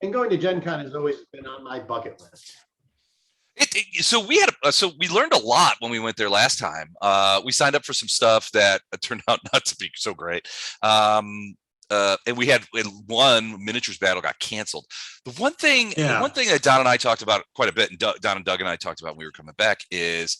And going to Gen Con has always been on my bucket list. So we learned a lot when we went there last time. We signed up for some stuff that turned out not to be so great. And we had one miniatures battle got canceled. The one thing that Don and I talked about quite a bit, and Don and Doug and I talked about when we were coming back, is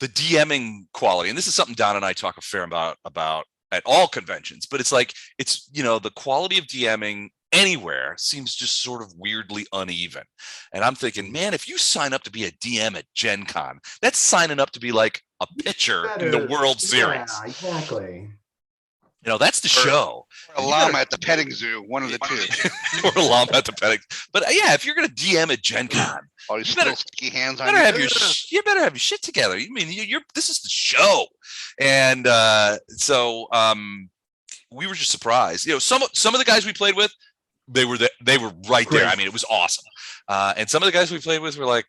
the DMing quality. And this is something Don and I talk a fair amount about at all conventions, but it's like, the quality of DMing anywhere seems just sort of weirdly uneven. And I'm thinking, man, if you sign up to be a DM at Gen Con, that's signing up to be like a pitcher in the World Series. Yeah, exactly. That's the show. Or a llama at the petting zoo, one of the two. Or a llama at the petting. But yeah, if you're going to DM at Gen Con, all these little sticky hands on you better have your shit together. I mean, this is the show. And so we were just surprised. Some of the guys we played with, they were right there. I mean, it was awesome. And some of the guys we played with were like,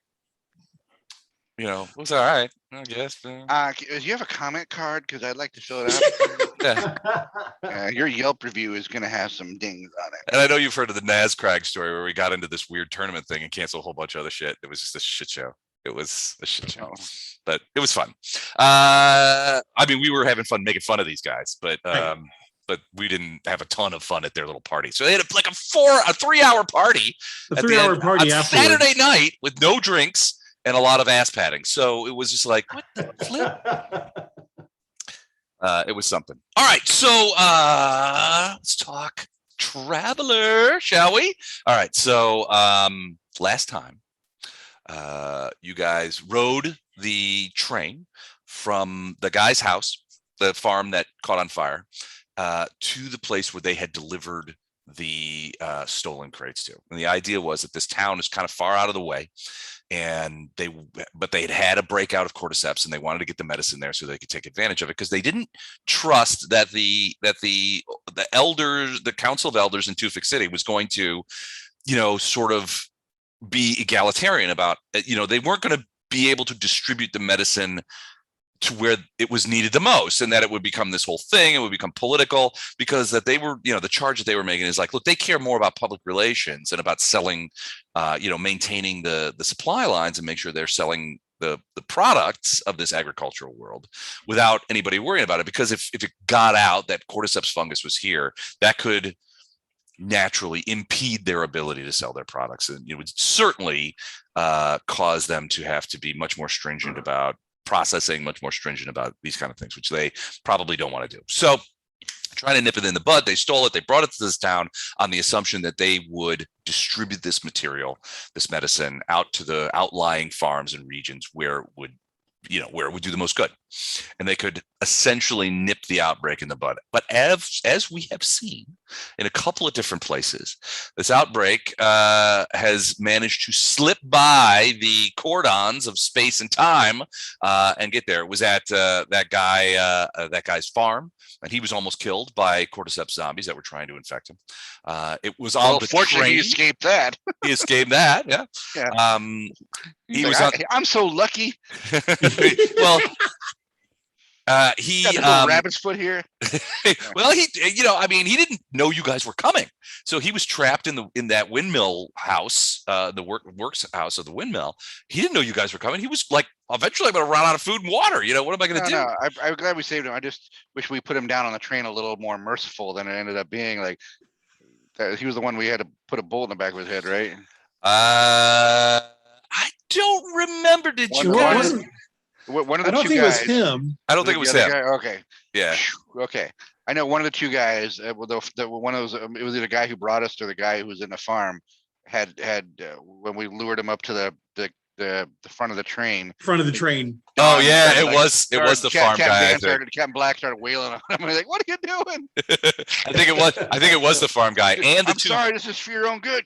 it was all right, I guess. Do you have a comment card? Because I'd like to fill it out. Your Yelp review is going to have some dings on it. And I know you've heard of the Nazcrag story where we got into this weird tournament thing and canceled a whole bunch of other shit. It was just a shit show. It was a shit show, but it was fun. I mean, we were having fun making fun of these guys, but we didn't have a ton of fun at their little party. So they had a 3-hour party. A 3-hour party on Saturday night with no drinks and a lot of ass padding. So it was just like, what the flip? It was something. All right. So let's talk Traveler, shall we? All right. So last time you guys rode the train from the guy's house, the farm that caught on fire, to the place where they had delivered the stolen crates to. And the idea was that this town is kind of far out of the way, and they had a breakout of cordyceps, and they wanted to get the medicine there so they could take advantage of it, because they didn't trust that the elders, the Council of Elders in Tewfick City, was going to, sort of be egalitarian about, they weren't going to be able to distribute the medicine to where it was needed the most, and that it would become this whole thing. It would become political, because that they were, the charge that they were making is like, look, they care more about public relations and about selling, maintaining the supply lines and make sure they're selling the products of this agricultural world without anybody worrying about it. Because if it got out that cordyceps fungus was here, that could naturally impede their ability to sell their products, and it would certainly cause them to have to be much more stringent about processing, much more stringent about these kind of things, which they probably don't want to do. So trying to nip it in the bud, they stole it, they brought it to this town on the assumption that they would distribute this material, this medicine, out to the outlying farms and regions where it would do the most good, and they could essentially nip the outbreak in the bud. But as we have seen in a couple of different places, this outbreak has managed to slip by the cordons of space and time and get there. It was at that guy's farm, and he was almost killed by cordyceps zombies that were trying to infect him. It was on the train. He escaped that. He escaped that. Yeah. He was. I'm so lucky. Well, he got rabbit's foot here. Well, he didn't know you guys were coming, so he was trapped in that windmill house, the works house of the windmill. He didn't know you guys were coming. He was like, eventually I'm going to run out of food and water. What am I going to do? No, I'm glad we saved him. I just wish we put him down on the train a little more merciful than it ended up being. Like, he was the one we had to put a bullet in the back of his head, right? I don't remember. Did you? One of the two guys. I don't think it was him. I don't think it was him. Okay. Yeah. Okay. I know one of the two guys. One of those. It was either the guy who brought us or the guy who was in the farm. Had when we lured him up to the front of the train. Front of the train. Oh yeah, it was the farm guy. Captain Black started wailing on him. I was like, "What are you doing?" I think it was the farm guy, and I'm sorry. This is for your own good.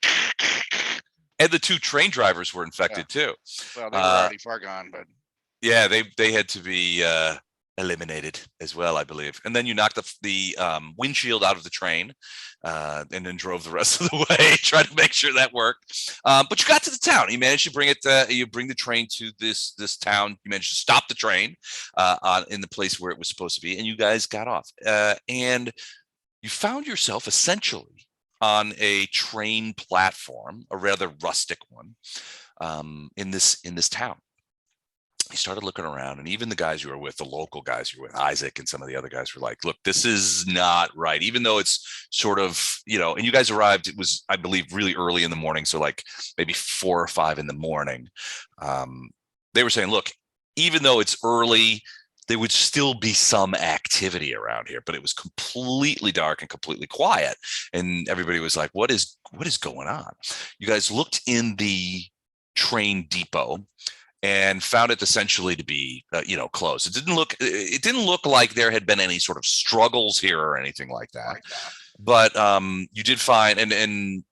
And the two train drivers were infected too. Well, they were already far gone, but. Yeah, they had to be eliminated as well, I believe. And then you knocked the windshield out of the train, and then drove the rest of the way, trying to make sure that worked. But you got to the town. You managed to bring it. You bring the train to this town. You managed to stop the train in the place where it was supposed to be, and you guys got off. And you found yourself essentially on a train platform, a rather rustic one, in this town. He started looking around, and even the guys you were with, the local guys you were with, Isaac and some of the other guys, were like, look, this is not right. Even though it's sort of, and you guys arrived, it was, I believe, really early in the morning. So like maybe 4 or 5 in the morning. They were saying, look, even though it's early, there would still be some activity around here, but it was completely dark and completely quiet. And everybody was like, what is going on? You guys looked in the train depot and found it essentially to be, closed. It didn't look like there had been any sort of struggles here or anything like that. But you did find, and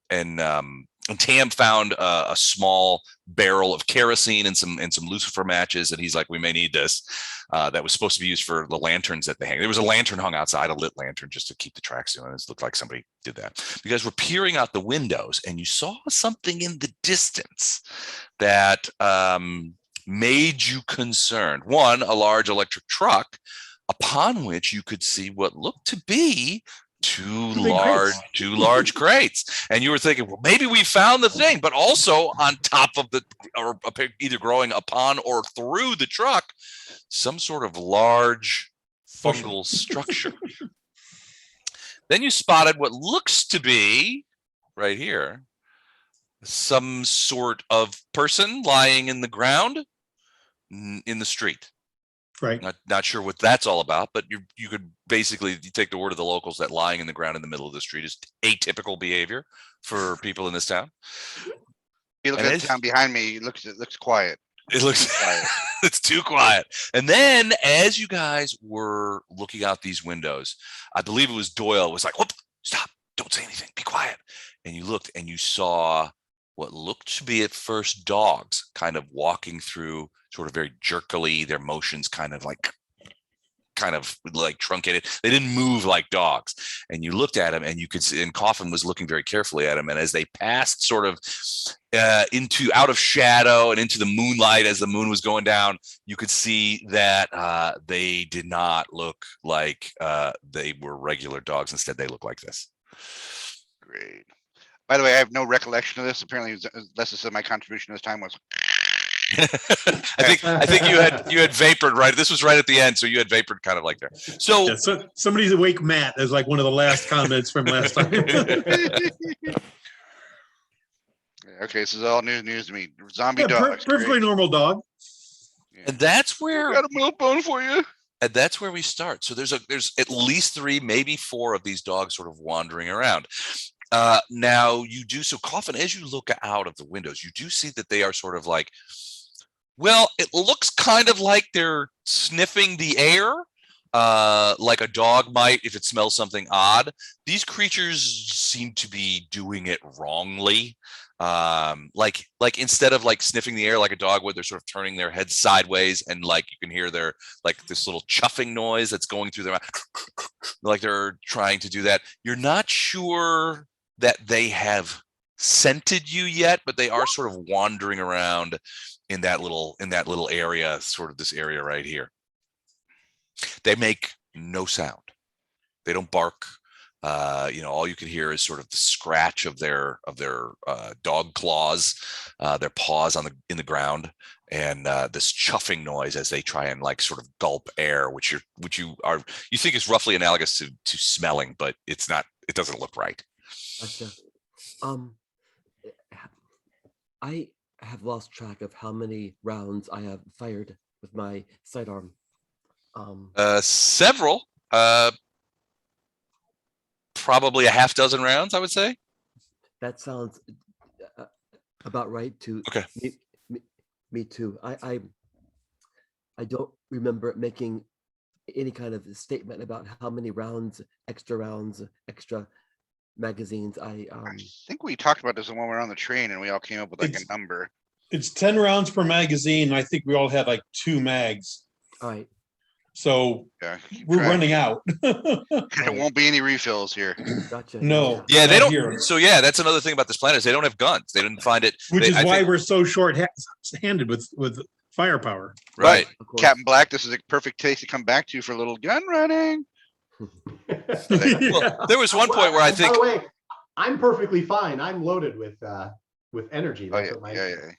Tam found a small barrel of kerosene and some lucifer matches, and he's like, we may need this. That was supposed to be used for the lanterns that they hang. There was a lantern hung outside, a lit lantern, just to keep the tracks doing. It looked like somebody did that. You guys were peering out the windows, and you saw something in the distance that made you concerned. One, a large electric truck, upon which you could see what looked to be two large crates. And you were thinking, well, maybe we found the thing, but also on top of or either growing upon or through the truck, some sort of large fungal structure. Then you spotted what looks to be right here, some sort of person lying in the ground in the street. Right. Not sure what that's all about, but you could basically take the word of the locals that lying in the ground in the middle of the street is atypical behavior for people in this town. You look at the town behind me. It looks quiet. It looks quiet. It's too quiet. And then as you guys were looking out these windows, I believe it was Doyle was like, whoop, stop, don't say anything, be quiet. And you looked and you saw what looked to be at first dogs kind of walking through, sort of very jerkily, their motions kind of like truncated. They didn't move like dogs. And you looked at him and you could see, and Coffin was looking very carefully at him. And as they passed sort of out of shadow and into the moonlight as the moon was going down, you could see that they did not look like they were regular dogs. Instead, they looked like this. Great. By the way, I have no recollection of this. Apparently, Leslie said my contribution this time was. I think you had vapored, right? This was right at the end, so you had vapored kind of like there. So, somebody's awake, Matt, is like one of the last comments from last time. Okay, this is all news to me. Zombie dogs, perfectly normal dog. And that's where I got a milk bone for you. And that's where we start. So there's at least 3, maybe 4 of these dogs sort of wandering around. Now you do so, Coffin, as you look out of the windows, you do see that they are sort of like, well, it looks kind of like they're sniffing the air, like a dog might if it smells something odd. These creatures seem to be doing it wrongly. Like instead of like sniffing the air like a dog would, they're sort of turning their heads sideways, and like you can hear their like this little chuffing noise that's going through their mouth, like they're trying to do that. You're not sure that they have scented you yet, but they are sort of wandering around in that little area, sort of this area right here. They make no sound. They don't bark. All you can hear is sort of the scratch of their dog claws, their paws in the ground, and this chuffing noise as they try and like sort of gulp air, which you think is roughly analogous to smelling, but it's not. It doesn't look right. Gotcha. I have lost track of how many rounds I have fired with my sidearm. Several. Probably a half dozen rounds, I would say. That sounds about right to okay. Me too. I don't remember making any kind of statement about how many rounds, extra magazines. I think we talked about this when we were on the train, and we all came up with like a number. It's 10 rounds per magazine. I think we all had like 2 mags. All right. So we're running out. There won't be any refills here. Gotcha. No. Yeah, they don't. Here. So yeah, that's another thing about this planet is they don't have guns. They didn't find it. Which is why we're so short-handed with firepower. Right. Captain Black, this is a perfect place to come back to for a little gun running. Well, there was one point where I think. By the way, I'm perfectly fine. I'm loaded with energy. Oh That's yeah, what my yeah, yeah.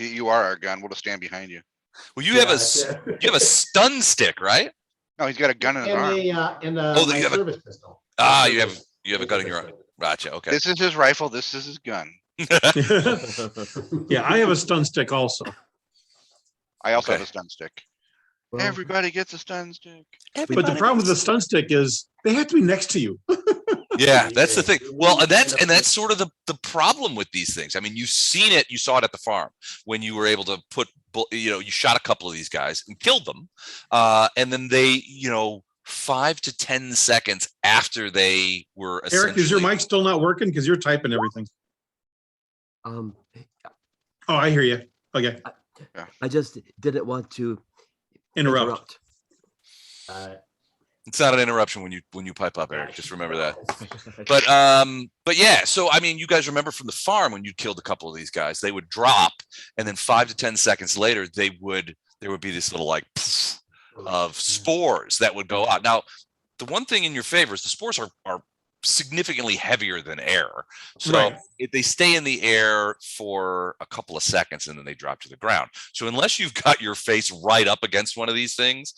You are our gun. We'll just stand behind you. Well, you Yeah, have a that's it. you have a stun stick, right? No, he's got a gun in his arm. Oh, my you have a- service pistol. Ah, My you have service a gun in your arm. pistol. Gotcha. Okay. This is his rifle. This is his gun. Yeah, I have a stun stick also. I also have Okay. a stun stick. Well, Everybody gets a stun stick. But the problem with the stun stick is they have to be next to you. Yeah, that's the Yeah. thing. Well, and that's sort of the problem with these things. I mean, you've seen it. You saw it at the farm when you were able to put, you shot a couple of these guys and killed them, and then they, 5 to 10 seconds after they were Eric, is your essentially. mic still not working? Because you're typing everything. um, Oh, I hear you. Okay, I just didn't want to interrupt. It's not an interruption when you pipe up, Eric. Just remember that. But yeah, so I mean, you guys remember from the farm when you killed a couple of these guys, they would drop, and then 5 to 10 seconds later, there would be this little like poof of spores that would go out. Now, the one thing in your favor is the spores are significantly heavier than air, so Right. if they stay in the air for a couple of seconds and then they drop to the ground. So unless you've got your face right up against one of these things,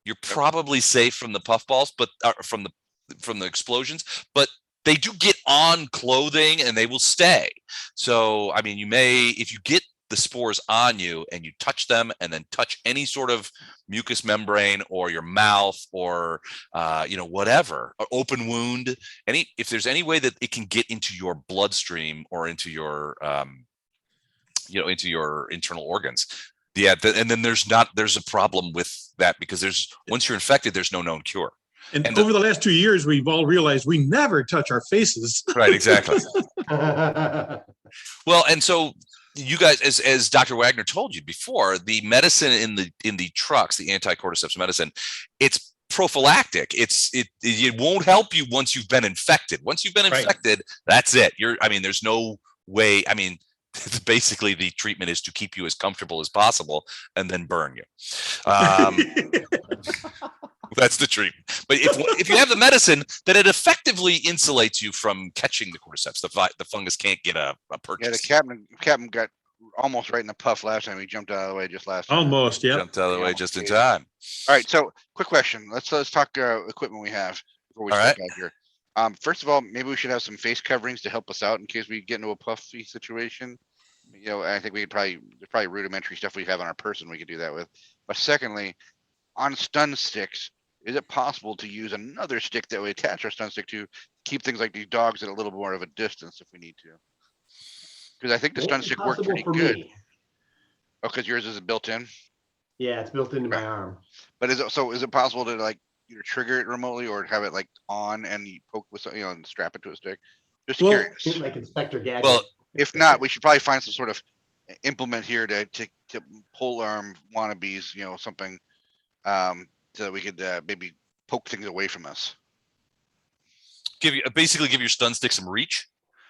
you're probably safe from the puffballs, but from the explosions, but they do get on clothing and they will stay. So, I mean, if you get the spores on you and you touch them and then touch any sort of mucous membrane or your mouth or, whatever, or open wound, if there's any way that it can get into your bloodstream or into your, into your internal organs. Yeah, and then there's a problem with that because once you're infected, there's no known cure. And over the last 2 years, we've all realized we never touch our faces. Right, exactly. Well, and so you guys, as Dr. Wagner told you before, the medicine in the trucks, the anti-cordyceps medicine, it's prophylactic. It won't help you once you've been infected. Once you've been infected, that's it. There's no way. I mean, basically the treatment is to keep you as comfortable as possible and then burn you. That's the treatment. But if you have the medicine, then it effectively insulates you from catching the cordyceps. The fungus can't get a purchase. Yeah, the captain got almost right in the puff last time. He jumped out of the way just last time. Almost, yeah. Jumped out of the way just in time. All right, so quick question. Let's talk equipment we have before we start out here. First of all, maybe we should have some face coverings to help us out in case we get into a puffy situation. I think there's probably rudimentary stuff we have on our person we could do that with. But secondly, on stun sticks, is it possible to use another stick that we attach our stun stick to keep things like these dogs at a little more of a distance if we need to? Because I think the stun stick worked pretty good. Oh, because yours is built in? Yeah, it's built into my arm. But is it possible to like either trigger it remotely or have it like on and you poke with and strap it to a stick? Just curious. Like Inspector Gadget. Well, if not, we should probably find some sort of implement here to pole arm wannabes, something so that we could maybe poke things away from us. Basically give your stun stick some reach.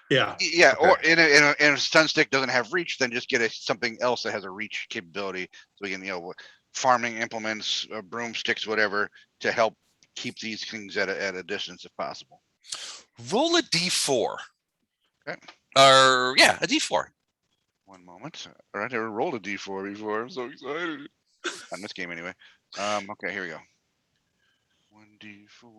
Yeah. Yeah, okay. Or in a stun stick doesn't have reach, then just get something else that has a reach capability, so we can farming implements, broomsticks, whatever, to help keep these things at a distance if possible. Roll a d4. Okay. A d4. One moment. All right, I never rolled a d4 before. I'm so excited. On this game anyway. Okay, here we go. 1d4,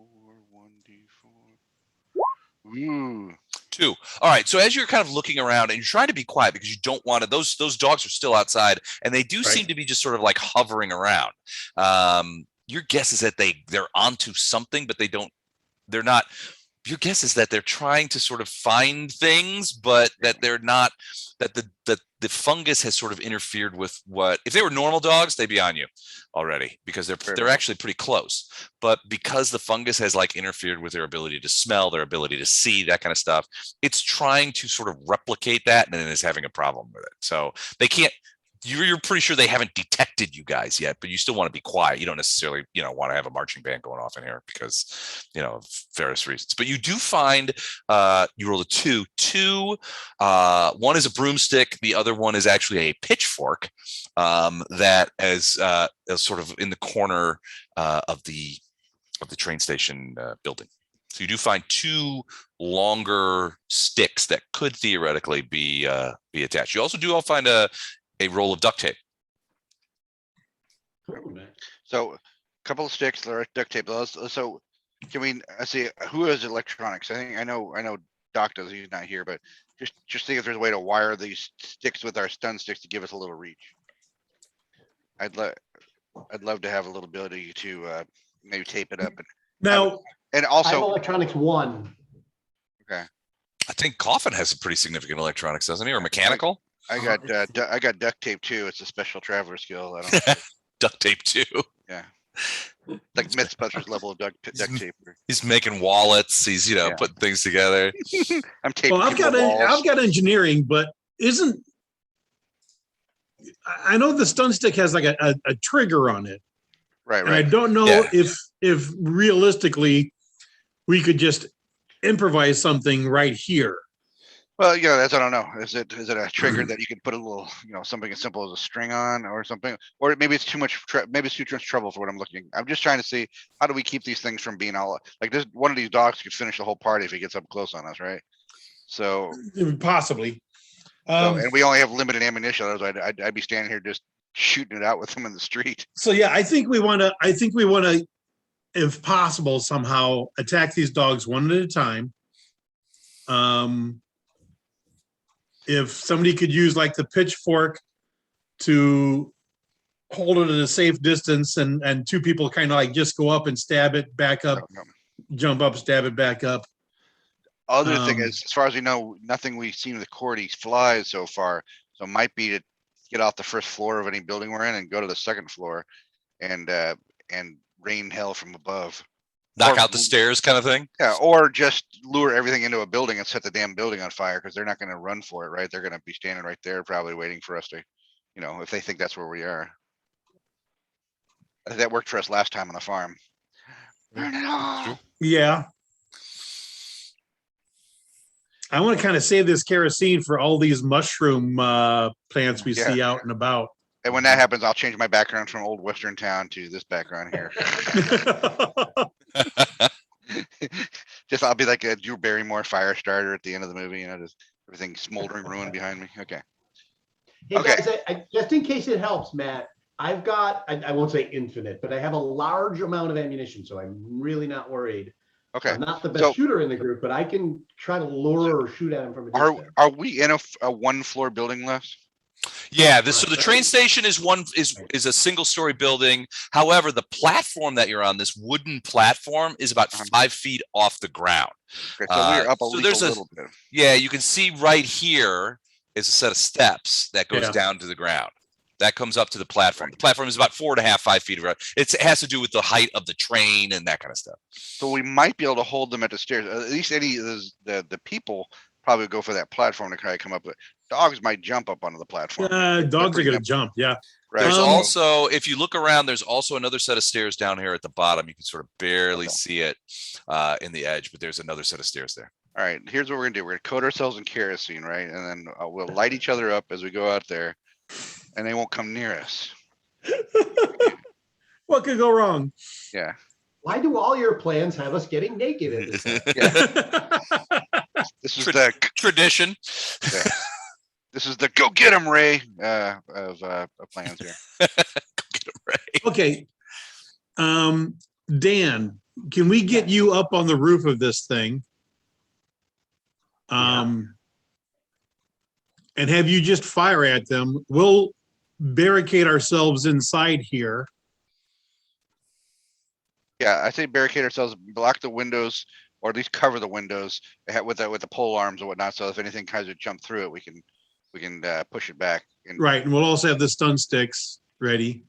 1d4. Ooh. 2. All right. So as you're kind of looking around and you're trying to be quiet because you don't want to, those dogs are still outside and they do seem to be just sort of like hovering around. Your guess is that they're onto something, but they're not. Your guess is that they're trying to sort of find things, but that they're not, that the fungus has sort of interfered with if they were normal dogs, they'd be on you already because they're actually pretty close. But because the fungus has like interfered with their ability to smell, their ability to see, that kind of stuff, it's trying to sort of replicate that and then is having a problem with it. So they can't, you're pretty sure they haven't detected you guys yet, but you still want to be quiet. You don't necessarily, want to have a marching band going off in here because, of various reasons. But you do find, you rolled a 2. One is a broomstick. The other one is actually a pitchfork that is sort of in the corner of the train station building. So you do find 2 longer sticks that could theoretically be attached. You also do find a roll of duct tape. Oh, nice. So a couple of sticks, duct tape. So can we, I see, who has electronics? I know Doc does, he's not here, but just think if there's a way to wire these sticks with our stun sticks to give us a little reach. I'd love to have a little ability to maybe tape it up Now, and I have also, electronics 1. okay, I think Coffin has some pretty significant electronics, doesn't he? Or mechanical? I it's- got duct tape too. It's a special traveler skill. I don't, Duct tape too. yeah. Like Mythbusters level of duct tape. He's making wallets. He's Yeah. putting things together. I'm taping. well, I've got engineering, but I know the stun stick has like a trigger on it. Right, And I right. don't know Yeah. if realistically we could just improvise something right here. Well, yeah, that's, I don't know. Is it a trigger that you can put a little, something as simple as a string on or something? Or maybe it's too much, maybe it's too much trouble for what I'm looking. I'm just trying to see, how do we keep these things from being all, like this, one of these dogs could finish the whole party if he gets up close on us, right? So, Possibly. and we only have limited ammunition. Otherwise I'd be standing here just shooting it out with them in the street. So yeah, I think we want to, if possible, somehow attack these dogs one at a time. If somebody could use like the pitchfork to hold it at a safe distance and 2 people kind of like just go up and stab it, back up, jump up, stab it back up. Other thing is, as far as we know, nothing we've seen with Cordy flies so far. So it might be to get off the first floor of any building we're in and go to the second floor and rain hell from above. Knock Or- out the stairs kind of thing. Yeah, or just lure everything into a building and set the damn building on fire because they're not going to run for it, right? They're going to be standing right there, probably waiting for us to, if they think that's where we are. That worked for us last time on the farm. Burn it all. Yeah. I want to kind of save this kerosene for all these mushroom plants we see out and about. And when that happens, I'll change my background from old Western town to this background here. Just I'll be like a Drew Barrymore fire starter at the end of the movie, just everything smoldering ruin behind me. Okay. Hey Okay. guys, just in case it helps, Matt, I've got, I won't say infinite, but I have a large amount of ammunition, so I'm really not worried. Okay. I'm not the best So- shooter in the group, but I can try to lure or shoot at him from a Are distance. are we in a 1-floor building list? Yeah, so the train station is a single story building. However, the platform that you're on, this wooden platform, is about 5 feet off the ground. Okay, so we're up so at least there's a a- little bit. Yeah, you can see right here is a set of steps that goes Yeah. down to the ground. That comes up to the platform. The platform is about 4.5, 5 feet around. It has to do with the height of the train and that kind of stuff. So we might be able to hold them at the stairs. At least any of the people probably go for that platform to kind of come up with. Dogs might jump up onto the platform. Dogs are going to jump. Yeah. Right. There's so- also, if you look around, there's also another set of stairs down here at the bottom. You can sort of barely Okay. see it in the edge, but there's another set of stairs there. All right, here's what we're gonna do. We're gonna coat ourselves in kerosene, right? And then we'll light each other up as we go out there, and they won't come near us. What could go wrong? Yeah. Why do all your plans have us getting naked at this time? This is Tra- the Tradition. this is the go get 'em, Ray, of plans here. Okay. Dan, can we get you up on the roof of this thing? And have you just fire at them? We'll barricade ourselves inside here. Yeah, I say barricade ourselves, block the windows, or at least cover the windows with the pole arms and whatnot. So if anything tries to jump through it, we can push it back. And Right, and we'll also have the stun sticks ready.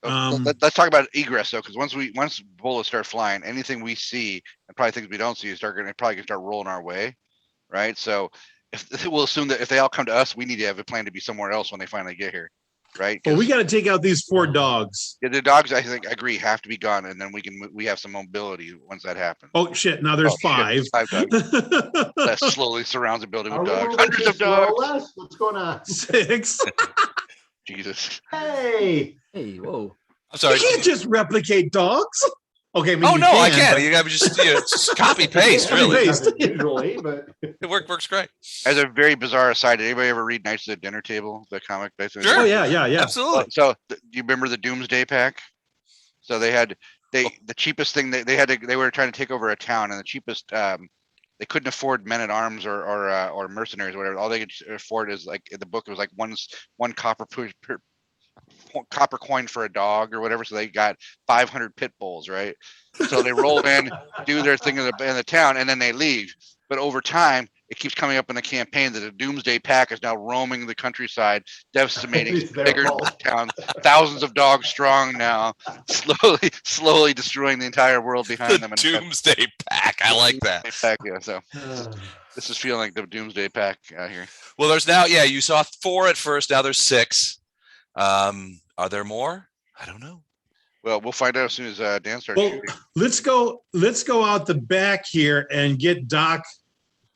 let's talk about egress though, because once bullets start flying, anything we see and probably things we don't see is probably gonna start rolling our way, right? So if we'll assume that if they all come to us, we need to have a plan to be somewhere else when they finally get here, right? Well, we 'Cause- got to take out these 4 dogs. Yeah, the dogs, I think, I agree, have to be gone, and then we have some mobility once that happens. Oh, shit, now there's Oh, shit, 5. 5 dogs. That slowly surrounds the building Are with we dogs. moving Hundreds too of slow, dogs. Les? What's going on? 6. Jesus. Hey, Hey, whoa. I'm You sorry. can't just replicate dogs. Okay, I mean, Oh you no, I can, can't. but- You got to just copy paste. I mean, Really, it Paste. doesn't usually, but it works great. As a very bizarre aside, did anybody ever read Knights of the Dinner Table, the comic? Basically? Sure. Oh, yeah. Absolutely. So do you remember the Doomsday Pack? So they had the cheapest thing they were trying to take over a town, and the cheapest they couldn't afford men at arms or mercenaries or whatever. All they could afford is, like, in the book, it was like one copper coin for a dog or whatever. So they got 500 pit bulls, right? So they roll in, do their thing in the town, and then they leave. But over time, it keeps coming up in the campaign that the Doomsday Pack is now roaming the countryside, decimating It's their bigger fault. towns, thousands of dogs strong now, slowly destroying the entire world behind them. The Doomsday Pack. I like that. Pack, yeah. So this is feeling like the Doomsday Pack out here. Well, there's now, yeah, you saw 4 at first. Now there's 6. Are there more? I don't know. Well, we'll find out as soon as Dan starts Well, shooting. let's go out the back here and get Doc,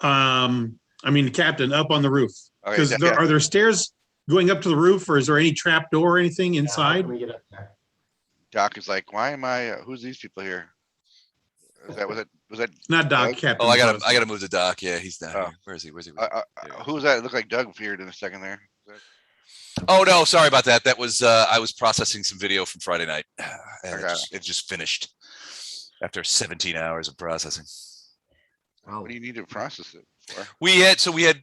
the captain, up on the roof. Okay, Because yeah. are there stairs going up to the roof, or is there any trap door or anything How inside? can we get up there? Doc is like, why am I? Who's these people here? Was that Not Doc, Doug? Captain. Oh, I gotta move the dock. Yeah, he's down Oh. here. Where is he? who was that? It looked like Doug appeared in a second there. Oh no, sorry about that. That was I was processing some video from Friday night, and got it just finished after 17 hours of processing. Wow. What do you need to process it for? We had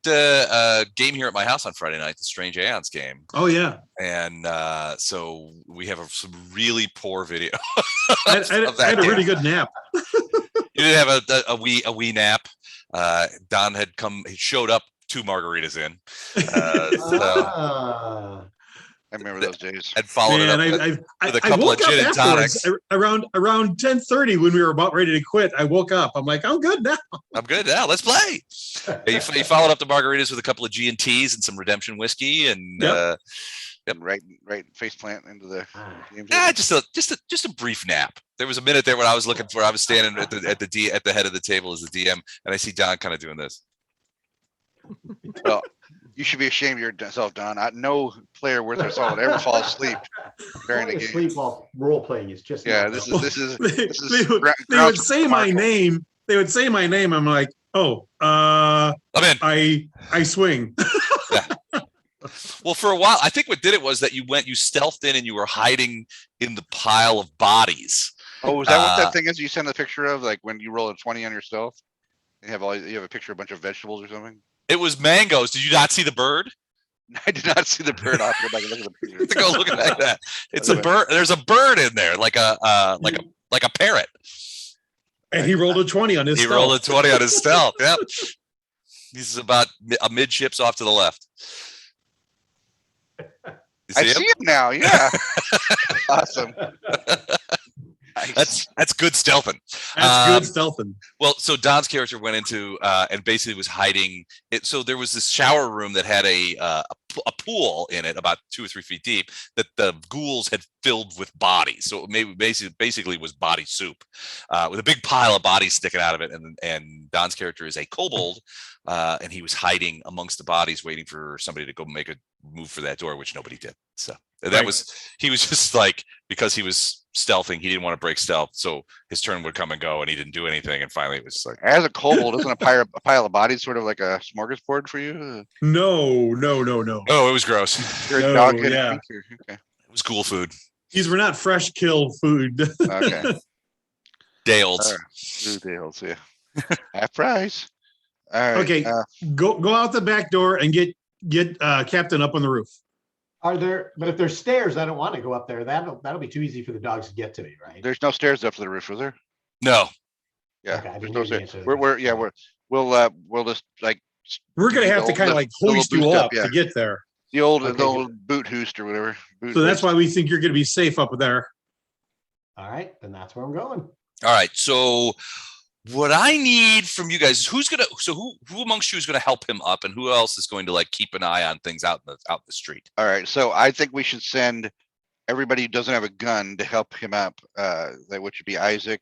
a game here at my house on Friday night, the Strange Aeons game, Oh, yeah. and so we have some really poor video. I of had that a game. really good nap. You did have a wee nap. Don had come. He showed up 2 margaritas in, so, Ah, I remember those days. and followed Man, it up. I with a couple woke of up gin and afterwards, tonics. around 10:30 when we were about ready to quit. I woke up. I'm like, I'm good now. I'm good now. Let's play. Yeah, you followed up the margaritas with a couple of G&Ts and some redemption whiskey, and Yep. Yep. Right face plant into the game. just a brief nap. There was a minute there when I was looking for. I was standing at the head of the table as the DM, and I see Don kind of doing this. Well, you should be ashamed of yourself, Don. No player worth their salt ever fall asleep during the falling game. asleep while role playing is just Yeah, not this well. is They would say my name. They would say my name. I'm like, oh, I'm in. I swing. Well, for a while, I think what did it was that you stealthed in and you were hiding in the pile of bodies. Oh, is that what that thing is you send a picture of? Like when you roll a 20 on your stealth, and you have a picture of a bunch of vegetables or something? It was mangoes. Did you not see the bird? I did not see the bird. I'll have to go back and look at the picture. To go look at that. It's a bird. There's a bird in there, like a parrot. And he rolled a 20 on his He stealth. rolled a 20 on his stealth. Yep. He's about midships off to the left. You I see him? see him now. Yeah. Awesome. Nice. That's good stealthing. That's good stealthing. Well, so Don's character went into and basically was hiding it. So there was this shower room that had a pool in it about 2 or 3 feet deep that the ghouls had filled with bodies. So it basically was body soup with a big pile of bodies sticking out of it. And Don's character is a kobold, and he was hiding amongst the bodies, waiting for somebody to go make a move for that door, which nobody did. So that was, he was just like, because he was stealthing, he didn't want to break stealth, so his turn would come and go and he didn't do anything, and finally it was like, As a kobold, isn't a pile of bodies sort of like a smorgasbord for you? No. oh, it was gross. You're a No, dog yeah. creature. Okay. It was cool food. These were not fresh kill food. Okay. Day olds. All right. Blue deals, yeah. Half price. All right. Okay. Go out the back door and get Captain up on the roof. But if there's stairs, I don't want to go up there. That'll be too easy for the dogs to get to me, right? There's no stairs up to the roof, is there? No. Yeah. Okay, I there's didn't no hear the stairs. answer to the We'll just like We're gonna have to kind of like hoist you boost up up, yeah. to get there. the old Okay, boot hoist or whatever. So that's why we think you're gonna be safe up there. All right, then that's where I'm going. All right. So what I need from you guys is who amongst you is gonna help him up, and who else is going to like keep an eye on things out in the street? All right. So I think we should send everybody who doesn't have a gun to help him up. Which would be Isaac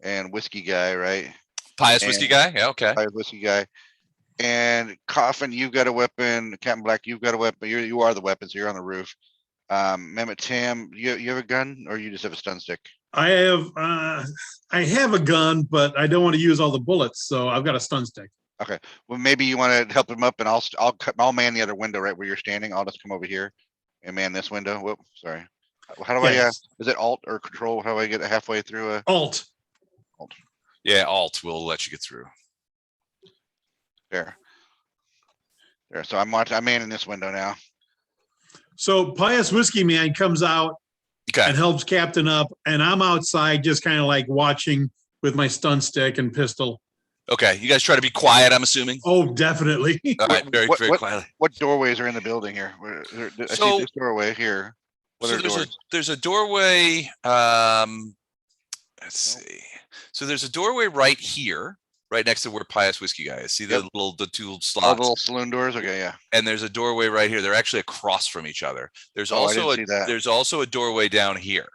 and Whiskey Guy, right? Pious whiskey guy? Yeah, okay. Whiskey Guy. And Coffin, you've got a weapon. Captain Black, you've got a weapon. You are the weapon, so you're on the roof. Mehmet Tam, you have a gun or you just have a stun stick? I have a gun, but I don't want to use all the bullets, so I've got a stun stick. Okay, well, maybe you want to help him up and I'll man the other window right where you're standing. I'll just come over here and man this window. Whoop, sorry. How do I, Yes. is it Alt or Control? How do I get it halfway through? Alt. Yeah, Alt will let you get through. There. There, so I'm manning this window now. So Pious Whiskey Man comes out Okay. and helps Captain up, and I'm outside just kind of like watching with my stun stick and pistol. Okay. You guys try to be quiet, I'm assuming. Oh, definitely. All right. Very What- quietly. What doorways are in the building here? I So- see this doorway here. What So are doors? there's a doorway. Let's see. So there's a doorway right here, right next to where Pious Whiskey Guy is. See the the two All slots, the little saloon doors? Okay, yeah. and there's a doorway right here. They're actually across from each other. There's Oh, I also didn't see that. there's also a doorway down here,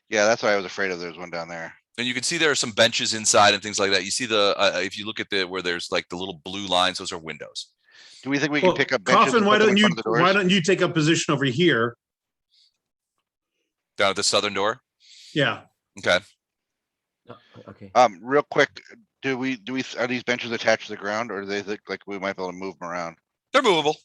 Yeah, that's what I was afraid of. There's one down there. and you can see there are some benches inside and things like that. You see the if you look at the where there's like the little blue lines, those are windows. Do we think we can Well, pick up benches? Coffin, and why put them in don't you front of the doors? why don't you take up position over here? Down at the southern door. Yeah. Okay. Oh, okay. Real quick, do we are these benches attached to the ground or do they look like we might be able to move them around? They're movable.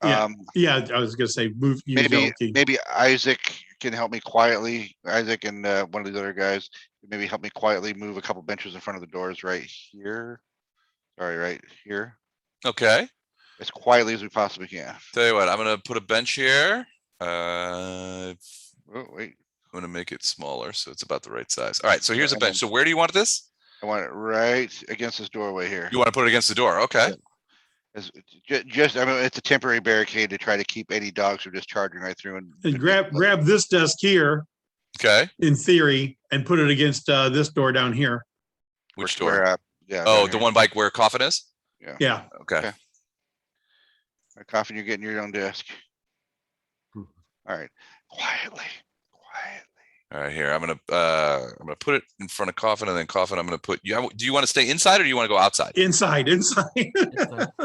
Yeah. Um, Yeah, I was gonna say move. Use maybe yellow key. maybe Isaac can help me quietly. Isaac and one of these other guys maybe help me quietly move a couple benches in front of the doors right here. Sorry, right here, Okay. as quietly as we possibly can. Tell you what, I'm gonna put a bench here. I'm Oh wait, gonna make it smaller so it's about the right size. All right. So here's a and bench. So where do you want this? I want it right against this doorway here. You want to put it against the door? Okay. Just I mean, it's a temporary barricade to try to keep any dogs from just charging right through And grab this desk here, Okay. in theory, and put it against this door down here. Which square door? up. Yeah. Oh, down the here. one by where Coffin is? Yeah. Okay. Okay. Coffin, you're getting your own desk. Hmm. All right, quietly. All right, here. I'm gonna put it in front of Coffin, and then Coffin, I'm gonna put you. Do you want to stay inside or do you want to go outside? Inside. It's fine.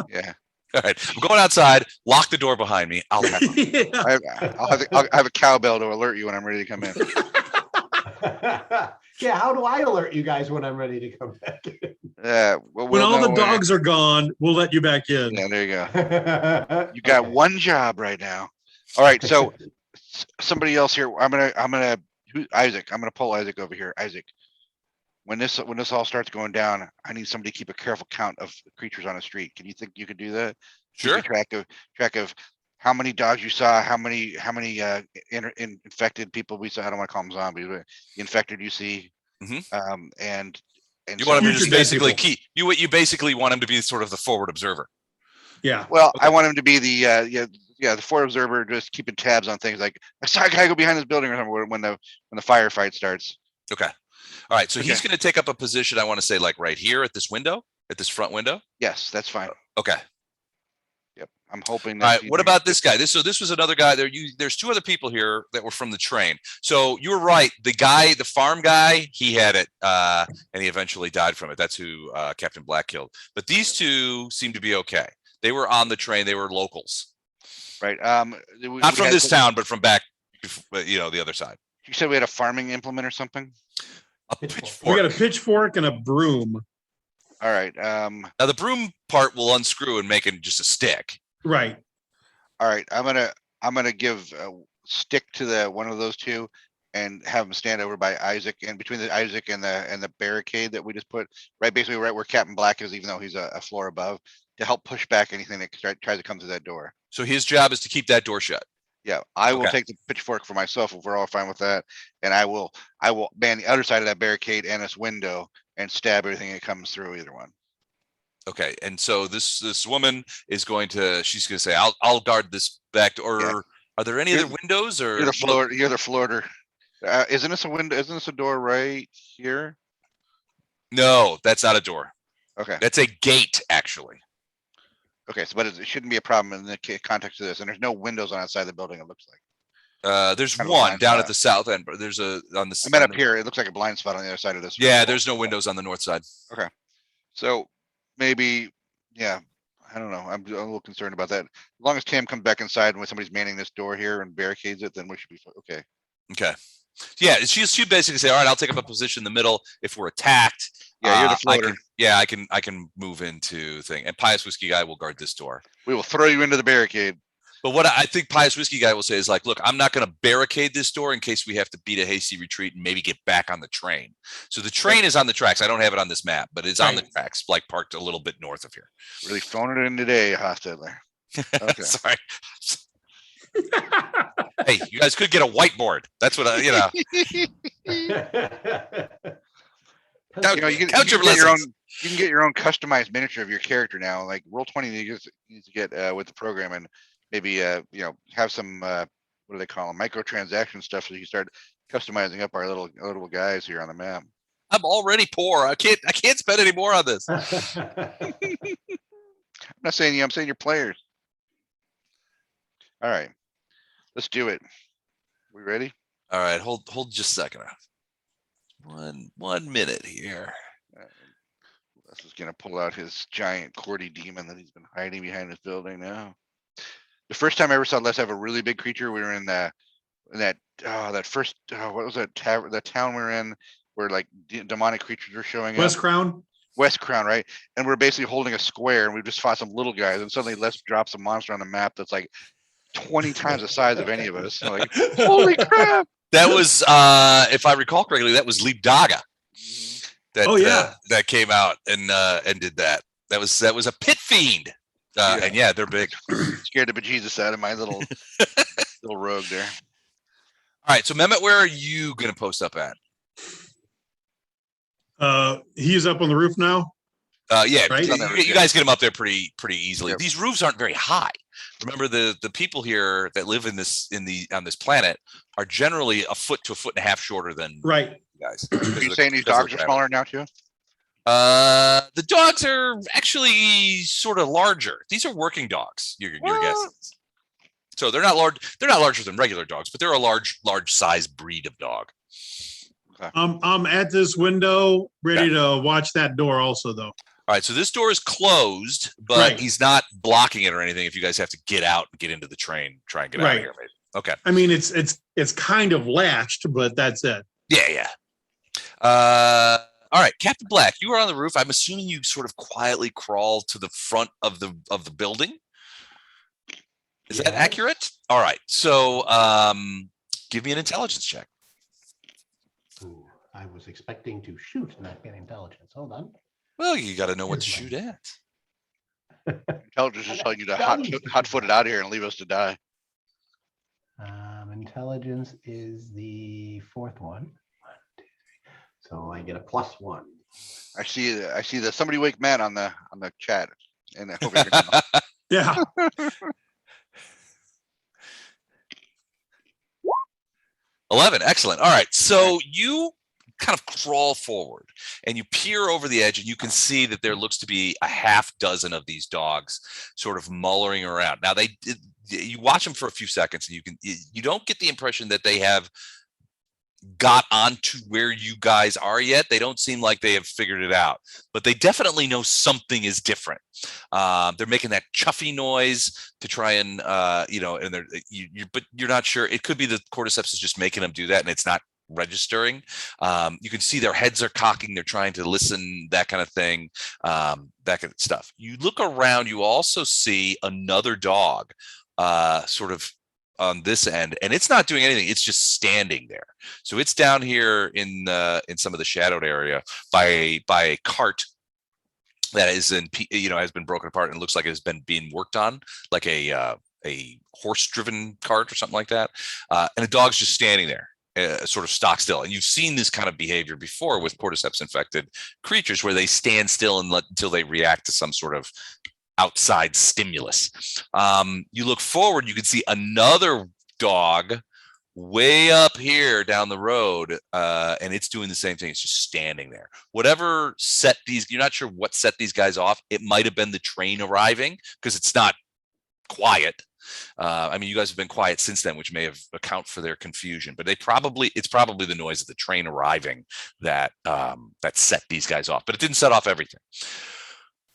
Yeah. All right. I'm going outside. Lock the door behind me. I'll have Yeah. I'll have a cowbell to alert you when I'm ready to come in. Yeah, how do I alert you guys when I'm ready to come back in? Well, When we'll all know the dogs are gone, we'll let you back in. Yeah, there you go. You got Okay. one job right now. All right, so somebody else here. Isaac. I'm gonna pull Isaac over here. Isaac, when this all starts going down, I need somebody to keep a careful count of creatures on the street. Can you think you could do that? Keep a Sure. track of how many dogs you saw, how many infected people we saw. I don't want to call them zombies, but infected you see. Mhm. And You want him to Future just dead basically people. you basically want him to be sort of the forward observer. Yeah. well, I Okay. want him to be the the forward observer, just keeping tabs on things like I saw a guy go behind this building or something when the firefight starts. Okay. All right. So he's Okay. going to take up a position. I want to say like right here at this window, at this front window. Yes, that's fine. Okay. Yep, I'm hoping. All right. What about this guy? So this was another guy there. There's two other people here that were from the train. So you were right. The farm guy, he had it, and he eventually died from it. That's who Captain Black killed. But these two seem to be okay. They were on the train. They were locals, Right. not from this town, but from back, the other side. You said we had a farming implement or something. A Pitchfork. pitchfork. We got a pitchfork and a broom. All right. Now the broom part will unscrew and make it just a stick. Right. All right. I'm gonna give a stick to one of those two and have them stand over by Isaac, and between the Isaac and the barricade that we just put basically right where Captain Black is, even though he's a floor above, to help push back anything that tries to come through that door. So his job is to keep that door shut. Yeah, I will Okay. take the pitchfork for myself if we're all fine with that, and I will man the other side of that barricade and this window and stab everything that comes through either one. Okay, and so this woman is she's going to say, "I'll guard this back door." Yeah. Are there any You're- other windows or You're the floor. You're the floater. Isn't this a window? Isn't this a door right here? No, that's not a door. Okay. That's a gate, actually. Okay. So, but it shouldn't be a problem in the context of this. And there's no windows on outside the building. It looks like. There's Kind of a one blind down spot. at the south end, but there's a on the. I meant on up the- here. It looks like a blind spot on the other side of this. Yeah, there's no windows on the north side. So maybe, yeah. I don't know. I'm a little concerned about that. As long as Tam comes back inside and when somebody's manning this door here and barricades it, then we should be okay. Okay. Yeah, she basically say, all right, I'll take up a position in the middle. If we're attacked, Yeah, you're the floater. I can move into thing. And Pious Whiskey Guy will guard this door. We will throw you into the barricade. But what I think Pious Whiskey Guy will say is like, look, I'm not going to barricade this door in case we have to beat a hasty retreat and maybe get back on the train. So the train is on the tracks. I don't have it on this map, but it's on the tracks, like parked a little bit north of here. Really phoning it in today, Hostetler. Okay. Sorry. Hey, you guys could get a whiteboard. That's what you know. You can get your own customized miniature of your character now. Like Roll20 needs to get with the program and maybe have some what do they call them, microtransaction stuff, so you can start customizing up our little guys here on the map. I'm already poor. I can't spend any more on this. I'm not saying you. I'm saying your players. All right, let's do it. We ready? All right, hold just a second. 1 minute here. This is gonna pull out his giant Cordy demon that he's been hiding behind his building now. The first time I ever saw Les have a really big creature, we were in that first what was that town we were in where like demonic creatures were showing up. West Crown, right? And we're basically holding a square, and we just fought some little guys, and suddenly Les drops a monster on the map that's like 20 times the size of any of us. I'm like, holy crap! That was, if I recall correctly, that was Leap Daga. That came out and did that. That was a pit fiend. And yeah, they're big. Scared the bejesus out of my little rogue there. All right, so Mehmet, where are you going to post up at? He's up on the roof now. Yeah, right? You guys get him up there pretty easily. Yep. These roofs aren't very high. Remember, the people here that live on this planet are generally a foot to a foot and a half shorter than you guys. Are you saying these dogs are smaller now too? The dogs are actually sort of larger. These are working dogs. Your guessing. So they're not large. They're not larger than regular dogs, but they're a large size breed of dog. Okay. I'm at this window, ready to watch that door also, though. All right, so this door is closed, but he's not blocking it or anything. If you guys have to get out and get into the train, try and get out of here, maybe. Okay. I mean, it's kind of latched, but that's it. Yeah. All right, Captain Black, you are on the roof. I'm assuming you sort of quietly crawl to the front of the building. Is that accurate? All right, so give me an intelligence check. Ooh, I was expecting to shoot, not get intelligence. Hold on. Well, you got to know what to shoot at. Intelligence is telling you to hot-foot it out of here and leave us to die. Intelligence is the fourth one. 1, 2, 3. So I get a +1. I see the somebody wake Matt on the chat. And Yeah. 11. Excellent. All right. So you kind of crawl forward and you peer over the edge and you can see that there looks to be a half dozen of these dogs sort of mullering around. Now you watch them for a few seconds and you don't get the impression that they have got onto where you guys are yet. They don't seem like they have figured it out, but they definitely know something is different. They're making that chuffy noise to try and and but you're not sure. It could be the cordyceps is just making them do that and it's not registering. You can see their heads are cocking. They're trying to listen, that kind of thing, that kind of stuff. You look around, you also see another dog sort of on this end, and it's not doing anything. It's just standing there. So it's down here in some of the shadowed area by a cart that is has been broken apart and looks like it has been being worked on, like a horse-driven cart or something like that. And the dog's just standing there, sort of stock still. And you've seen this kind of behavior before with cordyceps infected creatures, where they stand still until they react to some sort of outside stimulus. You look forward, you can see another dog way up here down the road, and it's doing the same thing. It's just standing there. Whatever set these, you're not sure what set these guys off. It might have been the train arriving, because it's not quiet. I mean, you guys have been quiet since then, which may have account for their confusion, but it's probably the noise of the train arriving that set these guys off, but it didn't set off everything.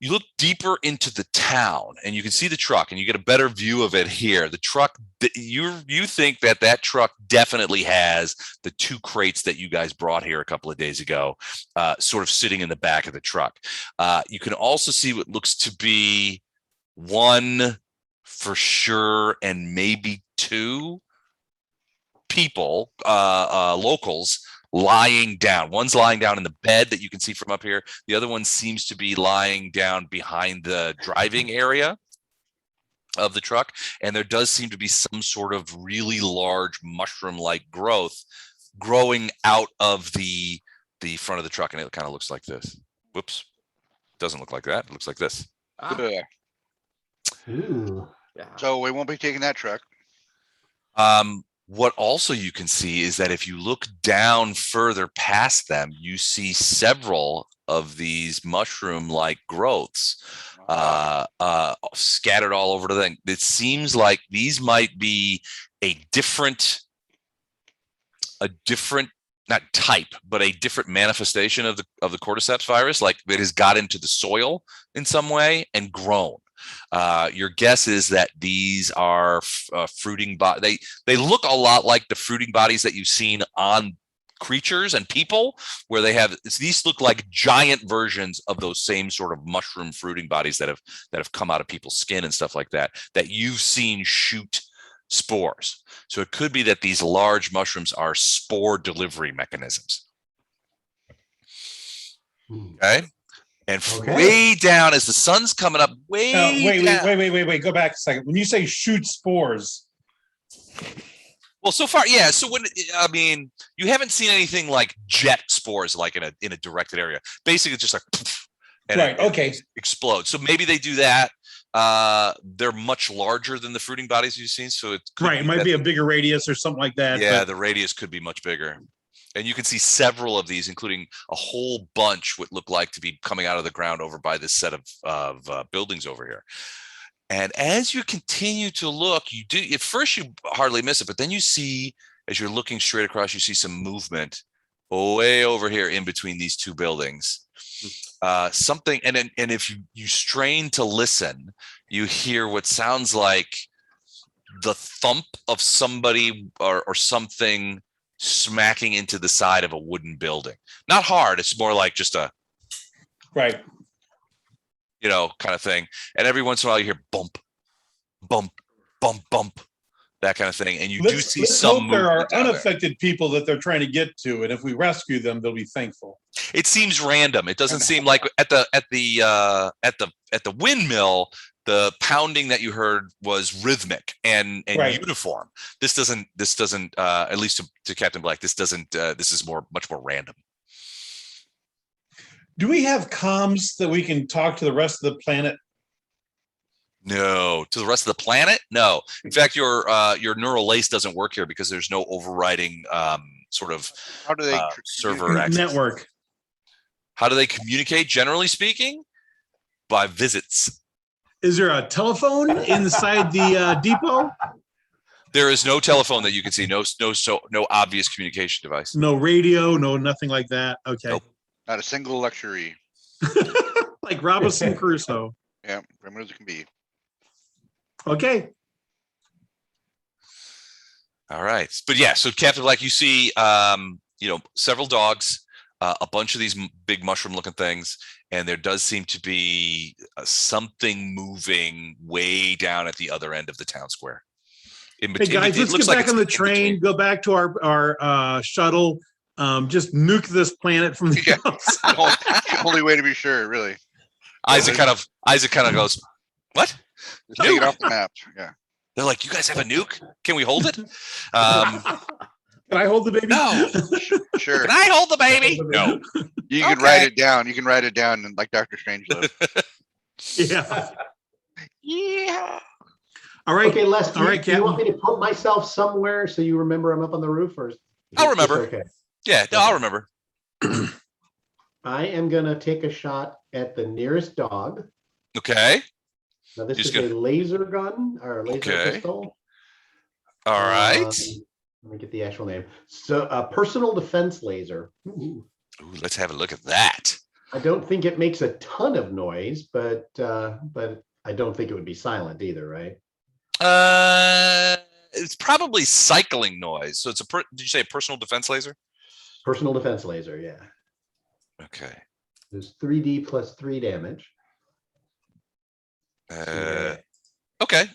you look deeper into the town and you can see the truck and you get a better view of it here. The truck, you think that truck definitely has the 2 crates that you guys brought here a couple of days ago, sort of sitting in the back of the truck. You can also see what looks to be 1 for sure and maybe 2 people, locals, lying down. One's lying down in the bed that you can see from up here. The other one seems to be lying down behind the driving area of the truck. And there does seem to be some sort of really large mushroom-like growth growing out of the front of the truck. And it kind of looks like this. Whoops. Doesn't look like that. It looks like this. Ooh. So we won't be taking that truck. What also you can see is that if you look down further past them, you see several of these mushroom-like growths scattered all over the thing. It seems like these might be a different, not type, but a different manifestation of the cordyceps virus. Like it has got into the soil in some way and grown. Your guess is that these are fruiting bodies. They look a lot like the fruiting bodies that you've seen on creatures and people, where these look like giant versions of those same sort of mushroom fruiting bodies that have come out of people's skin and stuff like that you've seen shoot spores. So it could be that these large mushrooms are spore delivery mechanisms. Okay. And way down as the sun's coming up, wait, Go back a second. When you say shoot spores. Well, so far, yeah. So you haven't seen anything like jet spores, like in a directed area. Basically, it's just like, and it explodes. So maybe they do that. They're much larger than the fruiting bodies you've seen. So it might be a bigger radius or something like that. Yeah, the radius could be much bigger. And you can see several of these, including a whole bunch what look like to be coming out of the ground over by this set of buildings over here. And as you continue to look, at first you hardly miss it, but then you see, as you're looking straight across, you see some movement way over here in between these 2 buildings. Something, and if you strain to listen, you hear what sounds like the thump of somebody or something smacking into the side of a wooden building. Not hard. It's more like just a kind of thing. And every once in a while you hear bump, bump, bump, bump, that kind of thing. And let's some. There are unaffected people that they're trying to get to, and if we rescue them, they'll be thankful. It seems random. It doesn't seem like at the windmill. The pounding that you heard was rhythmic and uniform. This doesn't, at least to Captain Black, this is much more random. Do we have comms that we can talk to the rest of the planet? No, to the rest of the planet? No. In fact, your neural lace doesn't work here because there's no overriding sort of how do they server access. Network. How do they communicate? Generally speaking, by visits. Is there a telephone inside the depot? There is no telephone that you can see. No obvious communication device. No radio. No nothing like that. Okay. Nope. Not a single luxury. Like Robinson Crusoe. Yeah, primitive as it can be. Okay. All right, but yeah. So Captain Black, you see, several dogs, a bunch of these big mushroom-looking things. And there does seem to be something moving way down at the other end of the town square. Hey guys, let's get back on the train. Go back to our shuttle. Just nuke this planet from the outside. The only way to be sure, really. Isaac kind of goes, "What? Just take it off the map." Yeah. They're like, "You guys have a nuke? Can we hold it?" Can I hold the baby? No. Sure. Can I hold the baby? No. You can write it down. You can write it down like Dr. Strangelove. Yeah. Yeah. All right. Okay, Les, do you want me to put myself somewhere so you remember I'm up on the roof? Or I'll remember. Okay. Yeah, no, I'll remember. I am going to take a shot at the nearest dog. Okay. Now, this is a laser gun or laser pistol. All right. Let me get the actual name. So, personal defense laser. Ooh, let's have a look at that. I don't think it makes a ton of noise, but I don't think it would be silent either, right? It's probably cycling noise. So it's did you say a personal defense laser? Personal defense laser, yeah. Okay. There's 3D plus 3 damage. Okay.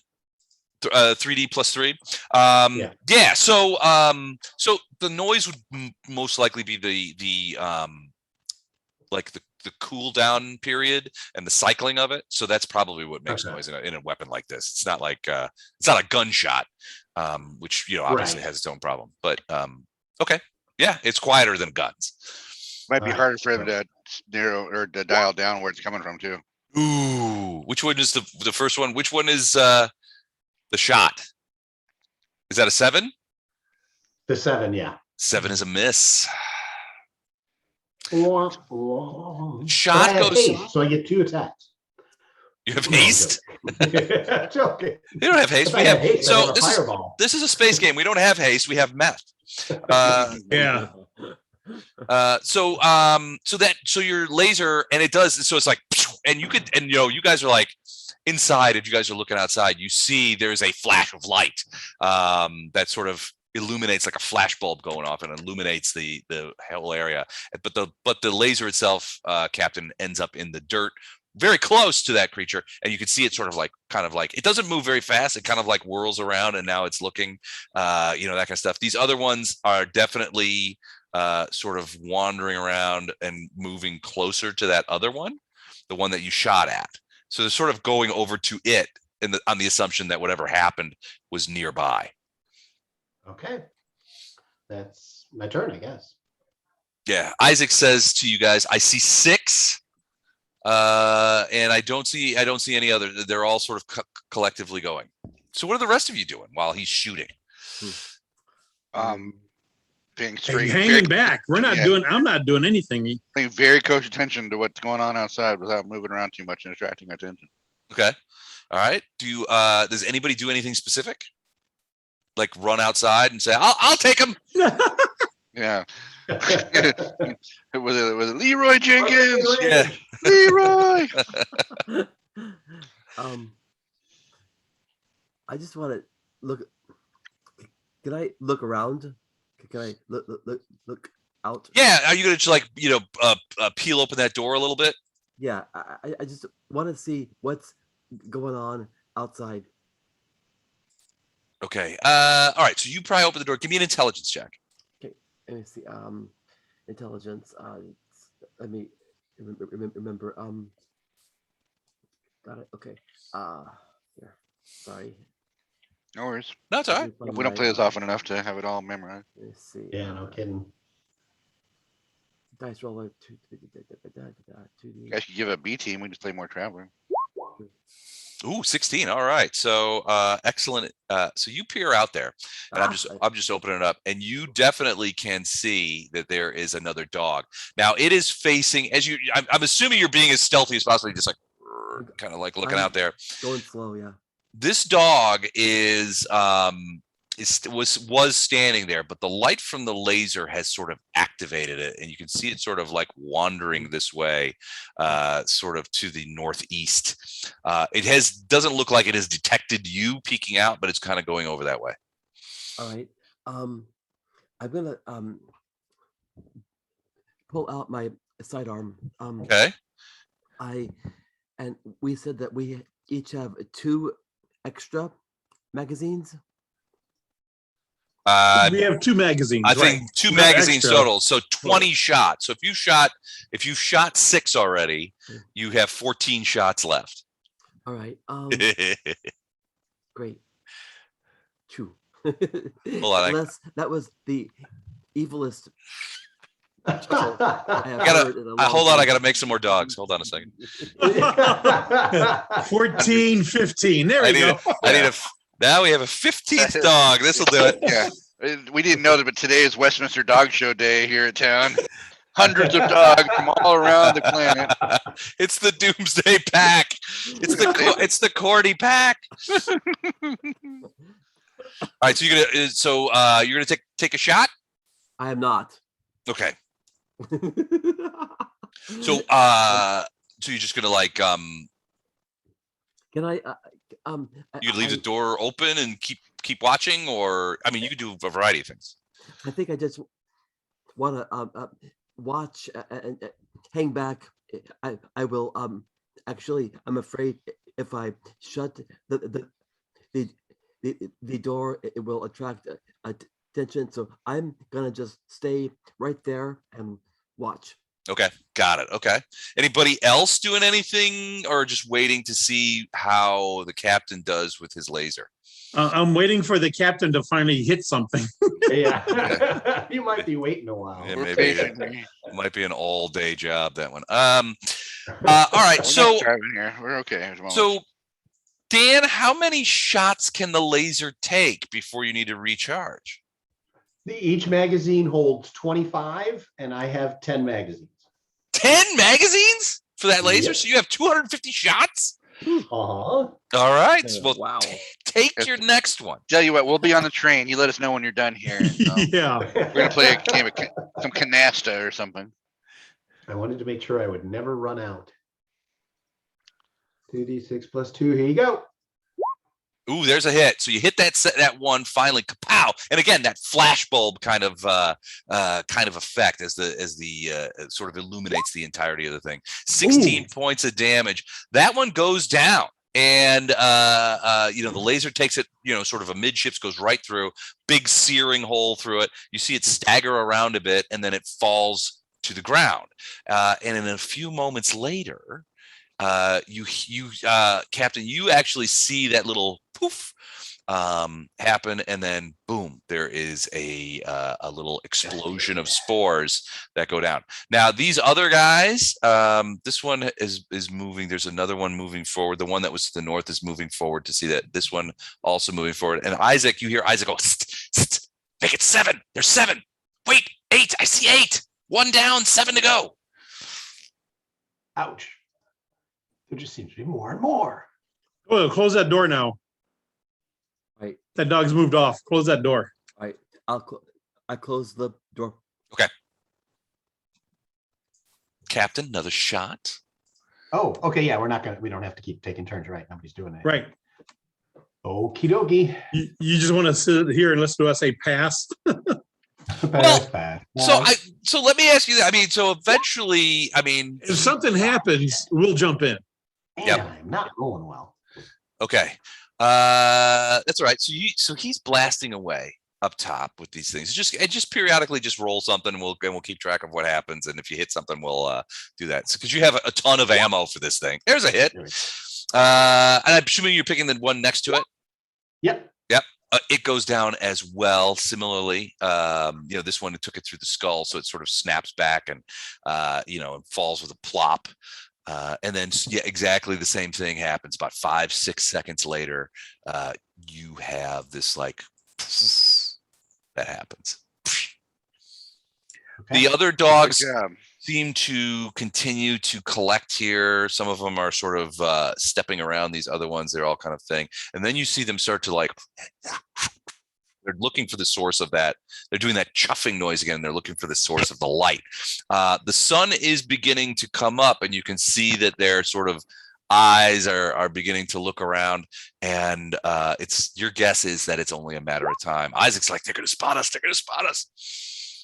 3D plus 3. Yeah. Yeah. So so the noise would most likely be the like the cool down period and the cycling of it. So that's probably what makes Okay. noise in a weapon like this. It's not like it's not a gunshot, which obviously Right. has its own problem. But okay, yeah, it's quieter than guns. Might be Alright, harder for him so- to narrow or to dial down where it's coming from too. Ooh, which one is the first one? Which one is the shot? Is that a 7? The 7, yeah. 7 is a miss. Shot goes- haste, so I get 2 attacks. You have No, I'm haste? joking. We don't have haste. If I We had have haste, I'd so have a this is fireball. a space game. We don't have haste. We have meth. Yeah. So your laser, and it does, so it's like, and you could, and you guys are like inside, and you guys are looking outside, you see there's a flash of light that sort of illuminates, like a flash bulb going off, and illuminates the whole area. But the laser itself, Captain, ends up in the dirt very close to that creature, and you can see it sort of like, it doesn't move very fast. It kind of like whirls around, and now it's looking, that kind of stuff. These other ones are definitely sort of wandering around and moving closer to that other one, the one that you shot at. So they're sort of going over to it on the assumption that whatever happened was nearby. Okay. That's my turn, I guess. Yeah. Isaac says to you guys, I see 6. And I don't see any other. They're all sort of collectively going. So what are the rest of you doing while he's shooting? Being Hey, straight, hanging back. I'm not doing anything. paying very close attention to what's going on outside without moving around too much and attracting attention. Okay. All right. Does anybody do anything specific? Like run outside and say, I'll take him. Yeah. was it Leroy Jenkins? Yeah. Leroy. I just want to look. Can I look around? Can I look out? Yeah. Are you going to like, peel open that door a little bit? Yeah, I just want to see what's going on outside. Okay. All right. So you pry open the door. Give me an intelligence check. Okay, let me see. Intelligence. Let me remember. Got it. Okay. Here. Sorry. No worries. No, it's all right. We don't play this often enough to have it all memorized. Let's see. Yeah, no kidding. Dice roller 2. You guys could give it a B team. We just play more Traveler. Ooh, 16. All right. So excellent. So you peer out there, and I'm just opening it up, and you definitely can see that there is another dog. Now it is facing, I'm assuming you're being as stealthy as possible, just like kind of like looking out there. Going slow, yeah. This dog was standing there, but the light from the laser has sort of activated it, and you can see it sort of like wandering this way, sort of to the northeast. It doesn't look like it has detected you peeking out, but it's kind of going over that way. All right. I'm gonna pull out my sidearm. Okay. And we said that we each have 2 extra magazines. We have 2 magazines. I think right. 2 Not magazines extra. total, so 20 shots. So if you shot 6 already, you have 14 shots left. All right. Great. 2. Hold on, Unless that was the evilest. hold on, I gotta make some more dogs. Hold on a second. 14, 15. There we go. Now we have a 15th dog. This will do it. Yeah. We didn't know that, but today is Westminster Dog Show Day here in town. Hundreds of dogs from all around the planet. It's the Doomsday Pack. It's the Cordy Pack. All right, so you're gonna take a shot. I am not. Okay. So so you're just gonna like Can I? you leave the door open and keep watching, or I mean you could do a variety of things. I think I just want to watch and hang back. I will actually. I'm afraid if I shut the door, it will attract attention. So I'm gonna just stay right there and watch. Okay, got it. Okay. Anybody else doing anything, or just waiting to see how the captain does with his laser? I'm waiting for the captain to finally hit something. Yeah. You might be waiting a while. Yeah, We're maybe patient. it might be an all-day job, that one. All right. We're So not driving here. We're okay at the moment. so Dan, how many shots can the laser take before you need to recharge? Each magazine holds 25, and I have 10 magazines. 10 magazines for that laser? Yep. So you have 250 shots? Uh-huh. All right. Well, Wow. take your next one. Tell you what, we'll be on the train. You let us know when you're done here. And, Yeah. we're gonna play a game of some canasta or something. I wanted to make sure I would never run out. 2d6 plus 2. Here you go. Ooh, there's a hit. So you hit that one finally, kapow! And again, that flashbulb kind of effect as the sort of illuminates the entirety of the thing. 16 points of damage. That one goes down, and the laser takes it, sort of a midships, goes right through, big searing hole through it. You see it stagger around a bit, and then it falls to the ground. And in a few moments later, Captain, you actually see that little poof happen, and then boom, there is a little explosion of spores that go down. Now these other guys, this one is moving. There's another one moving forward. The one that was to the north is moving forward to see that this one also moving forward. And Isaac, you hear Isaac go, make it 7. There's 7. Wait, 8. I see 8. 1 down, 7 to go. Ouch. There just seems to be more and more. Oh, close that door now. Right. That dog's moved off. Close that door. All right. I close the door. Okay. Captain, another shot. Oh, okay. Yeah, we don't have to keep taking turns, right? Nobody's doing it. Right. Okie dokie. You just want to sit here and listen to us say pass? Pass. So let me ask you that. I mean, so eventually, If something happens, we'll jump in. Yep. I'm not rolling well. okay. That's all right. So he's blasting away up top with these things. Just periodically just roll something, and we'll keep track of what happens. And if you hit something, we'll do that. Because you have a ton of ammo for this thing. There's a hit. And I'm assuming you're picking the one next to it. Yep. It goes down as well. Similarly, this one, it took it through the skull, so it sort of snaps back and and falls with a plop. And then, exactly the same thing happens. About 5-6 seconds later, you have this like that happens. Okay. The other dogs Good job. seem to continue to collect here. Some of them are sort of stepping around these other ones. They're all kind of thing. And then you see them start to like, they're looking for the source of that. They're doing that chuffing noise again. They're looking for the source of the light. The sun is beginning to come up, and you can see that their sort of eyes are beginning to look around, and your guess is that it's only a matter of time. Isaac's like, they're going to spot us. They're going to spot us.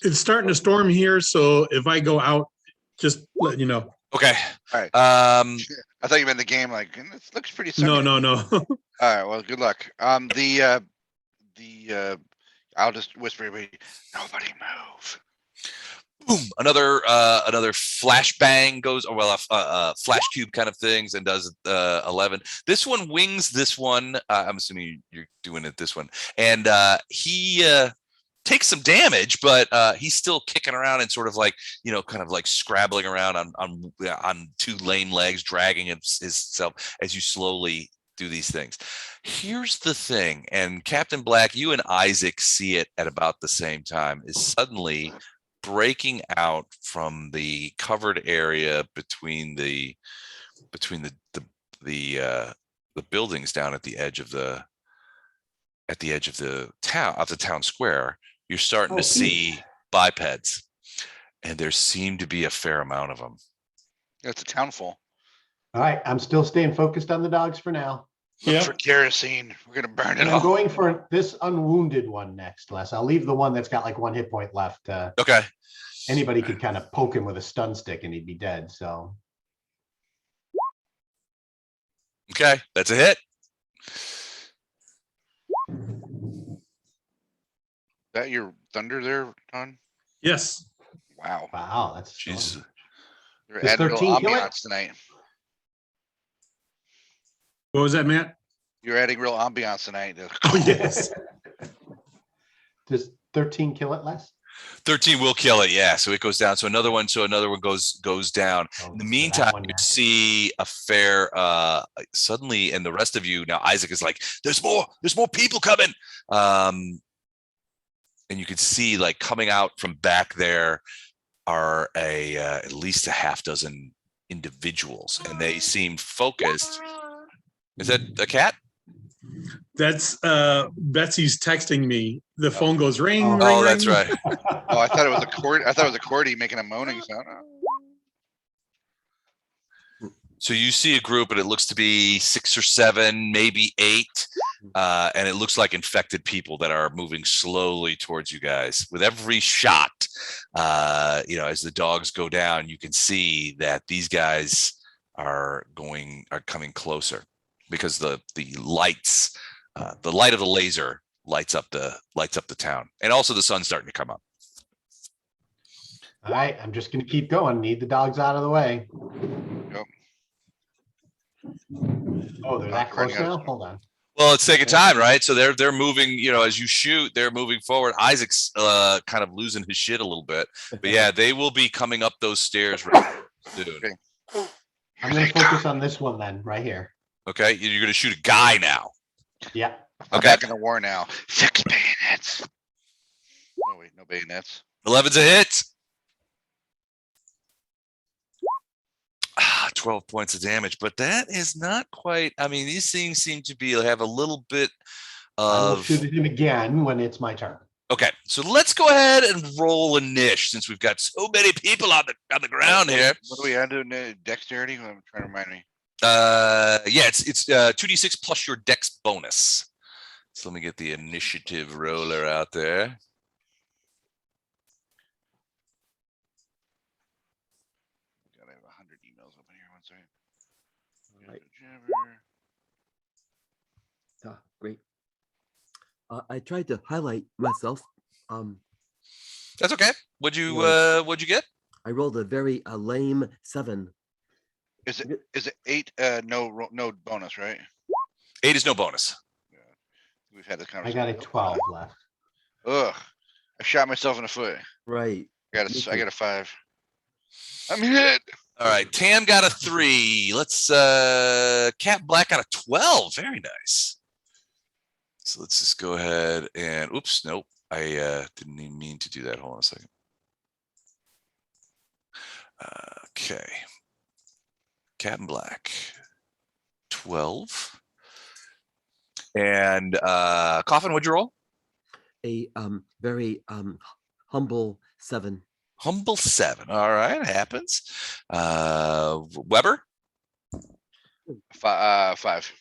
It's starting to storm here, so if I go out, just let you know. Okay. All right. Um, I thought you meant the game. Like, this looks pretty. Sunny. No. All right. Well, good luck. I'll just whisper, everybody, nobody move. boom, another flashbang goes, or well, flash cube kind of things, and does 11. This one wings this one. I'm assuming you're doing it this one, and he takes some damage, but he's still kicking around and sort of like, kind of like scrabbling around on two lame legs, dragging himself as you slowly do these things. Here's the thing, and Captain Black, you and Isaac see it at about the same time, is suddenly breaking out from the covered area between the buildings down at the edge of the town square. You're starting to see bipeds, and there seem to be a fair amount of them. It's a town full. All right, I'm still staying focused on the dogs for now. Look Yeah. for kerosene. We're gonna burn it And all. I'm going for this unwounded one next, Les. I'll leave the one that's got like 1 hit point left. Okay. Anybody could kind of poke him with a stun stick and he'd be dead. So Okay. That's a hit. That your thunder there, Don? Yes. Wow. wow, that's Jesus. You're Does adding real 13 kill it? ambiance tonight. What was that, Matt? You're adding real ambiance tonight. Oh, yes. Does 13 kill it, Les? 13 will kill it. Yeah. So it goes down. So another one goes down. Oh, In the so meantime, that one you matches. see a fair suddenly, and the rest of you now, Isaac is like, there's more people coming. And you can see like coming out from back there are at least a half dozen individuals, and they seem focused. Is that a cat? That's Betsy's texting me. The phone goes ring, Oh. ring, Oh, that's ring. right. Oh, I thought it was a cord. I thought it was a cordy making a moaning sound. So you see a group, and it looks to be 6 or 7, maybe 8. And it looks like infected people that are moving slowly towards you guys. With every shot, as the dogs go down, you can see that these guys are coming closer because the lights, the light of the laser lights up the town, and also the sun's starting to come up. All right, I'm just going to keep going. Need the dogs out of the way. Yep. Oh, they're that close now? Hold on. Well, it's taking time, right? So they're moving, as you shoot, they're moving forward. Isaac's kind of losing his shit a little bit, but yeah, they will be coming up those stairs right soon. Okay. I'm going to focus on this one then, right here. Okay, you're going to shoot a guy now. Yeah. I'm Okay. back in the war now. 6 bayonets. Oh wait, no bayonets. 11's a hit. 12 points of damage, but that is not quite. I mean, these things seem to have a little bit I will of. shoot at him again when it's my turn. Okay, so let's go ahead and roll a niche since we've got so many people on the ground here. What do we add to dexterity? I'm trying to remind me. Yeah, it's 2d6 plus your dex bonus. So let me get the initiative roller out there. God, I have 100 emails open here. 1 second. Right. Jabber. Great. I tried to highlight myself. That's okay. What'd you get? I rolled a very lame 7. Is it 8? No bonus, right? 8 is no bonus. Yeah. We've had this I conversation. got a 12 left. Ugh. I shot myself in the foot. Right. I Me got too. a 5. I'm hit. All right, Tam got a 3. Let's Cat Black got a 12. Very nice. So let's just go ahead and oops, nope. I didn't even mean to do that. Hold on a second. Okay. Cat and Black 12. And Coffin, what'd you roll? A very humble 7. Humble 7. All right, it happens. Weber? 5.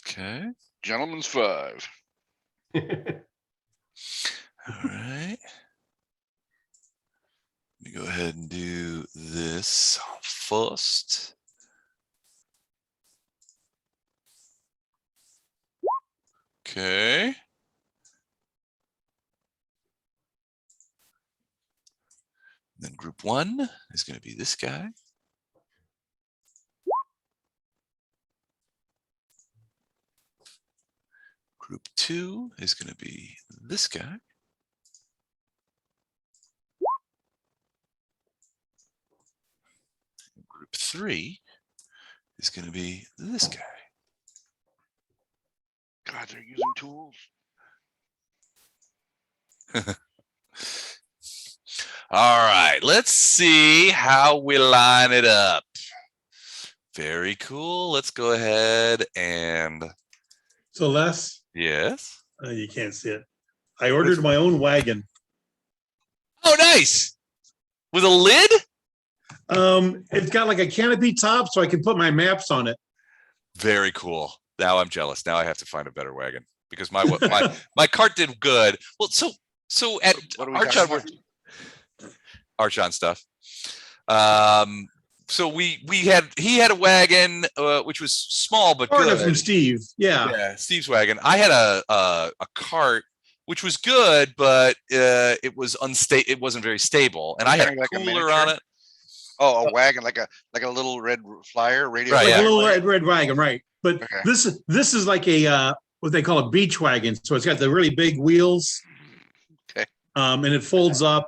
Okay. Gentleman's 5. All right. Let me go ahead and do this first. Okay. Then group 1 is going to be this guy. Group 2 is going to be this guy. Group 3 is going to be this guy. God, they're using tools. All right, let's see how we line it up. Very cool. Let's go ahead and So Les, yes. you can't see it. I ordered my own wagon. Oh, nice. With a lid? It's got like a canopy top, so I can put my maps on it. Very cool. Now I'm jealous. Now I have to find a better wagon because my my cart did good. Well, so at What are we talking Archon, about? Archon stuff. So he had a wagon which was small but Order good. from Steve. Yeah. Yeah, Steve's wagon. I had a cart which was good, but it was unstable. It wasn't very stable, and I had a Like a cooler on miniature? it. Oh, a wagon, like a little red flyer radio. Right, Like yeah. a little red wagon, right? But Okay. this is like a what they call a beach wagon. So it's got the really big wheels. Okay. And it folds up.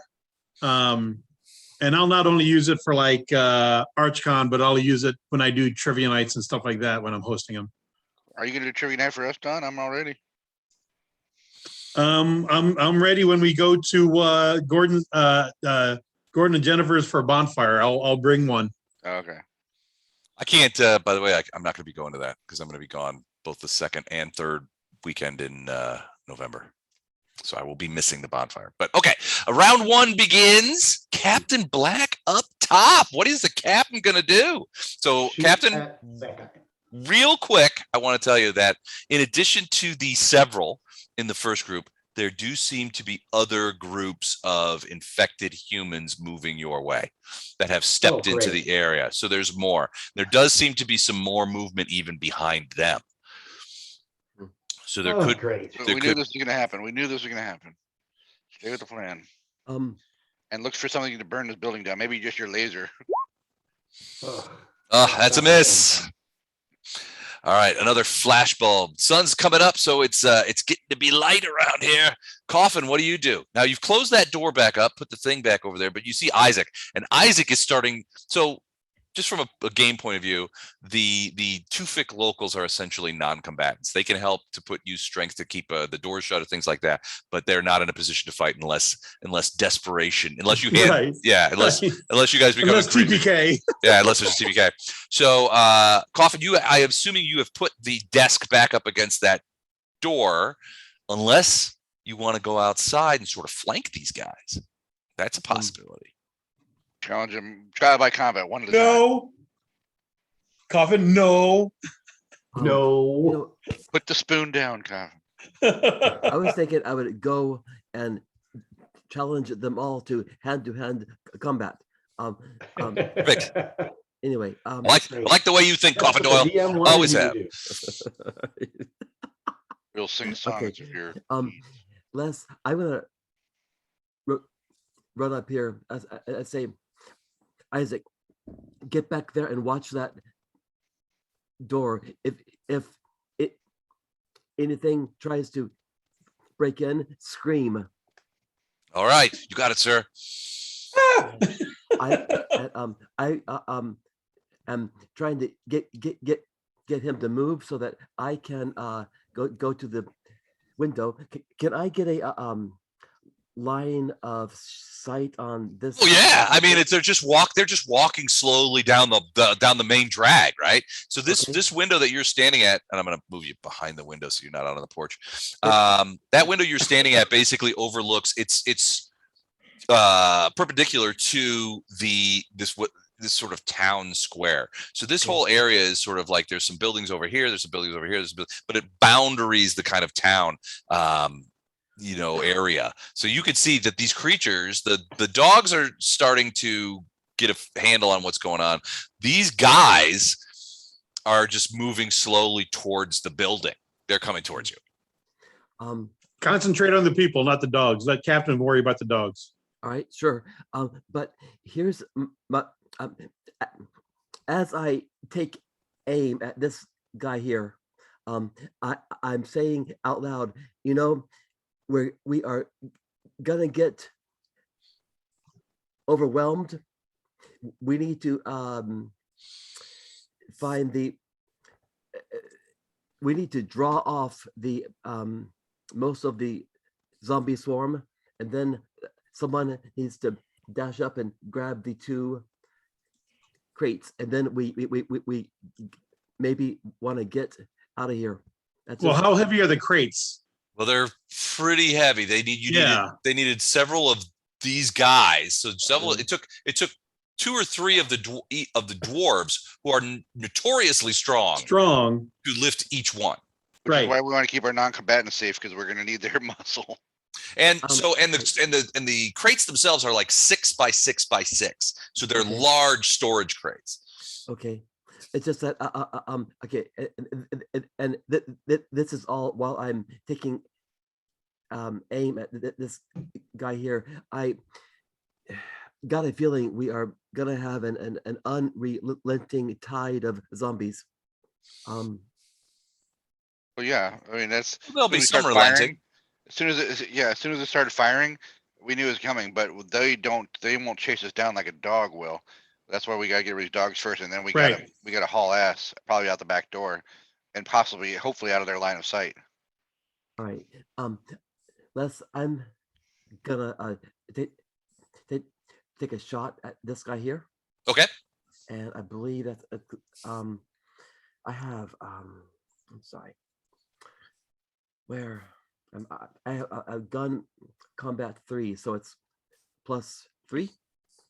And I'll not only use it for like ArchCon, but I'll use it when I do trivia nights and stuff like that when I'm hosting them. Are you gonna do trivia night for us, Don? I'm all ready. I'm ready when we go to Gordon and Jennifer's for a bonfire. I'll bring one. Oh, okay. I can't. By the way, I'm not going to be going to that because I'm going to be gone both the second and third weekend in November. So I will be missing the bonfire. But okay, round one begins. Captain Black up top. What is the captain going to do? So, Shoot Captain, at that guy. real quick, I want to tell you that in addition to the several in the first group, there do seem to be other groups of infected humans moving your way that have stepped into great. the area. So there's more. There does seem to be some more movement even behind them. So there Oh, could great. So There we knew could- this was gonna happen. We knew this was gonna happen. Stay with the plan and look for something to burn this building down. Maybe just your laser. Ugh. that's a miss. All right, another flash bulb. Sun's coming up, so it's getting to be light around here. Coffin, what do you do? Now you've closed that door back up, put the thing back over there, but you see Isaac, and Isaac is starting. So just from a game point of view, the Tewfick locals are essentially non-combatants. They can help to use strength to keep the doors shut or things like that, but they're not in a position to fight unless desperation, unless you hand, Right. unless you guys become Unless agreement. TPK. Yeah, unless there's a TPK. So, Coffin, I am assuming you have put the desk back up against that door, unless you want to go outside and sort of flank these guys. That's a possibility. Challenge him. Trial by combat. One at a time. No. Coffin, no. You No. know, Put the spoon down, Coffin. I was thinking I would go and challenge them all to hand combat. Perfect. Anyway, I like the way you think, That's Coffin what Doyle. the DM wanted Always you to have. do. We'll sing songs if you're. Les, I'm gonna run up here. I say, Isaac, get back there and watch that door. If anything tries to break in, scream. All right, you got it, sir. I am trying to get him to move so that I can go to the window. Can I get a line of sight on this? Oh yeah, I mean, they're just walking slowly down the main drag, right? So this window that you're standing at, and I'm going to move you behind the window so you're not out on the porch. That window you're standing at basically overlooks. It's perpendicular to this sort of town square. So this whole area is sort of like there's some buildings over here, there's some buildings over here, but it boundaries the kind of town area. So you could see that these creatures, the dogs are starting to get a handle on what's going on. These guys are just moving slowly towards the building. They're coming towards you. Concentrate on the people, not the dogs. Let Captain worry about the dogs. All right, sure. But here's my as I take aim at this guy here, I'm saying out loud, we are gonna get overwhelmed. We need to we need to draw off the most of the zombie swarm, and then someone needs to dash up and grab the two crates, and then we maybe want to get out of here. Well, how heavy are the crates? Well, they're pretty heavy. They needed several of these guys. So several. It took 2 or 3 of the dwarves who are notoriously strong Strong. to lift each one. Which is Right. why we want to keep our non-combatants safe, because we're going to need their muscle. And Um, so the crates themselves are like 6 by 6 by 6, so they're Okay. large storage crates. Okay, it's just that okay, and this is all while I'm taking aim at this guy here. I got a feeling we are gonna have an unrelenting tide of zombies. Well, yeah, I mean that's There'll when be we some start relenting. firing. As soon as it started firing, we knew it was coming. But they won't chase us down like a dog will. That's why we gotta get rid of these dogs first, and then we Right. gotta haul ass probably out the back door, and hopefully out of their line of sight. All right, I'm gonna take take a shot at this guy here, Okay. and I believe that I have I'm sorry, where I have a gun combat 3, so it's +3.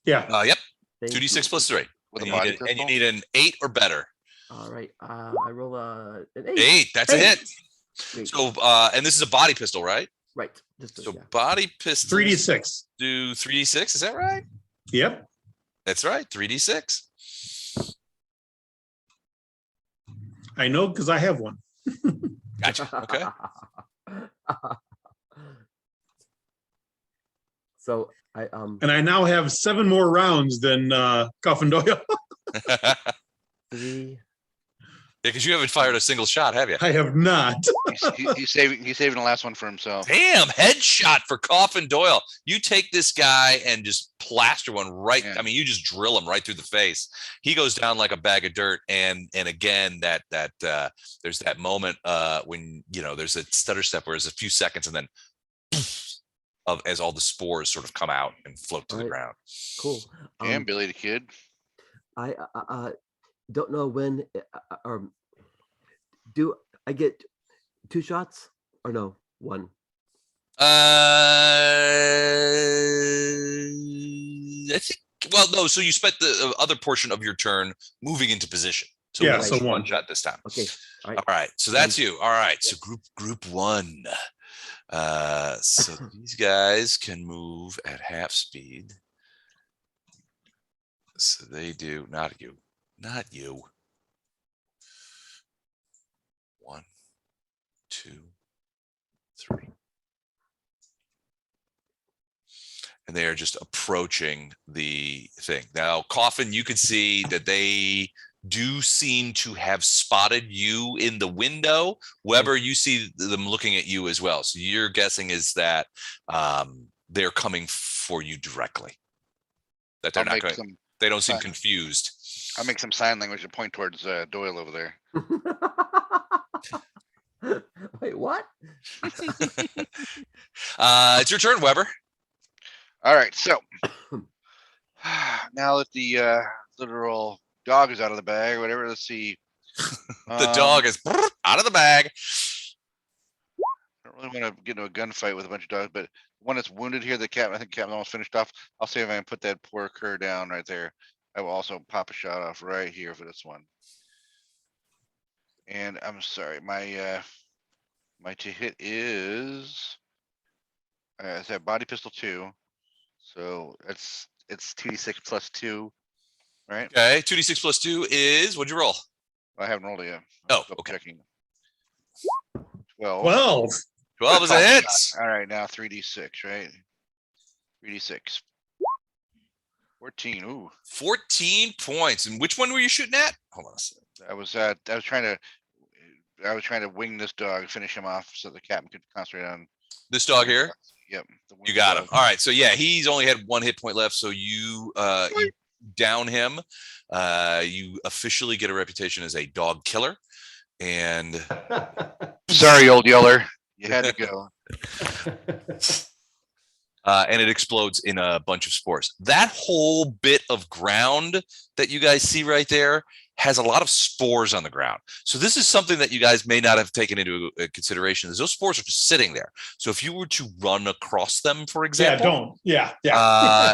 Yeah. Yep. Thank 2d6 you. plus 3. With a And body you pistol. need an 8 or better. All right, I roll an 8. 8. That's a hit. Great. So and this is a body pistol, right? Right, just So yeah. body pistols 3d6. do 3d6. Is that right? Yep. That's right. 3d6. I know because I have one. Gotcha. Okay. So I And I now have 7 more rounds than Coffin Doyle. 3. Because you haven't fired a single shot, have you? I have not. He's saving the last one for himself. Damn, headshot for Coffin Doyle. You take this guy and just plaster one right. Yeah. I mean, you just drill him right through the face. He goes down like a bag of dirt. And again, that there's that moment when there's a stutter step where there's a few seconds and then as all the spores sort of come out and float to the Right. ground. Cool. And Billy the Kid. I don't know when or do I get 2 shots or no 1? I think. Well, no. So you spent the other portion of your turn moving into position. So Yeah, it's so one one. shot this time. Okay. All right. All right. So that's you. All right. So group 1. So these guys can move at half speed. So they do. Not you. 1, 2, 3. And they are just approaching the thing. Now, Coffin, you can see that they do seem to have spotted you in the window. Weber, you see them looking at you as well. So your guessing is that they're coming for you directly. That they're not going. They don't seem confused. I'll make some sign language and point towards Doyle over there. Wait, what? It's your turn, Weber. All right, so now that the literal dog is out of the bag, or whatever, let's see. The dog is out of the bag. I don't really want to get into a gunfight with a bunch of dogs, but one that's wounded here, I think Captain almost finished off. I'll see if I can put that poor cur down right there. I will also pop a shot off right here for this one. And I'm sorry, my to hit is it's that body pistol 2. So it's 2d6 plus 2, right? Okay, 2d6 plus 2 is, what'd you roll? I haven't rolled it yet. Oh, Double okay. checking. 12. 12. 12 is a hit. All right, now 3d6, right? 3d6. 14. Ooh, 14 points. And which one were you shooting at? Hold on a second. I was trying to wing this dog, finish him off, so the captain could concentrate on This dog here? Yep. You got him. All right. So yeah, he's only had 1 hit point left. So you down him. You officially get a reputation as a dog killer. And Sorry, old yeller. You had to go. and it explodes in a bunch of spores. That whole bit of ground that you guys see right there has a lot of spores on the ground. So this is something that you guys may not have taken into consideration. Is those spores are just sitting there. So if you were to run across them, for Yeah, example, don't. Yeah.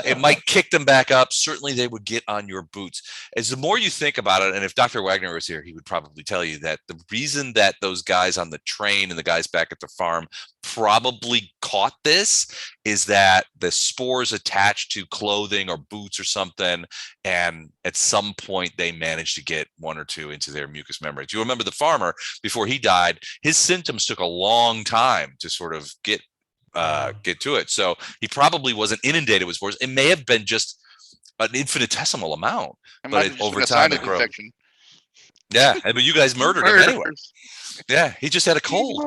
it might kick them back up. Certainly they would get on your boots. As the more you think about it, and if Dr. Wagner was here, he would probably tell you that the reason that those guys on the train and the guys back at the farm probably caught this is that the spores attached to clothing or boots or something, and at some point they managed to get one or two into their mucous membranes. You remember the farmer, before he died, his symptoms took a long time to sort of get to it. So he probably wasn't inundated with spores. It may have been just an infinitesimal amount, but over time it grew. Yeah, I mean, you guys murdered him anyway. Yeah, he just had a cold.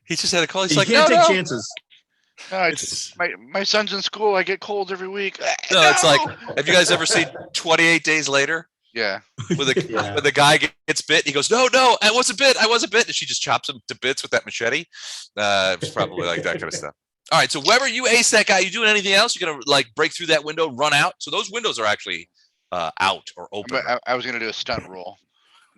He just had a cold. He's You like, can't no, take no. chances. My son's in school. I get colds every week. No, it's like, have you guys ever seen 28 Days Later? Yeah. When the, Yeah. when the guy gets bit, he goes, no, I wasn't bit. And she just chops him to bits with that machete. It was probably like that kind of stuff. All right. So Weber, you ace that guy. You doing anything else? You're going to like break through that window, run out. So those windows are actually out or open. I was going to do a stunt roll.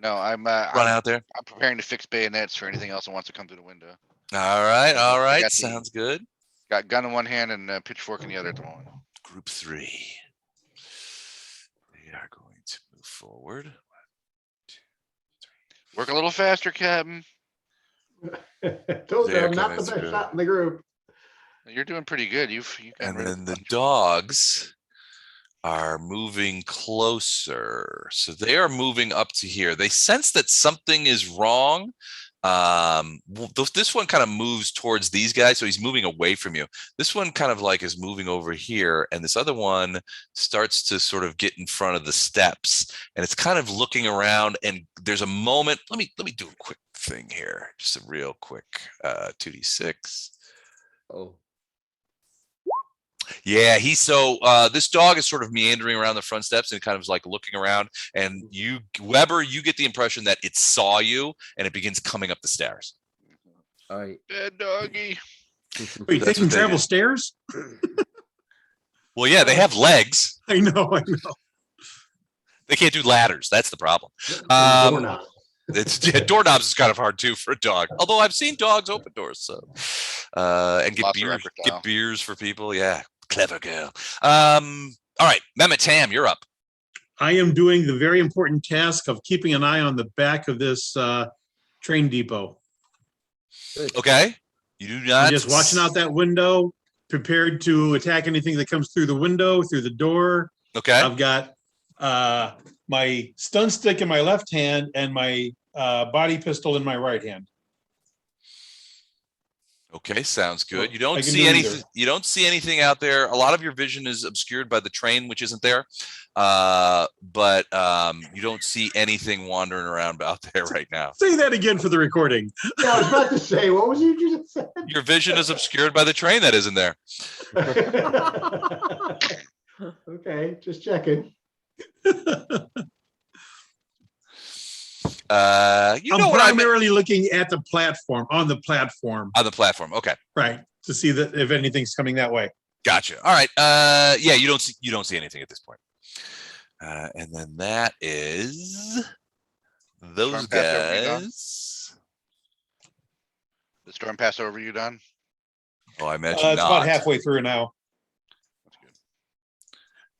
No, Run out there. I'm preparing to fix bayonets for anything else that wants to come through the window. All right. All right. got the- Sounds good. Got gun in one hand and a pitchfork in the other at the moment. Group 3. They are going to move forward. 1, 2, 3. Work a little faster, Captain. Told you There I'm not the comes best good. shot in the group. You're doing pretty good. You got And rid of then a the bunch. dogs are moving closer. So they are moving up to here. They sense that something is wrong. This one kind of moves towards these guys, so he's moving away from you. This one kind of like is moving over here, and this other one starts to sort of get in front of the steps, and it's kind of looking around, and there's a moment. Let me do a quick thing here, just a real quick 2d6. Oh, Yeah, this dog is sort of meandering around the front steps and kind of like looking around. And you, Weber, you get the impression that it saw you and it begins coming up the stairs. all right. Dead doggy. Wait, they That's can what they travel do. stairs? Well, yeah, they have legs. I know. They can't do ladders. That's the problem. Doorknob. Doorknobs is kind of hard too for a dog. Although I've seen dogs open doors, so and get Lots of beers, repertoire. get beers for people. Yeah, clever girl. All right, Mehmet Tam, you're up. I am doing the very important task of keeping an eye on the back of this train depot. Good. Okay, you do not I'm just watching out that window, prepared to attack anything that comes through the window, through the door. Okay, I've got my stun stick in my left hand and my body pistol in my right hand. okay, sounds good. Well, You don't I can see do anything. either. You don't see anything out there. A lot of your vision is obscured by the train, which isn't there. But you don't see anything wandering around out there right now. Say that again for the recording. Yeah, I was about to say, what was you just said? Your vision is obscured by the train that isn't there. Okay, just checking. You I'm know what I meant primarily looking at the platform, on the platform, on the platform. Okay, right, to see that if anything's coming that way. gotcha. All right. Yeah, you don't see anything at this point. And then that is those Storm pass over you, Don? guys. The storm pass over you, Don? Oh, I imagine It's not. about halfway through now. That's good.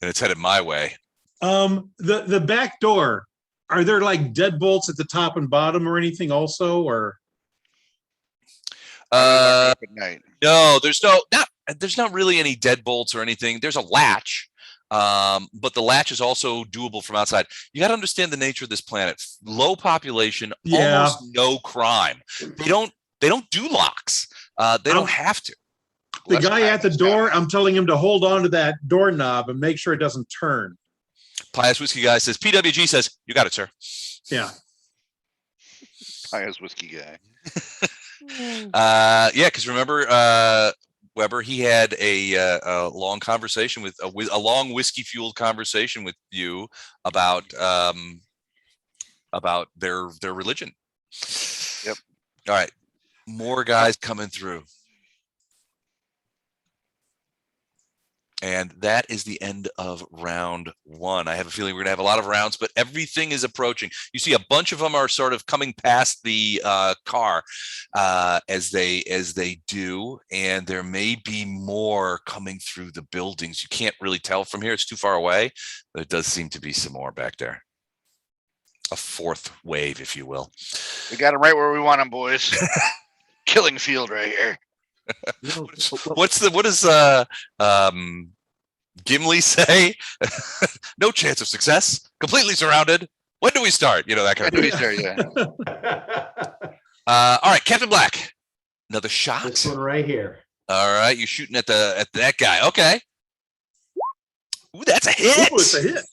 And it's headed my way. The back door, are there like deadbolts at the top and bottom or anything also, or? Up at night. No, there's not really any deadbolts or anything. There's a latch, but the latch is also doable from outside. You got to understand the nature of this planet. Low population, Yeah. almost no crime. They don't do locks. They don't have to. The Less guy time at the is door, down. I'm telling him to hold on to that doorknob and make sure it doesn't turn. Pious Whiskey Guy says, PWG says, you got it, sir. Yeah. Pious whiskey guy. Yeah, because remember, Weber, he had a long conversation with a long whiskey fueled conversation with you about their religion. Yep. All right, more guys coming through. And that is the end of round 1. I have a feeling we're gonna have a lot of rounds, but everything is approaching. You see a bunch of them are sort of coming past the car as they do, and there may be more coming through the buildings. You can't really tell from here; it's too far away. But it does seem to be some more back there. A 4th wave, if you will. We got him right where we want him, boys. Killing field right here. What does Gimli say? No chance of success. Completely surrounded. When do we start? You know, that kind of thing. All right, Captain Black. Another shot. This one right here. All right, you're shooting at that guy. Okay. Ooh, that's a hit. Ooh, it's a hit.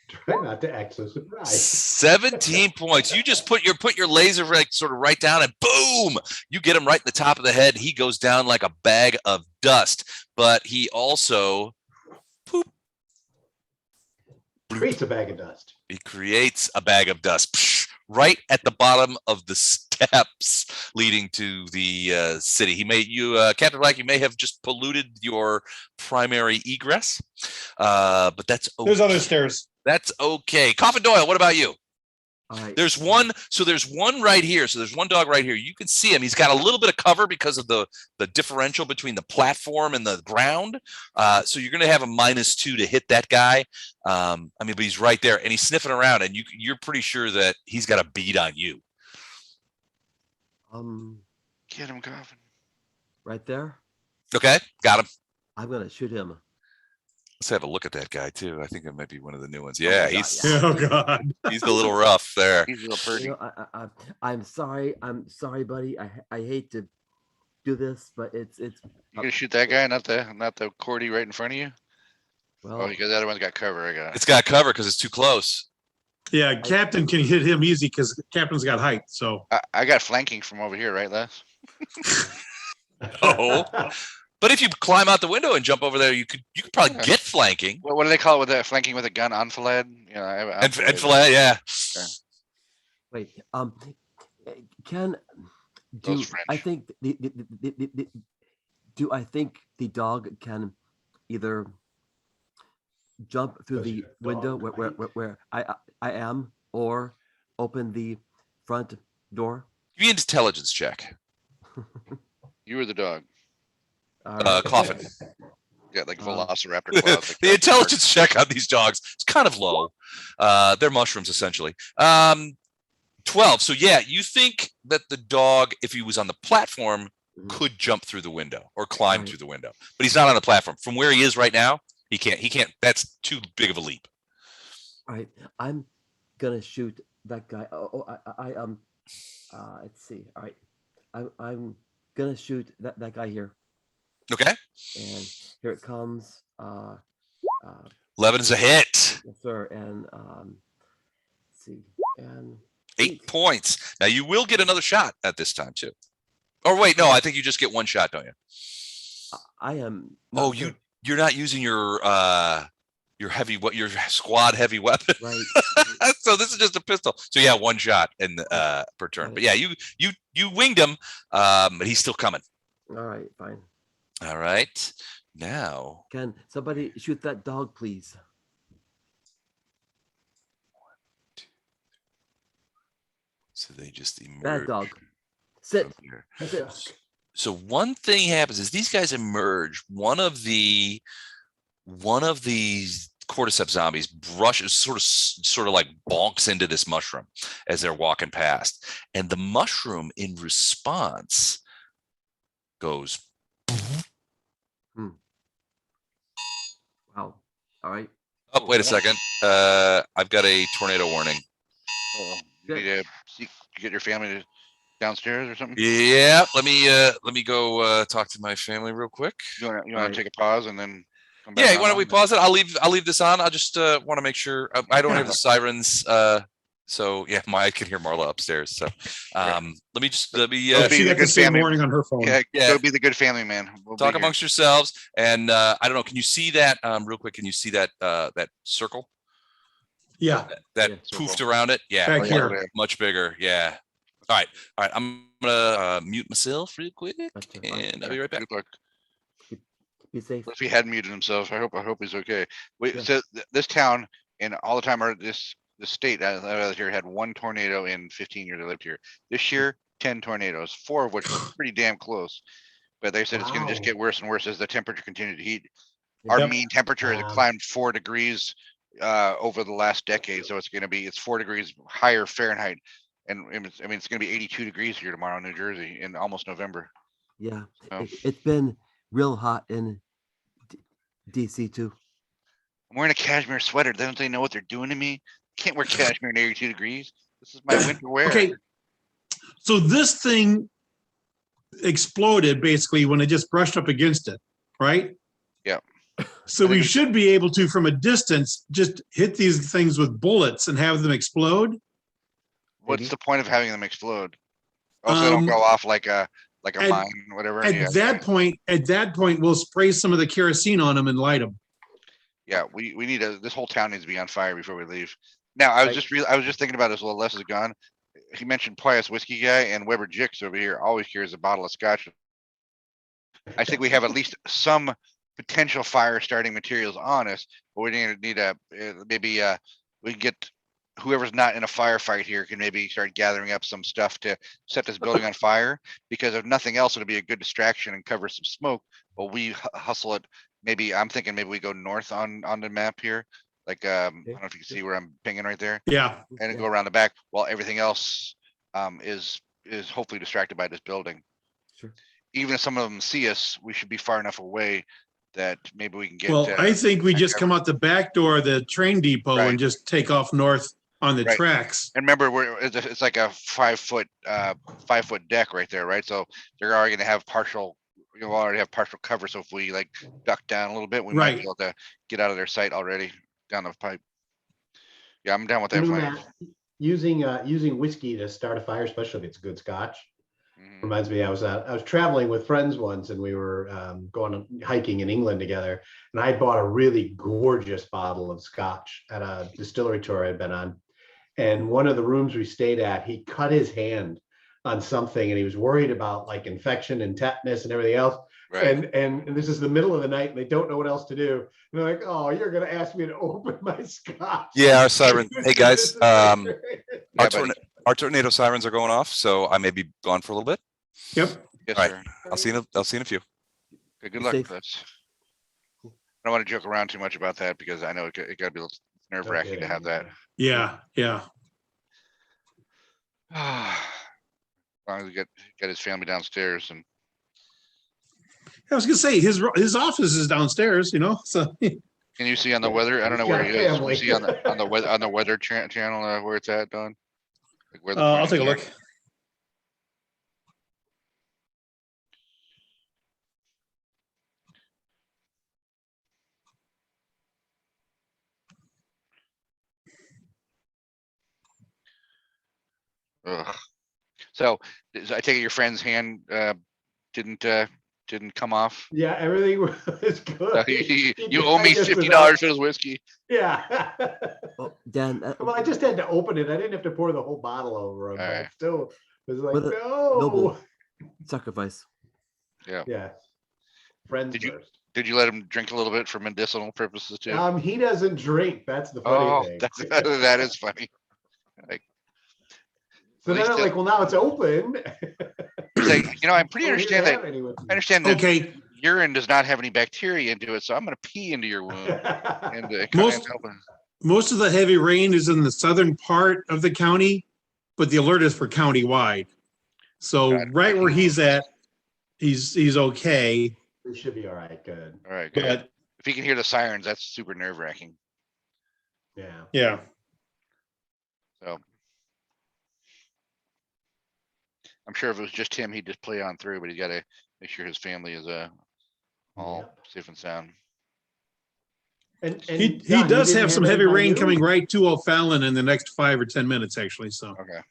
Try not to act so surprised. 17 points. You just put your laser sort of right down, and boom, you get him right in the top of the head. He goes down like a bag of dust, but he also Creates a bag of dust. He creates a bag of dust right at the bottom of the steps leading to the city. Captain Black, you may have just polluted your primary egress, but that's okay. There's other stairs. That's okay. Coffin Doyle, what about you? All right. There's one right here. So there's one dog right here. You can see him. He's got a little bit of cover because of the differential between the platform and the ground. So you're going to have a -2 to hit that guy. But he's right there and he's sniffing around, and you're pretty sure that he's got a bead on you. Get him, Coffin. Right there. Okay, got him. I'm gonna shoot him. Let's have a look at that guy too. I think it might be one of the new ones. Yeah, Oh God. he's a little rough there. He's a little pretty. You know, I'm sorry. I'm sorry, buddy. I hate to do this, but it's. You gonna shoot that guy, not the Cordy right in front of you? Well, Oh, because the other one's got cover. I got it. It's got cover because it's too close. Yeah, Captain can hit him easy because Captain's got height. So I got flanking from over here, right, Les? Oh, but if you climb out the window and jump over there, you could probably get flanking. What do they call it with that flanking with a gun? Enfilade? You know, Enfilade, yeah. wait. Can do Those French. I think do I think the dog can either jump through Does the your window dog where I am, or open the front door? Give me an intelligence check. You were the dog. All right. Coffin. You got like Velociraptor claws. The intelligence check on these dogs is kind of low. They're mushrooms essentially. 12. So yeah, you think that the dog, if he was on the platform, could jump through the window or climb through the window, but he's not on the platform. From where he is right now, he can't. That's too big of a leap. All right, I'm gonna shoot that guy. Let's see. All right, I'm gonna shoot that guy here, Okay. and here it comes. 11 is a hit. Yes, sir. And let's see, and 8 points. Now you will get another shot at this time too. Or wait, no, I think you just get one shot, don't you? I am. Oh, you're not using your squad heavy weapon. Right. So this is just a pistol. So yeah, one shot in per turn. But yeah, you winged him, but he's still coming. All right, fine. All right. Now Can somebody shoot that dog, please? so they just emerge. Bad dog. Sit. from here. Sit. So one thing happens is these guys emerge. One of these cordyceps zombies brushes sort of like bonks into this mushroom as they're walking past, and the mushroom in response goes. Wow. All right. Oh, wait a second. I've got a tornado warning. You need to get your family downstairs or something. Yeah, let me go talk to my family real quick. You want to Right. take a pause and then come back? Yeah, on why don't we then? pause it? I'll leave this on. I just want to make sure I don't hear the sirens. So yeah, I can hear Marla upstairs. So let me Be she the got the good same family. warning on her phone. Yeah, Yeah. go be the good family man. We'll be talk here. amongst yourselves. And I don't know. Can you see that real quick? Can you see that that circle Yeah, that Yeah, poofed circle. around it? Yeah, Back Right here. there. much bigger. Yeah. All right. I'm gonna mute myself real quick, Gotcha, fine. and I'll be right back. Good luck. Be safe. What if he had muted himself? I hope he's okay. Yeah. So this town and all the time, or this state out here had 1 tornado in 15 years I lived here. This year, 10 tornadoes, 4 of which were pretty damn close. But they said it's going to just Wow. get worse and worse as the temperature continued to heat. Our Yep. mean temperature has Wow. climbed 4 degrees over the last decade, so it's 4 degrees higher Fahrenheit, and it's going to be 82 degrees here tomorrow in New Jersey in almost November. Yeah. Oh. It's been real hot in DC too. I'm wearing a cashmere sweater. Don't they know what they're doing to me? Can't wear cashmere in 82 degrees. This is my winter wear. Okay. So this thing exploded basically when it just brushed up against it, right? Yeah. So I think we we- should be able to, from a distance, just hit these things with bullets and have them explode. What's Maybe. the point of having them explode? Also, they don't go off like a at- mine, whatever. At that point, we'll spray some of the kerosene on them and light them. Yeah, we need this whole town needs to be on fire before we leave. Now, I was just thinking about this while Les is gone. He mentioned Pious Whiskey Guy, and Weber Jicks over here always carries a bottle of scotch. I think we have at least some potential fire starting materials on us, but we need maybe we can get whoever's not in a firefight here can maybe start gathering up some stuff to set this building on fire, because if nothing else, it'll be a good distraction and cover some smoke. But we hustle it. Maybe I'm thinking maybe we go north on the map here. Like I don't know if you can see where I'm pinging right there, Yeah. and then go around the back while everything else is hopefully distracted by this building. Sure. Even if some of them see us, we should be far enough away that maybe we can get. Well, I think we just come out the back door of the train depot Right. and just take off north on the Right. tracks. And remember, it's like a 5-foot deck right there, right? So they're already going to have partial. You'll already have partial cover. So if we like duck down a little bit, we might be Right. able to get out of their sight already down the pipe. Yeah, I'm down with You that know, plan. Matt, using whiskey to start a fire, especially if it's good scotch, Mhm. reminds me. I was traveling with friends once, and we were going hiking in England together, and I bought a really gorgeous bottle of scotch at a distillery tour I'd been on. And one of the rooms we stayed at, he cut his hand on something, and he was worried about like infection and tetanus and everything else. Right. And this is the middle of the night, and they don't know what else to do. And they're like, "Oh, you're gonna ask me to open my scotch?" Yeah, our siren. Hey guys, Yeah, our, buddy. our tornado sirens are going off, so I may be gone for a little bit. Yep. Yes, All right. sir. I'll see you in a few. Okay, good Be luck safe. with this. I don't want to joke around too much about that because I know it got to be nerve wracking to have that. Yeah. Yeah. As long as he got his family downstairs, and I was gonna say his office is downstairs, so can you see on the weather? I don't know He's where got he a is. Can you family. see on the weather channel where it's at, Don? Like where the I'll take a tornadoes look. are. Ugh. So I take it your friend's hand didn't come off. Yeah, everything was So good. you owe me $50 for his whiskey. Yeah. Oh, Dan, Well, I just had to open it. I didn't have to pour the whole bottle over him, but Alright. still it was like, What a no. noble sacrifice. Yeah. Friends Did you- first. Did you let him drink a little bit for medicinal purposes too? He doesn't drink. That's the funny Oh, thing. that is funny. So at then least I'm it- like, well, now it's open. He's like, I'm pretty Oh, he understand didn't that. have any with me. I understand that Okay. urine does not have any bacteria into it, so I'm going to pee into your wound. And Most- Most of the heavy rain is in the southern part of the county, but the alert is for county-wide. So Got it. right where he's at, he's okay. We should be all right. Good. All right, good. But If you can hear the sirens, that's super nerve wracking. Yeah. yeah, So I'm sure if it was just him, he'd just play on through, but he's got to make sure his family is all Yep. safe and sound. And he John, you does didn't have some that heavy by rain you? coming right to O'Fallon in the next 5 or 10 minutes, actually. So Okay.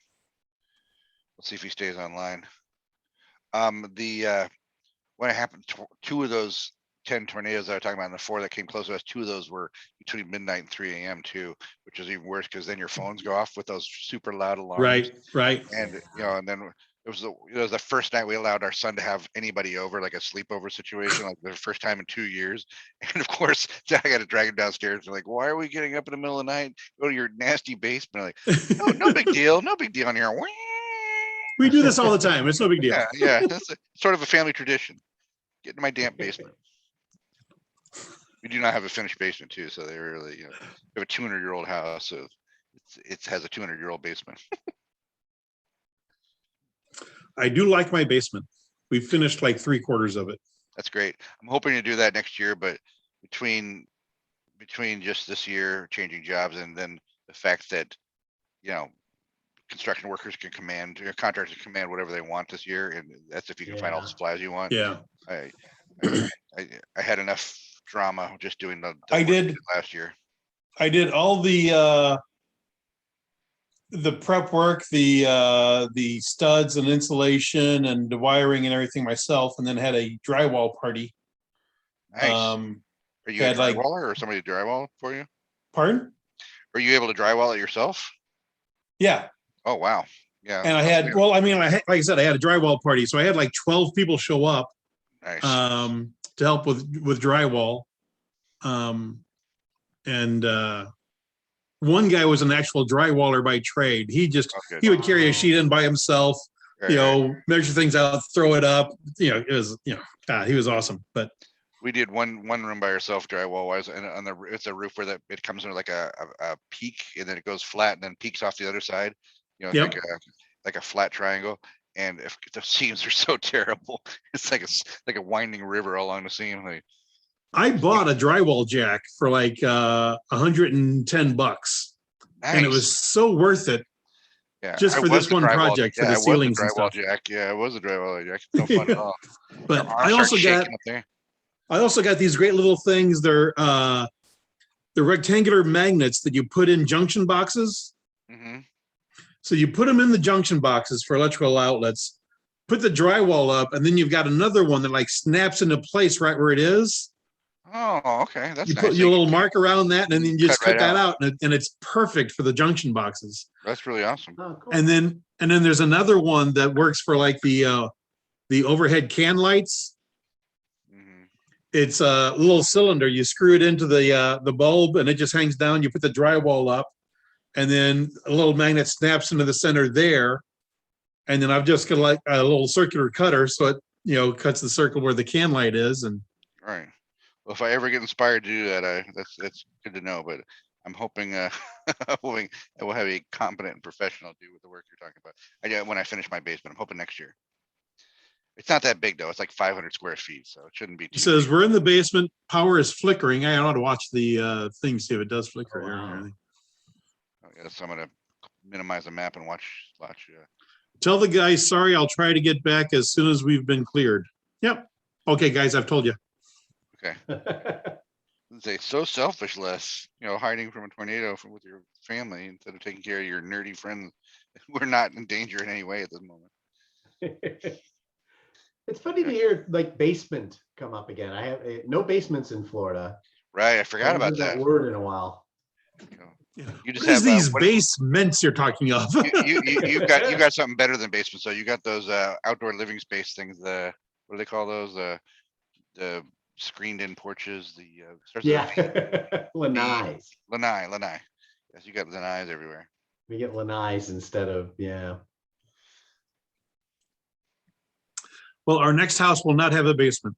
Let's see if he stays online. When it happened, 2 of those 10 tornadoes that I was talking about, and the 4 that came close to us, 2 of those were between midnight and 3 a.m. too, which is even worse because then your phones go off with those super loud alarms. right. And and then it was the first night we allowed our son to have anybody over, like a sleepover situation, like the first time in 2 years. And of course, I got to drag him downstairs. They're like, why are we getting up in the middle of the night? Go to your nasty basement. I'm like, no big deal. No big deal in here. We do this all the time. It's no big deal. Yeah. That's sort of a family tradition. Get in my damp basement. We do not have a finished basement too. So they really, we have a 200-year-old house. So it has a 200-year-old basement. I do like my basement. We finished like 3/4 of it. That's great. I'm hoping to do that next year, but between just this year changing jobs and then the fact that, construction workers can command, contractors can command whatever they want this year. And that's if you can find all the supplies you want. Yeah. I had enough drama just doing the I work did last year. I did all the prep work, the studs and insulation and the wiring and everything myself, and then had a drywall party. Nice. Are you a had, like- drywaller or somebody to drywall for you? Pardon? Are you able to drywall it yourself? Yeah. Oh, wow. Yeah. And I had, well, I mean, like I said, I had a drywall party, so I had like 12 people show up Nice. to help with drywall. And one guy was an actual drywaller by trade. He Okay. would carry a sheet in by himself, Right. measure things out, throw it up. It was, God, he was awesome. But We did one room by ourselves drywall wise, and it's a roof where it comes in like a peak, and then it goes flat and then peaks off the other side. Yep. Like a flat triangle. And if the seams are so terrible, it's like a winding river along the seam. Like, I bought a drywall jack for like $110, nice. and it was so worth it. Yeah, just I for was this the one drywall- project for yeah, the I was the ceilings and drywall stuff. jack. Yeah, it was a drywall jack. No fun at all. But Your I arms also start got shaking up there. these great little things. They're rectangular magnets that you put in junction boxes. Mhm. So you put them in the junction boxes for electrical outlets, put the drywall up, and then you've got another one that like snaps into place right where it is. Oh, okay. That's You nice. put your little mark around that, and then you just Cut cut right that out, and it's perfect for the junction boxes. That's really awesome. Oh, cool. And then there's another one that works for like the overhead can lights. Mhm. It's a little cylinder. You screw it into the bulb, and it just hangs down. You put the drywall up, and then a little magnet snaps into the center there. And then I've just got like a little circular cutter, so it cuts the circle where the can light is. And All right. Well, if I ever get inspired to do that, that's good to know. But I'm hoping, hoping I will have a competent and professional do with the work you're talking about. When I finish my basement, I'm hoping next year. It's not that big though. It's like 500 square feet, so it shouldn't be. it Too says big. we're in the basement. Power is flickering. I ought to watch the thing, see if it does flicker here and everything. Oh, yeah, so I'm gonna minimize the map and watch. Tell the guys, sorry, I'll try to get back as soon as we've been cleared. Yep. Okay, guys, I've told you. Okay. Say so selfish, Les. Hiding from a tornado with your family instead of taking care of your nerdy friends. We're not in danger in any way at this moment. It's funny to hear like basement come up again. I have no basements in Florida. Right, I forgot Haven't about heard that. word in a while. You just What is have these what- basements you're talking of? you got something better than basements. So you got those outdoor living space things. What do they call those? The screened in porches. Starts with a Yeah, V. lanais. Lanai. Yes, you got lanais everywhere. We get lanais instead of Well, our next house will not have a basement.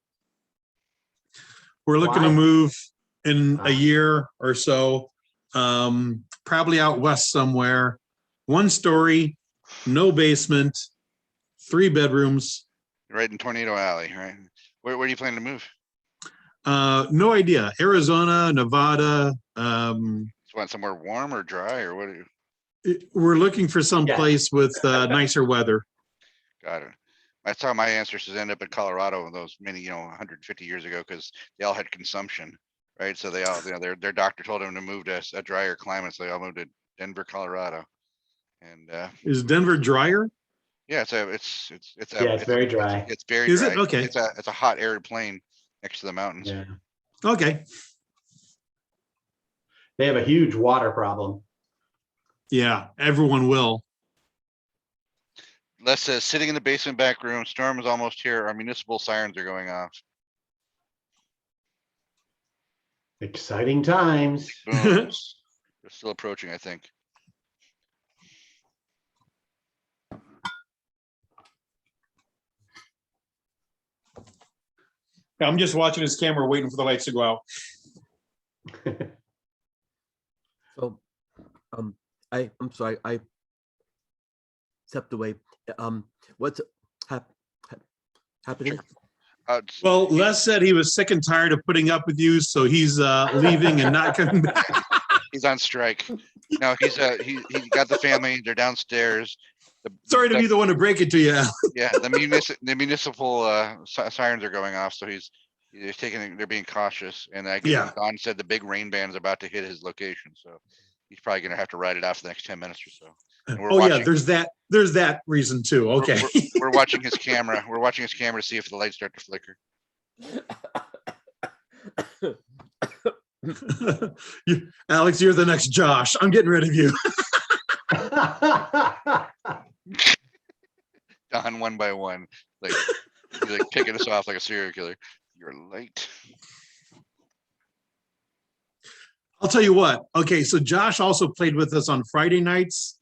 We're looking to Why? move in Ah. a year or so, probably out west somewhere. 1 story, no basement, 3 bedrooms. Right in Tornado Alley, right? Where do you plan to move? No idea. Arizona, Nevada. Just want somewhere warm or dry or what? We're looking for some Yeah. place with nicer weather. Got it. I saw my ancestors end up in Colorado in those many, 150 years ago because they all had consumption, right? So they all, their doctor told them to move to a drier climate, so they all moved to Denver, Colorado. And Is Denver drier? yeah, it's very dry. It's very Is dry. it? Okay. It's a hot arid plain next to the mountains. Yeah. Okay. They have a huge water problem. Yeah, everyone will. Les says, sitting in the basement back room, storm is almost here. Our municipal sirens are going off. Exciting times. Boom. They're still approaching, I think. I'm just watching his camera, waiting for the lights to go out. So, I'm sorry, I stepped away. What's happening? Well, Les said he was sick and tired of putting up with you, so he's leaving and not coming back. He's on strike. No, he got the family. They're downstairs. Sorry to be the one to break it to you. Yeah, the municipal sirens are going off, so they're being cautious. And I guess Yeah. Don said the big rain band is about to hit his location, so he's probably gonna have to ride it out for the next 10 minutes or so. And we're Oh yeah, watching- there's that reason too. Okay. We're watching his camera. We're watching his camera to see if the lights start to flicker. Alex, you're the next Josh. I'm getting rid of you. Don one by one, like he's like picking us off like a serial killer. You're late. I'll tell you what. Okay, so Josh also played with us on Friday nights,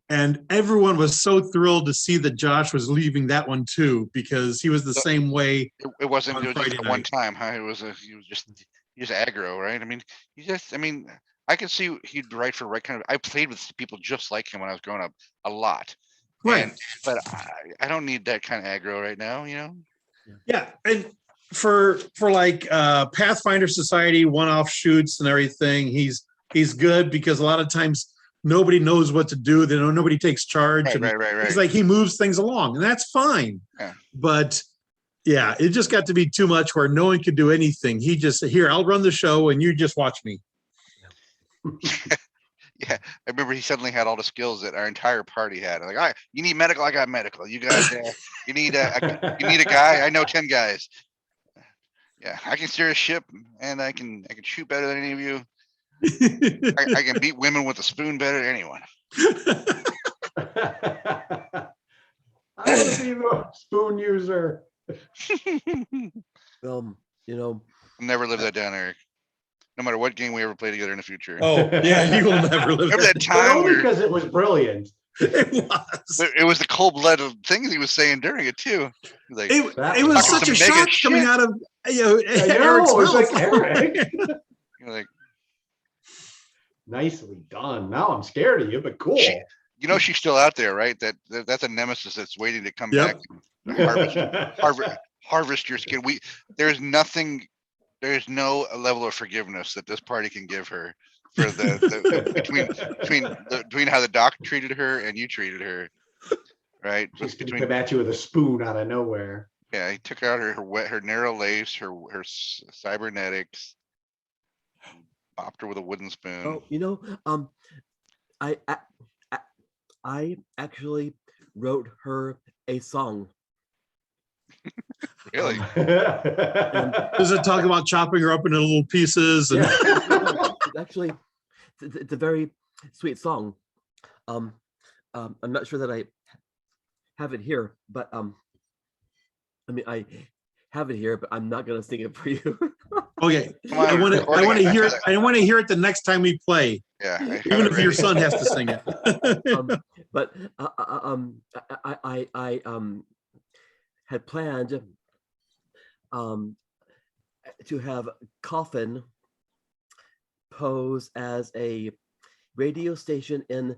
and everyone was so thrilled to see that Josh was leaving that one too, because he was the same way. It wasn't On just Friday the one night. time, huh? He was just aggro, right? I mean, I can see he'd write for right kind of. I played with people just like him when I was growing up a lot. Right. But I don't need that kind of aggro right now, you know? Yeah, and for like Pathfinder Society one-off shoots and everything, he's good because a lot of times nobody knows what to do. They know nobody takes charge. Right, and right. It's like he moves things along, and that's fine. Yeah. But yeah, it just got to be too much where no one could do anything. He just, here, I'll run the show and you just watch me. Yeah, I remember he suddenly had all the skills that our entire party had. Like, all right, you need medical, I got medical. You guys, you need a guy. I know 10 guys. Yeah, I can steer a ship, and I can shoot better than any of you. I can beat women with a spoon better than anyone. I would be the spoon user. You know, I'll never live that down, Eric. No matter what game we ever play together in the future. Oh, yeah, you will never live Remember that that. But time only where because it was brilliant. It was. it was the cold-blooded things he was saying during it too. Like, It That was was such a some mega shock coming shit. out of I Eric's know, it's like mouth. Eric. you're like, Nicely done. Now I'm scared of you, but cool. you know, she's still out there, right? That's a nemesis that's waiting to come Yep. back and harvest your skin. There's no level of forgiveness that this party can give her for between how the doc treated her and you treated her, right? She's Just gonna come at you with a spoon out of nowhere. yeah, he took out her narrow lace, her cybernetics, bopped her with a wooden spoon. oh, you know, I actually wrote her a song. Really? Does it talk about chopping her up into little pieces? And It's actually, it's a very sweet song. I'm not sure that I have it here, but I mean, I have it here, but I'm not gonna sing it for you. okay, Come on, I want recording to it. hear it. I want to hear it the next time we play, Yeah. I have even it if your ready. son has to sing it. But I had planned to have Coffin pose as a radio station in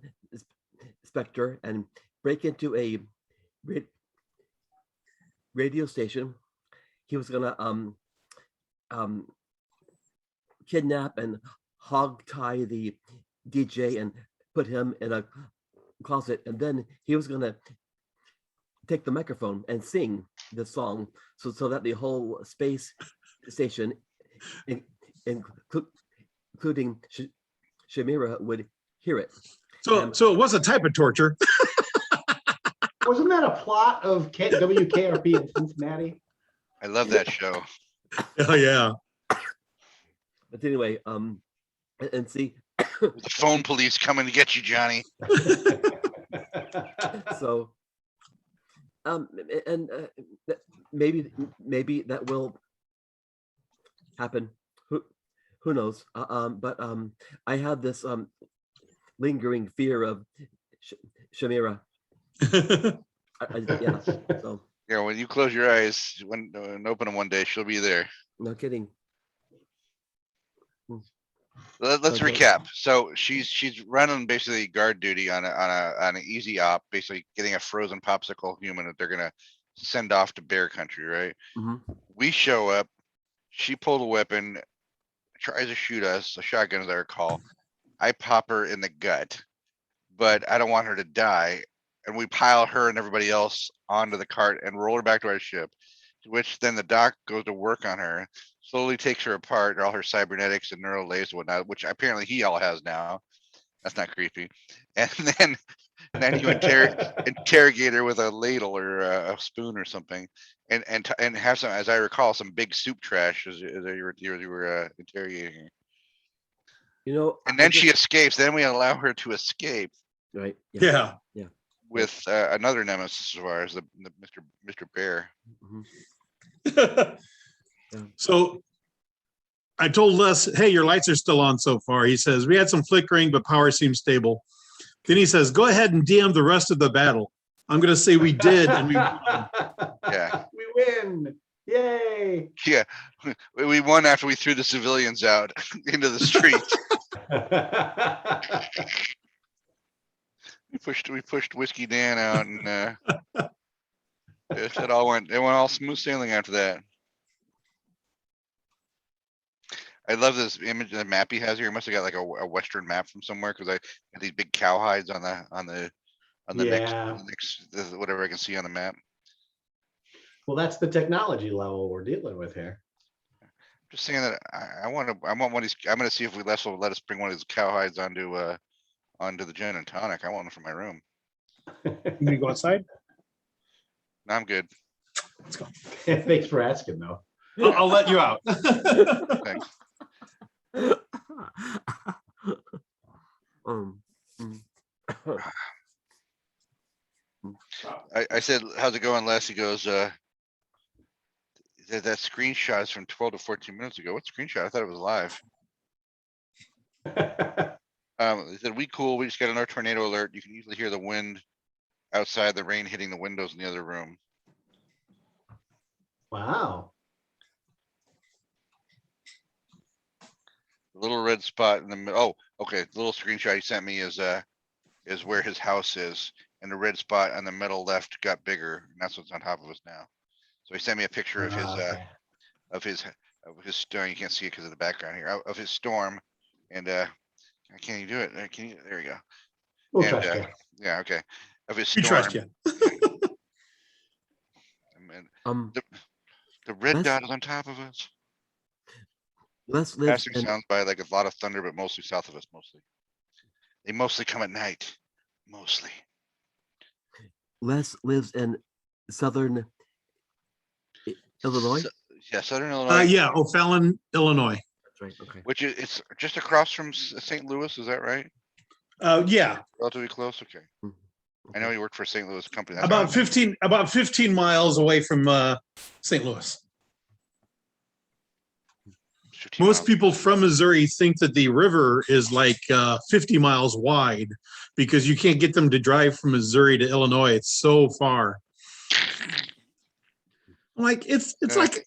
Spectre and break into a radio station. He was gonna kidnap and hog tie the DJ and put him in a closet, and then he was gonna take the microphone and sing the song, so that the whole space station, including Shamira, would hear it. So it was a type of torture. Wasn't that a plot of WKRP in Cincinnati? I love that show. Oh yeah. But anyway, and see, The phone police coming to get you, Johnny. so and maybe that will happen. Who knows? But I have this lingering fear of Shamira. Yeah. So Yeah, when you close your eyes and open them one day, she'll be there. no kidding. Let's Okay. recap. So she's running basically guard duty on an easy op, basically getting a frozen popsicle human that they're gonna send off to bear country, right? Mhm. We show up, she pulled a weapon, tries to shoot us, a shotgun as I recall. I pop her in the gut, but I don't want her to die. And we pile her and everybody else onto the cart and roll her back to our ship, to which then the doc goes to work on her, slowly takes her apart, all her cybernetics and neural lasers and whatnot, which apparently he all has now. That's not creepy. And then you interrogate her with a ladle or a spoon or something, and have some, as I recall, some big soup trash as you were interrogating her. You know, And then she escapes. Then we allow her to escape right. Yeah. with another nemesis of ours, the Mr. Bear. Mhm. So I told Les, hey, your lights are still on so far. He says, we had some flickering, but power seems stable. Then he says, go ahead and DM the rest of the battle. I'm going to say we did. And we Yeah. We win. Yay. Yeah, we won after we threw the civilians out into the street. We pushed Whiskey Dan out, and it went all smooth sailing after that. I love this image, the map he has here. He must have got like a Western map from somewhere, because I had these big cow hides on the Yeah. next whatever I can see on the map. Well, that's the technology level we're dealing with here. Just saying that I want one of these. I'm gonna see if Les will let us bring one of these cow hides onto the gin and tonic. I want one for my room. You gonna go outside? No, I'm good. Let's go. Thanks for asking, though. I'll let you out. Thanks. Mm. I said, how's it going, Les? He goes, that screenshot is from 12 to 14 minutes ago. What screenshot? I thought it was live. They said, we cool. We just got another tornado alert. You can easily hear the wind outside, the rain hitting the windows in the other room. Wow. The little red spot in the middle. Oh, okay. The little screenshot he sent me is where his house is, and the red spot on the middle left got bigger, and that's what's on top of us now. So he sent me a picture of his Okay. of his storm. You can't see it because of the background here, of his storm, and can you do it? Can you? There we go. We'll And trust you. yeah, okay. Of his We storm. trust you. And the red Let's- dot is on top of us. Les lives Passing in sounds by like a lot of thunder, but mostly south of us. They mostly come at night. Mostly. Les lives in southern Illinois. Yeah, Southern Illinois. Yeah, O'Fallon, Illinois. That's right. Okay. Which is, it's just across from St. Louis. Is that right? Yeah, Relatively close. Okay. Mhm. I know Okay. he worked for a St. Louis company. That's about how I- 15 miles away from St. Louis. 15 Most miles. people from Missouri think that the river is like 50 miles wide because you can't get them to drive from Missouri to Illinois. It's so far. I'm like, it's Yeah. like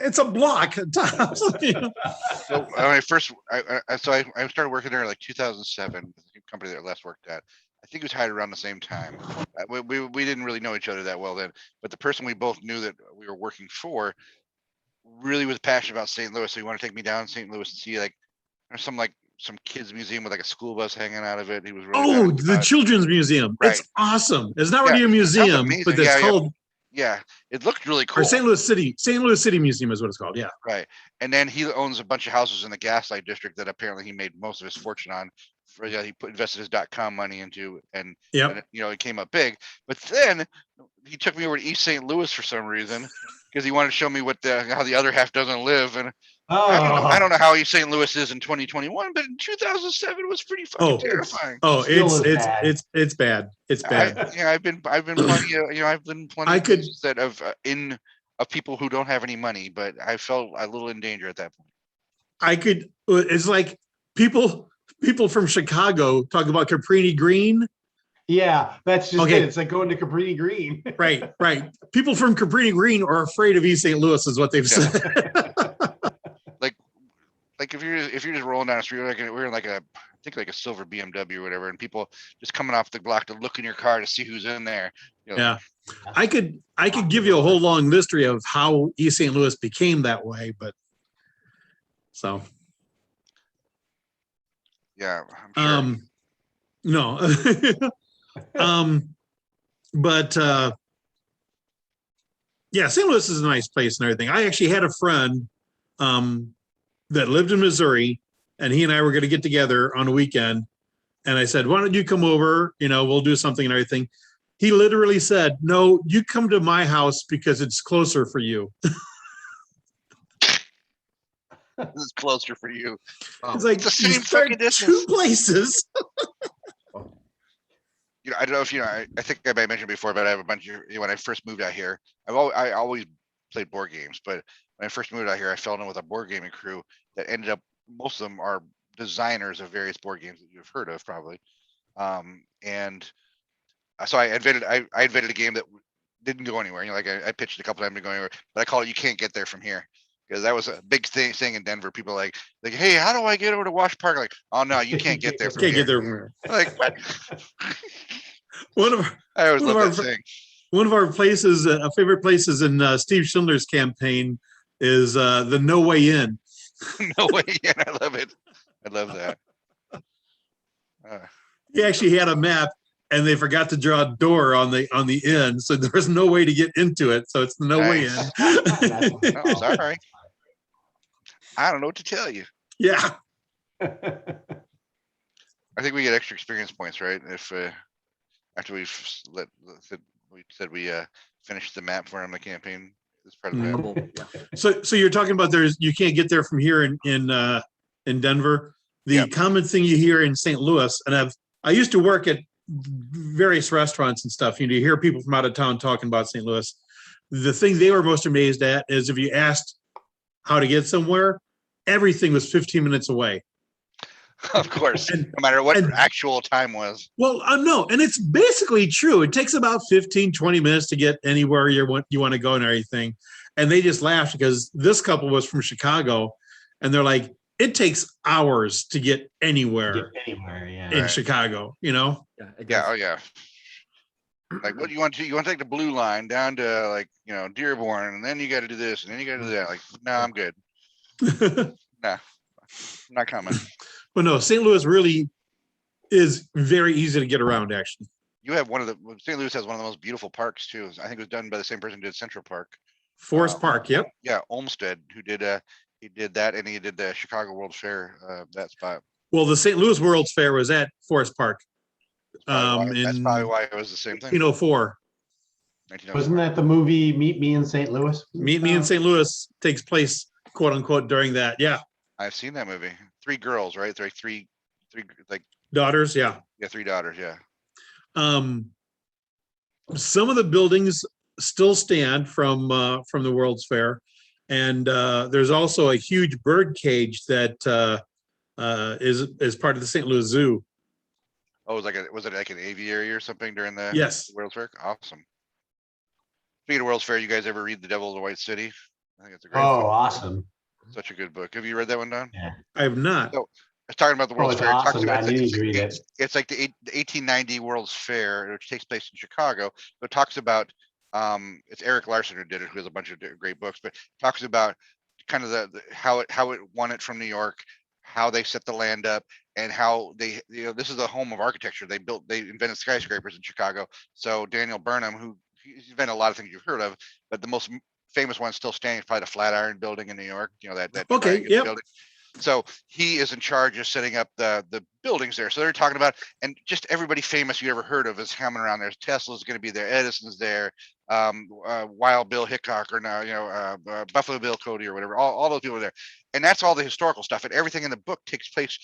it's a block. Tops. You know? So when I first, I started working there in like 2007. The company that Les worked at. I think it was hired around the same time. We didn't really know each other that well then, but the person we both knew that we were working for really was passionate about St. Louis. So he wanted to take me down to St. Louis and see like there's some kids museum with like a school bus hanging out of it. He was really Oh, passionate the about it. Children's Museum. Right. It's awesome. It's not Yeah, really a it sounds museum, amazing. but it's Yeah, yeah. called Yeah, it looked really or cool. St. Louis City Museum is what it's called. Yeah. Right. And then he owns a bunch of houses in the Gaslight District that apparently he made most of his fortune on. He invested his .com money into, and Yep. it came up big. But then he took me over to East St. Louis for some reason because he wanted to show me how the other half doesn't live. And I don't Oh, know how East St. Louis is in 2021, but in 2007 was pretty fucking terrifying. Still is bad. It's bad. It's bad. I've been plenty of, I've been plenty I of could- places that of people who don't have any money, but I felt a little in danger at that point. It's like people from Chicago talk about Caprini Green. Yeah, that's just Okay. it. It's like going to Cabrini Green. Right. People from Cabrini Green are afraid of East St. Louis, is what they've Yeah. said. Like if you're just rolling down the street, we're in like I think like a silver BMW or whatever, and people just coming off the block to look in your car to see who's in there. Yeah. I could give you a whole long history of how East St. Louis became that way, but so Yeah, I'm sure. no. But yeah, St. Louis is a nice place and everything. I actually had a friend that lived in Missouri, and he and I were going to get together on a weekend. And I said, why don't you come over? We'll do something and everything. He literally said, no, you come to my house because it's closer for you. This is closer for you. It's like It's the you same start fucking distance. 2 places. I don't know if I think I might have mentioned before, but I have a bunch of when I first moved out here, I always played board games, but when I first moved out here, I fell in with a board gaming crew that ended up, most of them are designers of various board games that you've heard of probably. And so I invented a game that didn't go anywhere. I pitched a couple times to go anywhere, but I call it "You Can't Get There From Here," because that was a big thing in Denver. People like, hey, how do I get over to Wash Park? Like, oh no, you can't get there from Can't here. get there from here. Like, what? One I always of love our- that saying. One of our places, favorite places in Steve Schindler's campaign is the No Way In. No way. Yeah, I love it. I love that. He actually had a map, and they forgot to draw a door on the end, so there was no way to get into it. So it's the No Way Nice. In. No, sorry. I don't know what to tell you. Yeah. I think we get extra experience points, right? If after we said we finished the map for him, the campaign as part of the map. So you're talking about you can't get there from here in Denver. The Yep. common thing you hear in St. Louis, and I used to work at various restaurants and stuff. You hear people from out of town talking about St. Louis. The thing they were most amazed at is if you asked how to get somewhere, everything was 15 minutes away. Of course, And- no matter what and- actual time was. Well, no, and it's basically true. It takes about 15, 20 minutes to get anywhere you want to go and everything. And they just laughed because this couple was from Chicago, and they're like, it takes hours to get anywhere Anywhere, yeah. in Right. Chicago, Yeah, Yeah, oh yeah. Like, what do you want to do? You want to take the blue line down to Dearborn, and then you got to do this, and then you got to do that. Like, no, I'm good. I'm not coming. But no, St. Louis really is very easy to get around, actually. You have St. Louis has one of the most beautiful parks too. I think it was done by the same person who did Central Park. Forest Park, yep. Yeah, Olmsted, who did he did that, and he did the Chicago World's Fair, that spot. Well, the St. Louis World's Fair was at Forest Park. That's probably In why it was the same thing. 1904. 1904. Wasn't that the movie Meet Me in St. Louis? Meet Me in St. Louis takes place, quote unquote, during that. Yeah. I've seen that movie. 3 girls, right? They're like three, Daughters, yeah. 3 daughters. Yeah. Some of the buildings still stand from the World's Fair, and there's also a huge bird cage that is part of the St. Louis Zoo. Oh, was it like an aviary or something during the Yes. World's Fair? Awesome. Speaking of World's Fair, you guys ever read The Devil of the White City? I think it's a great Oh, book. awesome. Such a good book. Have you read that one, Don? I have not. So, It's talking about the World's it's Fair. It talks awesome, about- man. You need to read it. It's like the 1890 World's Fair, which takes place in Chicago. So it talks about, it's Eric Larson who did it, who has a bunch of great books, but talks about kind of how it won it from New York, how they set the land up, and how they, this is the home of architecture. They invented skyscrapers in Chicago. So Daniel Burnham, he's invented a lot of things you've heard of, but the most famous one still standing is probably the Flatiron Building in New York. That Okay, triangular yep. building. So he is in charge of setting up the buildings there. So they're talking about, and just everybody famous you ever heard of is coming around there. Tesla's going to be there. Edison's there. Wild Bill Hickok, or now, Buffalo Bill Cody or whatever. All those people are there. And that's all the historical stuff. And everything in the book takes place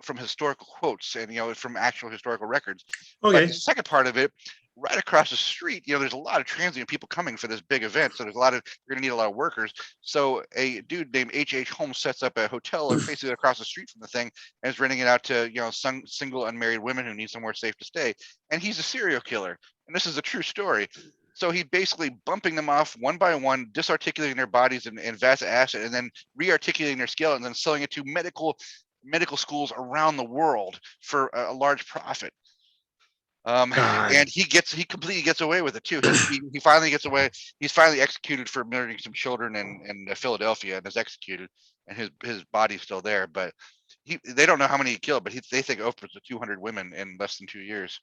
from historical quotes and, from actual historical records. Okay. But the second part of it, right across the street, there's a lot of transient people coming for this big event. So you're going to need a lot of workers. So a dude named H.H. Holmes sets up a hotel basically across the street from the thing and is renting it out to, some single unmarried women who need somewhere safe to stay. And he's a serial killer. And this is a true story. So he's basically bumping them off one by one, disarticulating their bodies in vast acid, and then rearticulating their skeleton and then selling it to medical schools around the world for a large profit. And he completely gets away with it too. He finally gets away. He's finally executed for murdering some children in Philadelphia and is executed, and his body's still there. But they don't know how many he killed, but they think upwards of 200 women in less than 2 years.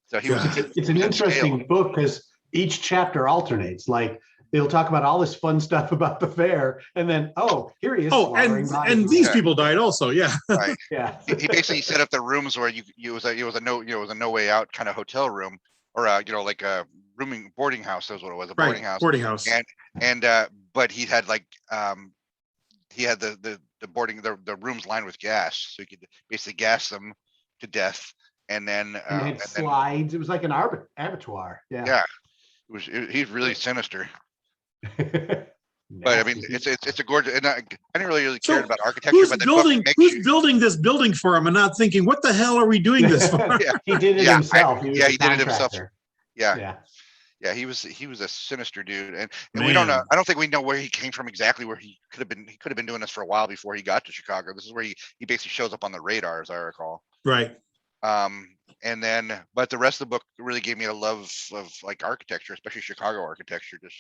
So it's an interesting book because each chapter alternates. Like they'll talk about all this fun stuff about the fair, and then here he is. Oh, and these people died also. Yeah. Right. Yeah. He basically set up the rooms where it was a no way out kind of hotel room, or like a boarding house. That's what it was, a boarding house. Boarding house. But he had he had the rooms lined with gas, so he could basically gas them to death. And then had slides. It was like an abattoir. Yeah. Yeah. He's really sinister. But I mean, it's a gorgeous. And I didn't really care about architecture. Who's but building this building for him and not thinking, what the hell are we doing this for? Yeah. He did it himself. He did it himself. Yeah. Yeah, he was a sinister dude, and we don't know. I don't think we know where he came from exactly. Where he could have been. He could have been doing this for a while before he got to Chicago. This is where he basically shows up on the radar, as I recall. Right. But the rest of the book really gave me a love of architecture, especially Chicago architecture, just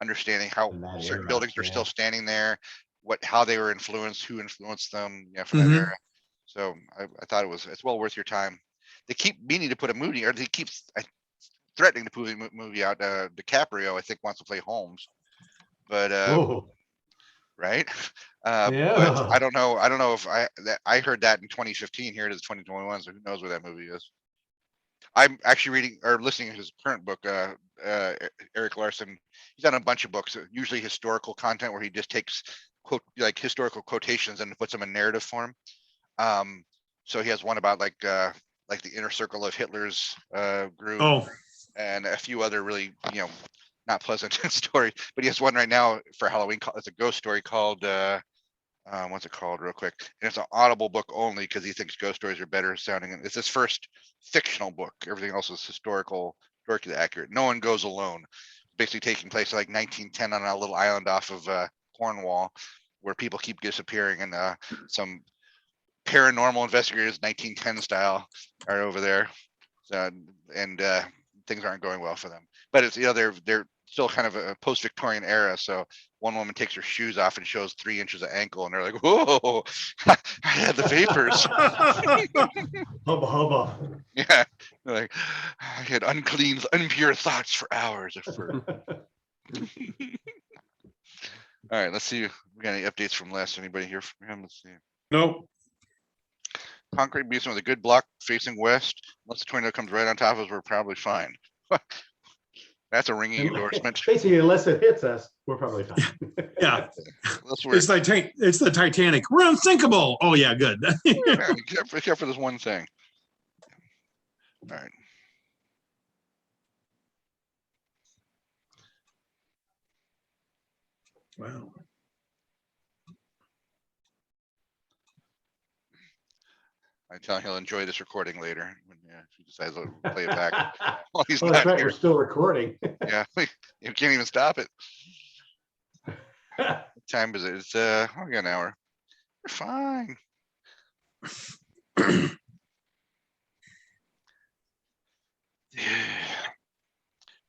understanding how certain buildings are still standing there, how they were influenced, who influenced them, from that era. So I thought it's well worth your time. They keep meaning to put a movie, or they keep threatening to put a movie out. DiCaprio, I think, wants to play Holmes, but right. But I don't know if I heard that in 2015. Here it is 2021. So who knows where that movie is? I'm actually reading or listening to his current book. Eric Larson. He's done a bunch of books, usually historical content, where he just takes historical quotations and puts them in narrative form. So he has one about the inner circle of Hitler's group, and a few other really not pleasant stories. But he has one right now for Halloween. It's a ghost story called what's it called, real quick? And it's an Audible book only because he thinks ghost stories are better sounding. It's his first fictional book. Everything else is historically accurate. No One Goes Alone, basically taking place like 1910 on a little island off of Cornwall, where people keep disappearing, and some paranormal investigators, 1910 style, are over there, and things aren't going well for them. But it's they're still kind of a post-Victorian era. So one woman takes her shoes off and shows 3 inches of ankle, and they're like, "Whoa, I had the vapors." Hubba hubba. Yeah, they're like, I had impure thoughts for hours. All right, let's see. We got any updates from Les? Anybody here from him? Let's see. Nope. Concrete basement with a good block facing west. Unless the tornado comes right on top of us, we're probably fine. That's a ringing endorsement. Basically, unless it hits us, we're probably fine. Yeah. It's the Titanic. We're unsinkable. Oh yeah, good. Yeah, except for this one thing. All right. Wow. I tell him he'll enjoy this recording later when he decides to play it back. Well, he's that's not right. here. We're still recording. Yeah, you can't even stop it. What time is it? It's we got an hour. We're fine.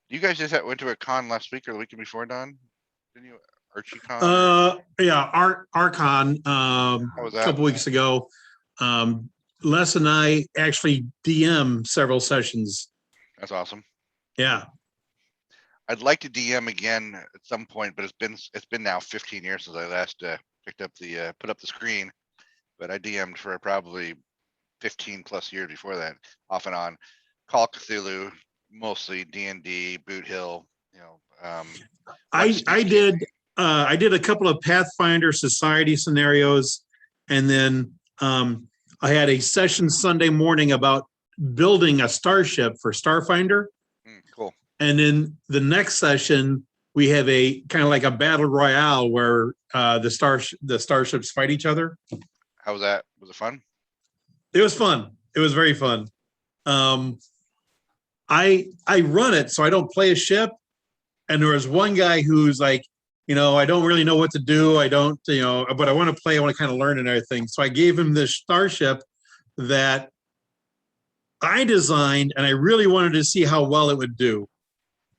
You guys just went to a con last week or the weekend before, Don? Didn't you? Archie Con? Yeah, Archon a couple weeks ago. Les and I actually DM several sessions. That's awesome. Yeah. I'd like to DM again at some point, but it's been now 15 years since I last picked up the put up the screen, but I DM'd for probably 15 plus years before that, off and on. Call of Cthulhu, mostly D&D, Boot Hill. You know, I did a couple of Pathfinder Society scenarios, and then I had a session Sunday morning about building a starship for Starfinder. Cool. And then the next session, we have a kind of like a battle royale where the starships fight each other. How was that? Was it fun? It was fun. It was very fun. I run it, so I don't play a ship. And there was one guy who's like, I don't really know what to do. I don't, but I want to play. I want to kind of learn and everything. So I gave him this starship that I designed, and I really wanted to see how well it would do.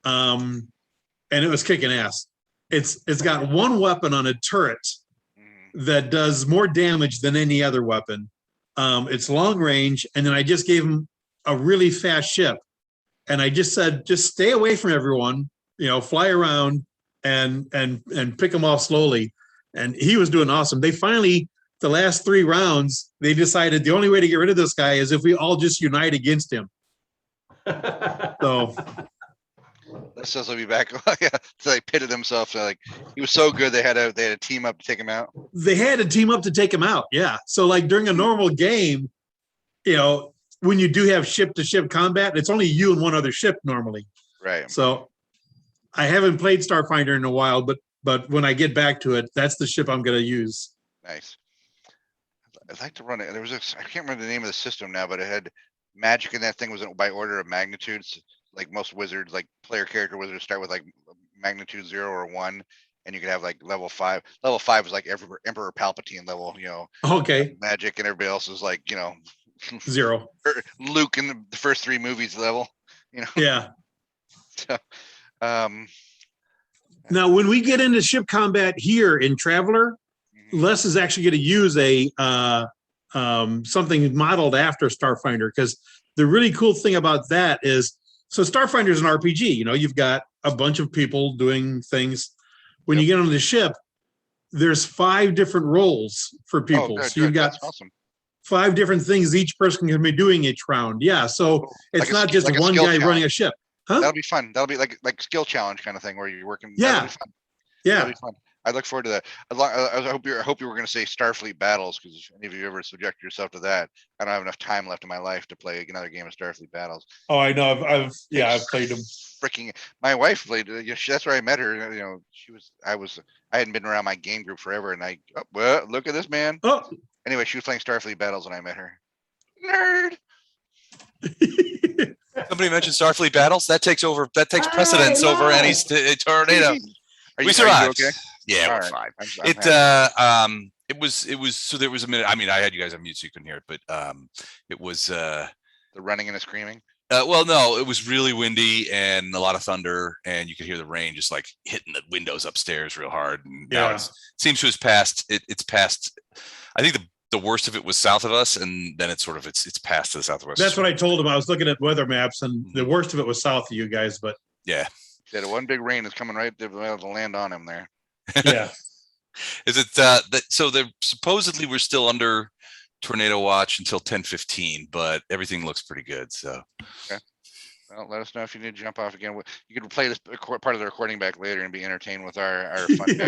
And it was kicking ass. It's got one weapon on a turret that does more damage than any other weapon. It's long range, and then I just gave him a really fast ship. And I just said, just stay away from everyone, fly around and pick them off slowly. And he was doing awesome. They finally, the last 3 rounds, they decided the only way to get rid of this guy is if we all just unite against him. So That says he'll be back. So they pitted themselves. Like, he was so good, they had a team up to take him out. they had to team up to take him out. Yeah. So like during a normal game, when you do have ship to ship combat, it's only you and one other ship normally. Right. So I haven't played Starfinder in a while, but when I get back to it, that's the ship I'm going to use. Nice. I'd like to run it. There was I can't remember the name of the system now, but it had magic, and that thing was by order of magnitudes. Like most wizards, like player character wizards start with like magnitude 0 or 1, and you could have like level 5. Level 5 was like Emperor Palpatine level, Okay. magic, and everybody else is like, 0. Luke in the first 3 movies level, Yeah. So, Now, when we get into ship combat here in Traveler, Les is actually going to use a something modeled after Starfinder, because the really cool thing about that is, so Starfinder is an RPG. You've got a bunch of people doing things. When you get on the ship, there's 5 different roles for people. Good, so you've got That's awesome. 5 different things each person can be doing each round. Yeah, so it's not just one guy running a ship. Huh? That'll be fun. That'll be like skill challenge kind of thing where you're working. Yeah. That'll be fun. Yeah. That'll be fun. I look forward to that. I hope you were going to say Starfleet Battles, because if any of you ever subject yourself to that, I don't have enough time left in my life to play another game of Starfleet Battles. Oh, I know. I've played them. Freaking, my wife played. That's where I met her. I hadn't been around my game group forever, and well, look at this man. Oh. Anyway, she was playing Starfleet Battles, and I met her. Nerd. Somebody mentioned Starfleet Battles. That takes precedence over any tornado. We survived. Okay? Yeah, we're right. fine. It was so there was a minute. I mean, I had you guys on mute so you couldn't hear it, but it was the running and the screaming. Well, no, it was really windy and a lot of thunder, and you could hear the rain just like hitting the windows upstairs real hard. And now it seems to have passed. It's passed. I think the worst of it was south of us, and then it's passed to the southwest. That's what I told him. I was looking at weather maps, and the worst of it was south of you guys. But yeah, the one big rain is coming right to land on him there. Yeah. Is it that? So they're supposedly we're still under tornado watch until 10:15, but everything looks pretty good. So. Okay. Well, let us know if you need to jump off again. You could play this part of the recording back later and be entertained with our fun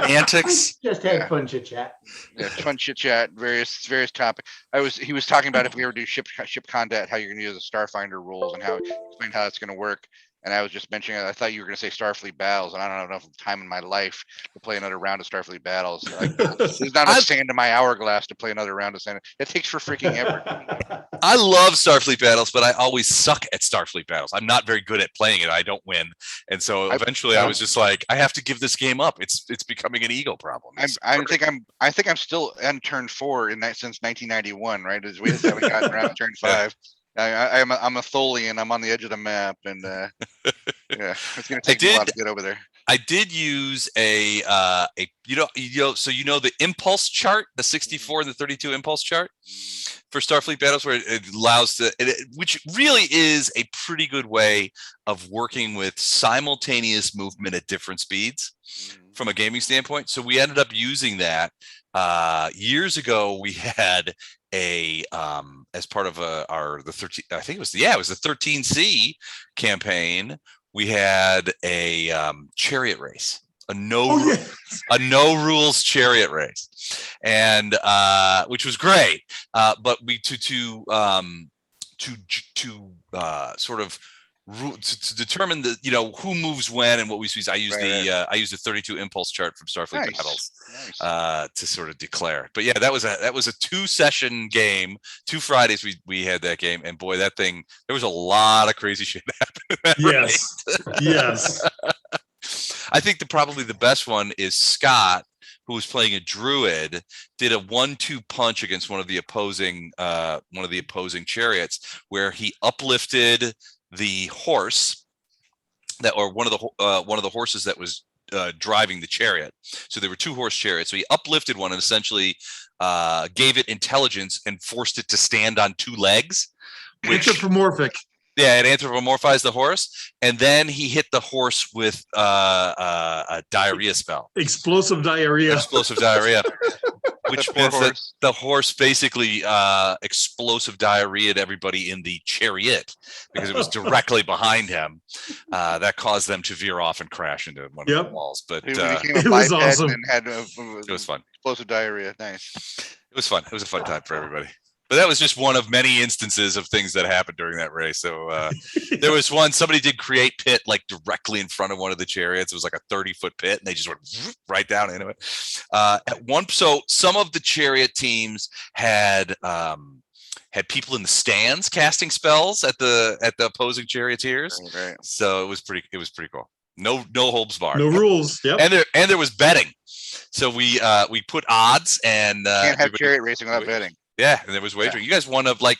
antics. Just had fun chit chat. Yeah, fun chit chat, various topics. He was talking about if we ever do ship combat, how you're going to use the Starfinder rules and explain how it's going to work. And I was just mentioning, I thought you were going to say Starfleet Battles, and I don't have enough time in my life to play another round of Starfleet Battles. Like, there's not enough sand in my hourglass to play another round of sand. It takes for freaking ever. I love Starfleet Battles, but I always suck at Starfleet Battles. I'm not very good at playing it. I don't win, and so eventually I was just like, I have to give this game up. It's becoming an ego problem. I think I'm still in turn 4 since 1991. Right? We just haven't gotten around to turn 5. I'm a Tholian. I'm on the edge of the map, and it's going to take me a while to get over there. I did use so the impulse chart, the 64 and the 32 impulse chart for Starfleet Battles, where it allows which really is a pretty good way of working with simultaneous movement at different speeds. from a gaming standpoint. So we ended up using that. Years ago, we had a as part of the 13, I think it was the 13C campaign. We had a chariot race, a no rules chariot race, and which was great. But we to sort of to determine the who moves when and what we use. I use I use the 32 impulse chart from Starfleet Battles to sort of declare. But yeah, that was a 2-session game. 2 Fridays we had that game, and boy, that thing, there was a lot of crazy shit happening. Yes. Yes. I think probably the best one is Scott, who was playing a druid, did a 1-2 punch against one of the opposing chariots, where he uplifted the horse or one of the horses that was driving the chariot. So there were 2 horse chariots. So he uplifted one and essentially gave it intelligence and forced it to stand on 2 legs. Anthropomorphic. Yeah, it anthropomorphized the horse, and then he hit the horse with a diarrhea spell. Explosive diarrhea. Which meant that the horse basically explosive diarrhea'd everybody in the chariot because it was directly behind him. That caused them to veer off and crash into one of the walls. But it was awesome. And had it was fun. Explosive diarrhea. Nice. It was fun. It was a fun time for everybody. But that was just one of many instances of things that happened during that race. So there was one, somebody did create pit like directly in front of one of the chariots. It was like a 30-foot pit, and they just went right down into it. So some of the chariot teams had people in the stands casting spells at the opposing charioteers. Right. So it was pretty cool. No holds barred. No rules. Yep. And there was betting. So we put odds and can't have chariot racing without betting. Yeah, and there was wagering. You guys won of like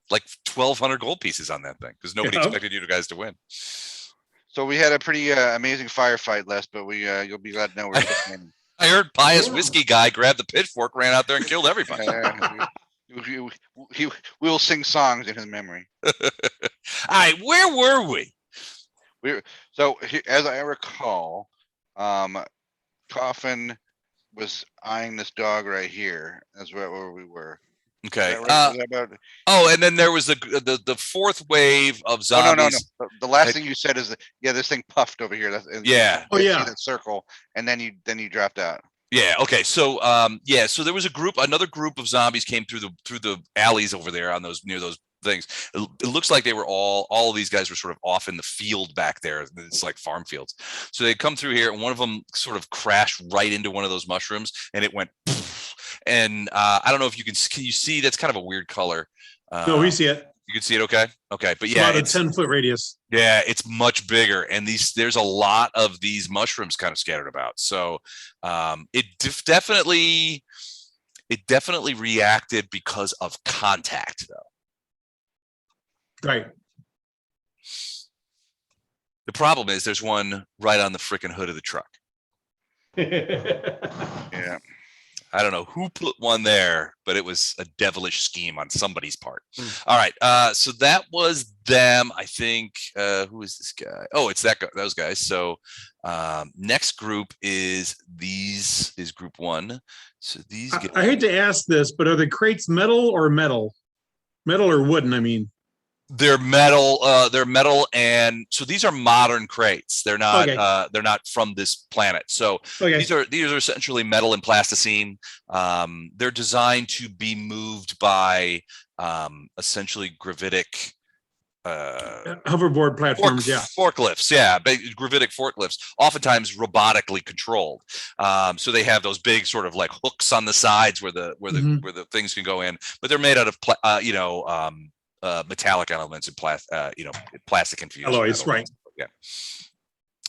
1,200 gold pieces on that thing because nobody expected you guys to win. So we had a pretty amazing firefight, Les, but you'll be glad to know we're just winning. I heard Pious Whiskey guy grabbed the pitchfork, ran out there, and killed everybody. We'll sing songs in his memory. All right, where were we? As I recall, Coffin was eyeing this dog right here. That's where we were. Okay. And then there was the fourth wave of zombies. No. The last thing you said is this thing puffed over here. Yeah. That circle, and then you dropped out. Yeah. Okay. So so there was another group of zombies came through the alleys over there on near those things. It looks like they were all of these guys were sort of off in the field back there. It's like farm fields. So they come through here, and one of them sort of crashed right into one of those mushrooms, and it went. And I don't know if can you see, that's kind of a weird color. No, we see it. You can see it. Okay. But yeah, it's about a 10-foot radius. Yeah, it's much bigger, and there's a lot of these mushrooms kind of scattered about. So it definitely reacted because of contact, though. Right. The problem is there's one right on the freaking hood of the truck. Yeah. I don't know who put one there, but it was a devilish scheme on somebody's part. All right. So that was them. I think, who is this guy? Oh, it's those guys. So next group is group 1. So these guys. I hate to ask this, but are the crates metal or wooden? I mean. They're metal. And so these are modern crates. They're not. Okay. They're not from this planet. So these are essentially metal and plasticine. They're designed to be moved by essentially gravitic hoverboard platforms. Forklifts. Yeah, gravitic forklifts. Oftentimes robotically controlled. So they have those big sort of like hooks on the sides where the things can go in. But they're made out of metallic elements and plastic infused alloys, right? Yeah.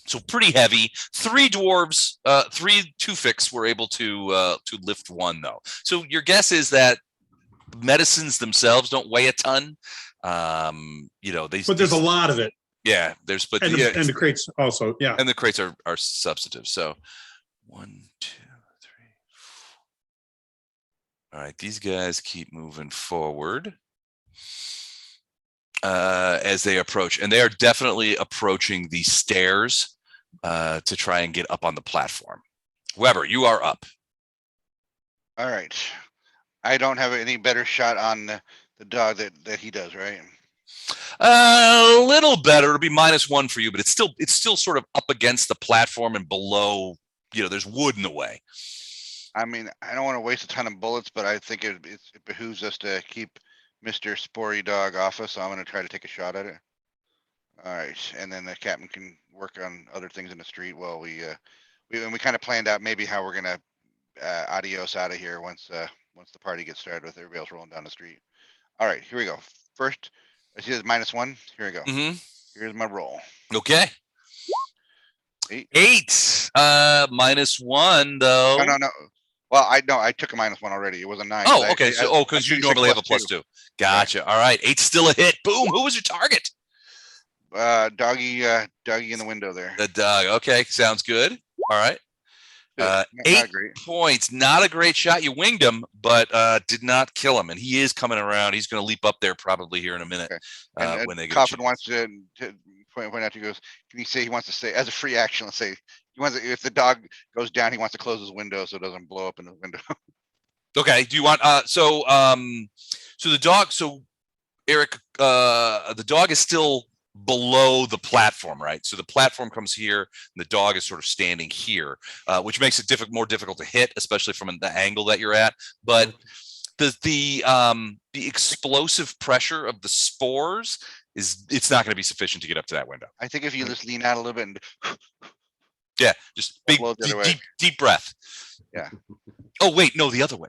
So pretty heavy. 3 dwarves, 3 Tewfickers were able to lift 1 though. So your guess is that medicines themselves don't weigh a ton. But there's a lot of it. Yeah, and the crates also. Yeah, and the crates are substantive. So 1, 2, 3, 4. All right, these guys keep moving forward. As they approach, and they are definitely approaching the stairs to try and get up on the platform. Weber, you are up. All right. I don't have any better shot on the dog that he does, right? A little better. It'll be -1 for you, but it's still sort of up against the platform and below. There's wood in the way. I mean, I don't want to waste a ton of bullets, but I think it behooves us to keep Mr. Spory Dog off us. So I'm going to try to take a shot at it. All right, and then the captain can work on other things in the street while we kind of planned out maybe how we're gonna adios out of here once the party gets started with everybody else rolling down the street. All right, here we go. First, I see it's -1. Here we go. Here's my roll. Okay. 8. -1 though. No. Well, I took a -1 already. It was a 9. Oh, okay. So, because you normally have a +2. Gotcha. Right. All right. 8's still a hit. Boom. Who was your target? Doggy in the window there. The dog. Okay. Sounds good. All right. Not 8 great. points. Not a great shot. You winged him, but did not kill him. And he is coming around. He's going to leap up there probably here in a minute. Okay. When they get Coffin wants to point out, he goes, can you say he wants to say, as a free action, let's say, he wants to, if the dog goes down, he wants to close his window so it doesn't blow up in the window. Okay. Do you want, so the dog, so Eric, the dog is still below the platform, right? So the platform comes here and the dog is sort of standing here, which makes it more difficult to hit, especially from the angle that you're at. But the explosive pressure of the spores it's not going to be sufficient to get up to that window. I think if you just lean out a little bit and yeah, just big deep breath. Yeah. Oh wait, no, the other way.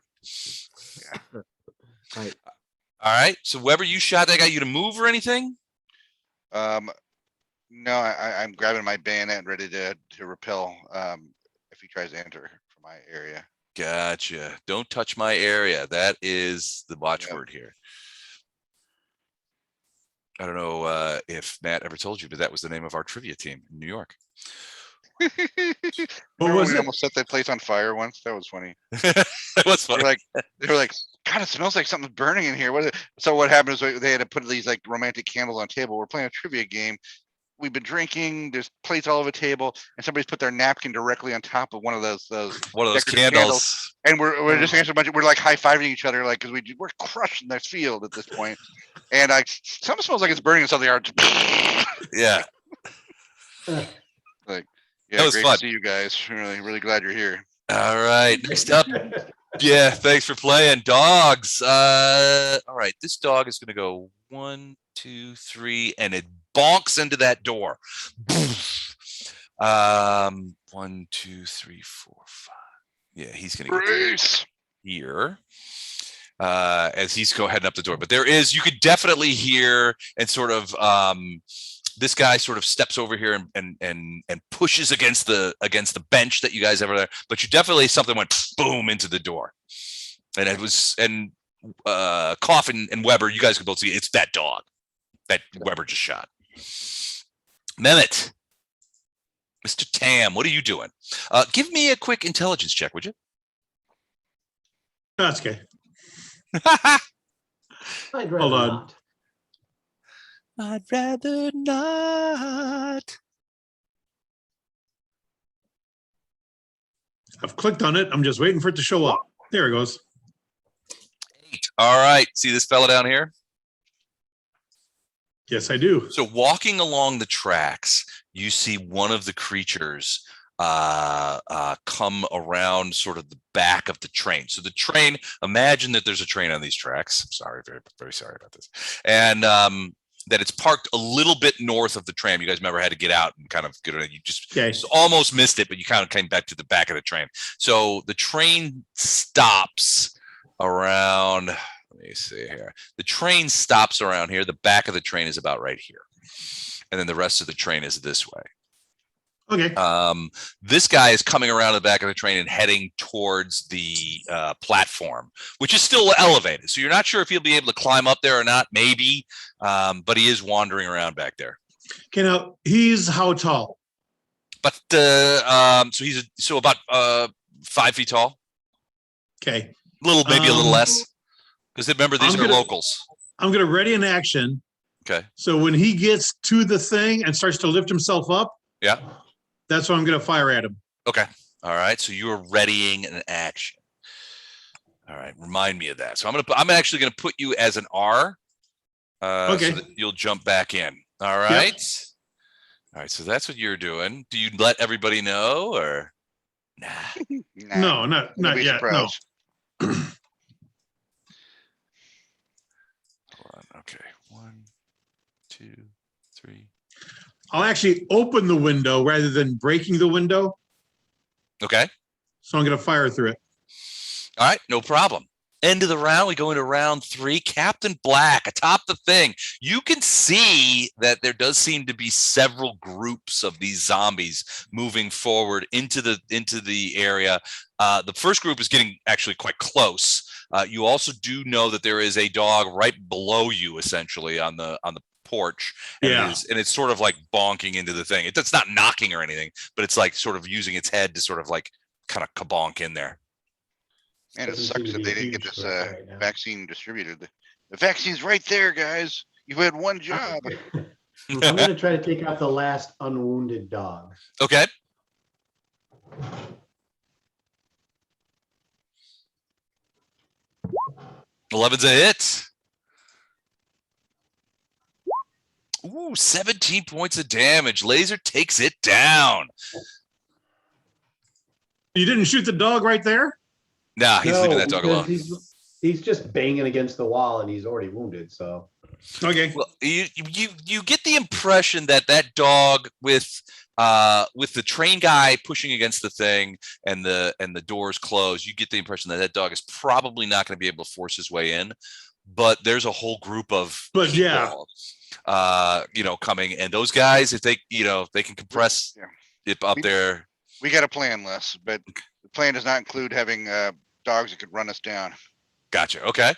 Yeah. Right. All right. So Weber, you shot that guy. You to move or anything? No, I'm grabbing my bayonet ready to repel if he tries to enter from my area. Gotcha. Don't touch my area. That is the watchword here. I don't know if Matt ever told you, but that was the name of our trivia team in New York. What was we it? almost set that place on fire once. That was funny. That was funny. They were like, God, it smells like something's burning in here. So what happened is they had to put these like romantic candles on the table. We're playing a trivia game. We've been drinking. There's plates all over the table, and somebody's put their napkin directly on top of one of those candles. And we're just answering a bunch. We're like high fiving each other, like because we're crushing this field at this point. And something smells like it's burning in something. Yeah. Like, yeah, that was great fun. to see you guys. Really glad you're here. All right. Next up. Yeah, thanks for playing. Dogs. All right. This dog is gonna go 1, 2, 3, and it bonks into that door. 1, 2, 3, 4, 5. Yeah, he's gonna get here. As he's heading up the door. But you could definitely hear and sort of this guy sort of steps over here and pushes against the bench that you guys have over there. But you definitely something went boom into the door. And it was Coffin and Weber, you guys can both see it's that dog that Weber just shot. Mehmet, Mr. Tam, what are you doing? Give me a quick intelligence check, would you? That's okay. I'd rather Hold on. not. I'd rather not. I've clicked on it. I'm just waiting for it to show up. There it goes. 8. All right. See this fella down here? Yes, I do. So walking along the tracks, you see one of the creatures come around sort of the back of the train. So the train, imagine that there's a train on these tracks. I'm sorry, very, very sorry about this. And that it's parked a little bit north of the tram. You guys remember had to get out and kind of get it. You just almost missed it, but you kind of came back to the back of the train. So the train stops around, let me see here. The train stops around here. The back of the train is about right here. And then the rest of the train is this way. Okay. This guy is coming around the back of the train and heading towards the platform, which is still elevated. So you're not sure if he'll be able to climb up there or not, maybe, but he is wandering around back there. Okay, now he's how tall? But so he's about 5 feet tall. Okay. Maybe a little less. Because remember, these are locals. I'm gonna ready an action. Okay. So when he gets to the thing and starts to lift himself up, yeah, that's when I'm gonna fire at him. Okay. All right, so you're readying an action. All right, remind me of that. So I'm actually gonna put you as an R. Okay. So that you'll jump back in. All right. All right, so that's what you're doing. Do you let everybody know or nah? Nah, No, it'll not be a yet. No. surprise. Hold on. Okay, 1, 2, 3. I'll actually open the window rather than breaking the window. Okay. So I'm going to fire through it. All right, no problem. End of the round, we go into round 3. Captain Black atop the thing. You can see that there does seem to be several groups of these zombies moving forward into the area. The first group is getting actually quite close. You also do know that there is a dog right below you, essentially on the porch, and Yeah. it's sort of like bonking into the thing. It's not knocking or anything, but it's like sort of using its head to sort of like kind of kabonk in there. Man, it Doesn't sucks seem to that be they a didn't get huge this threat right now. vaccine distributed. The vaccine's right there, guys. You've had one job. I'm going to try to take out the last unwounded dog. Okay. $11's a hit. Ooh, 17 points of damage. Laser takes it down. You didn't shoot the dog right there? Nah, he's leaving that dog because alone. He's just banging against the wall and he's already wounded. So Okay. Well, you get the impression that that dog with the train guy pushing against the thing and the doors closed, you get the impression that that dog is probably not going to be able to force his way in. But there's a whole group of But yeah. people, coming, and those guys, if they can compress it up there. We got a plan, Les, but the plan does not include having dogs that could run us down. Gotcha. Okay.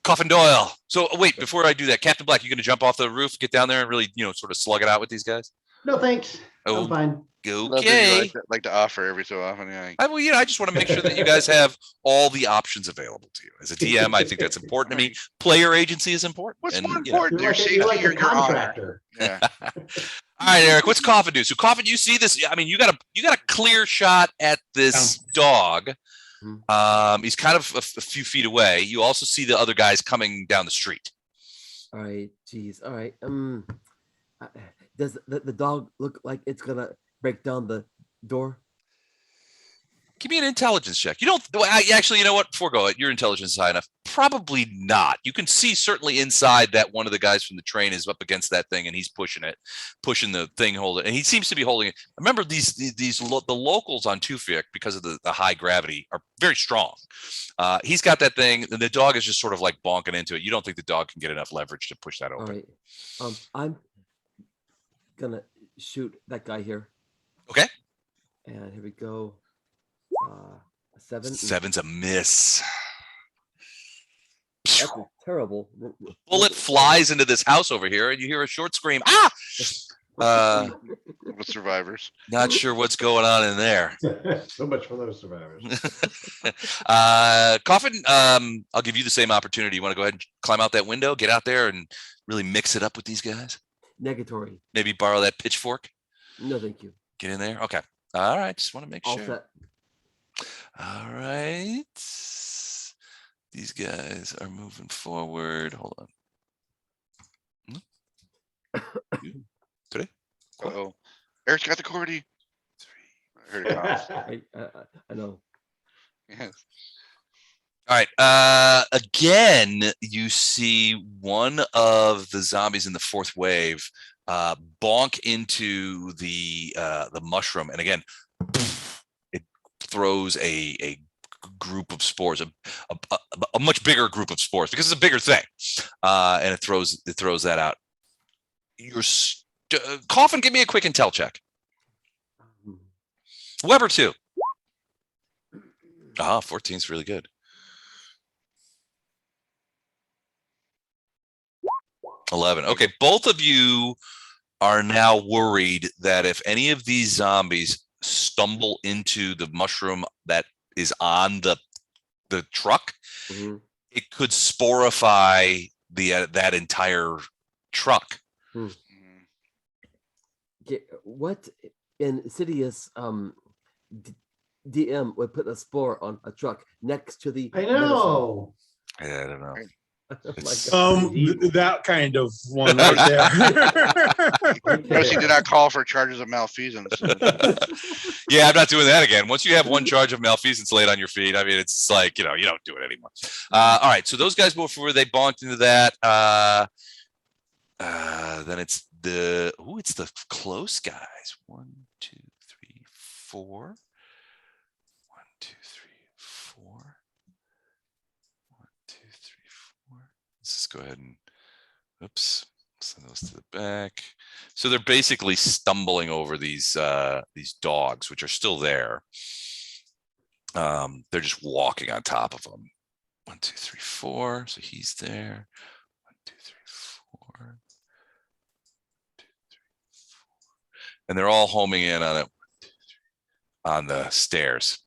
Coffin Doyle. So wait, before I do that, Captain Black, you going to jump off the roof, get down there, and really, sort of slug it out with these guys? no, thanks. Oh, I'm fine. Love that you okay. like to offer every so often. Yeah. I just want to make sure that you guys have all the options available to you. As a DM, I think that's important to me. Player agency is important. What's and, more important, You're your like, safety you're like or a your honor? contractor. Yeah. All right, Eric, what's Coffin do? So Coffin, you see this? I mean, you got a clear shot at this dog. He's kind of a few feet away. You also see the other guys coming down the street. All right, geez. All right. Does the dog look like it's gonna break down the door? Give me an intelligence check. You don't actually, you know what? Forego it. Your intelligence is high enough. Probably not. You can see certainly inside that one of the guys from the train is up against that thing and he's pushing the thing, holding, and he seems to be holding it. Remember the locals on Tewfick, because of the high gravity, are very strong. He's got that thing, and the dog is just sort of like bonking into it. You don't think the dog can get enough leverage to push that open. All right. I'm gonna shoot that guy here. Okay. And here we go. 7. 7's a miss. That's a terrible. Bullet flies into this house over here, and you hear a short scream. Ah! With survivors. Not sure what's going on in there. So much for those survivors. Coffin, I'll give you the same opportunity. You want to go ahead and climb out that window, get out there, and really mix it up with these guys? Negatory. Maybe borrow that pitchfork? No, thank you. Get in there? Okay. All right. Just want to make All sure. set. All right. These guys are moving forward. Hold on. Today? Uh-oh. Eric's got the cordy. I heard it cough. I know. Yes. All right. Again, you see one of the zombies in the fourth wave bonk into the mushroom, and again, it throws a group of spores, a much bigger group of spores, because it's a bigger thing, and it throws that out. Coffin, give me a quick intel check. Weber 2. 14's really good. 11. Okay, both of you are now worried that if any of these zombies stumble into the mushroom that is on the truck, it could sporify that entire truck. Okay, what insidious DM would put a spore on a truck next to the I know. Yeah, I don't know. medicine. Oh my It's- God. That kind of one right there. Notice he did not call for charges of malfeasance. Yeah, I'm not doing that again. Once you have one charge of malfeasance laid on your feet, I mean, it's like, you don't do it anymore. All right, so those guys before they bonked into that. Then it's it's the close guys. 1, 2, 3, 4. 1, 2, 3, 4. 1, 2, 3, 4. Let's just go ahead and send those to the back. So they're basically stumbling over these dogs, which are still there. They're just walking on top of them. 1, 2, 3, 4. So he's there. 1, 2, 3, 4. 1, 2, 3, 4. And they're all homing in on it. 1, 2, 3, on the stairs.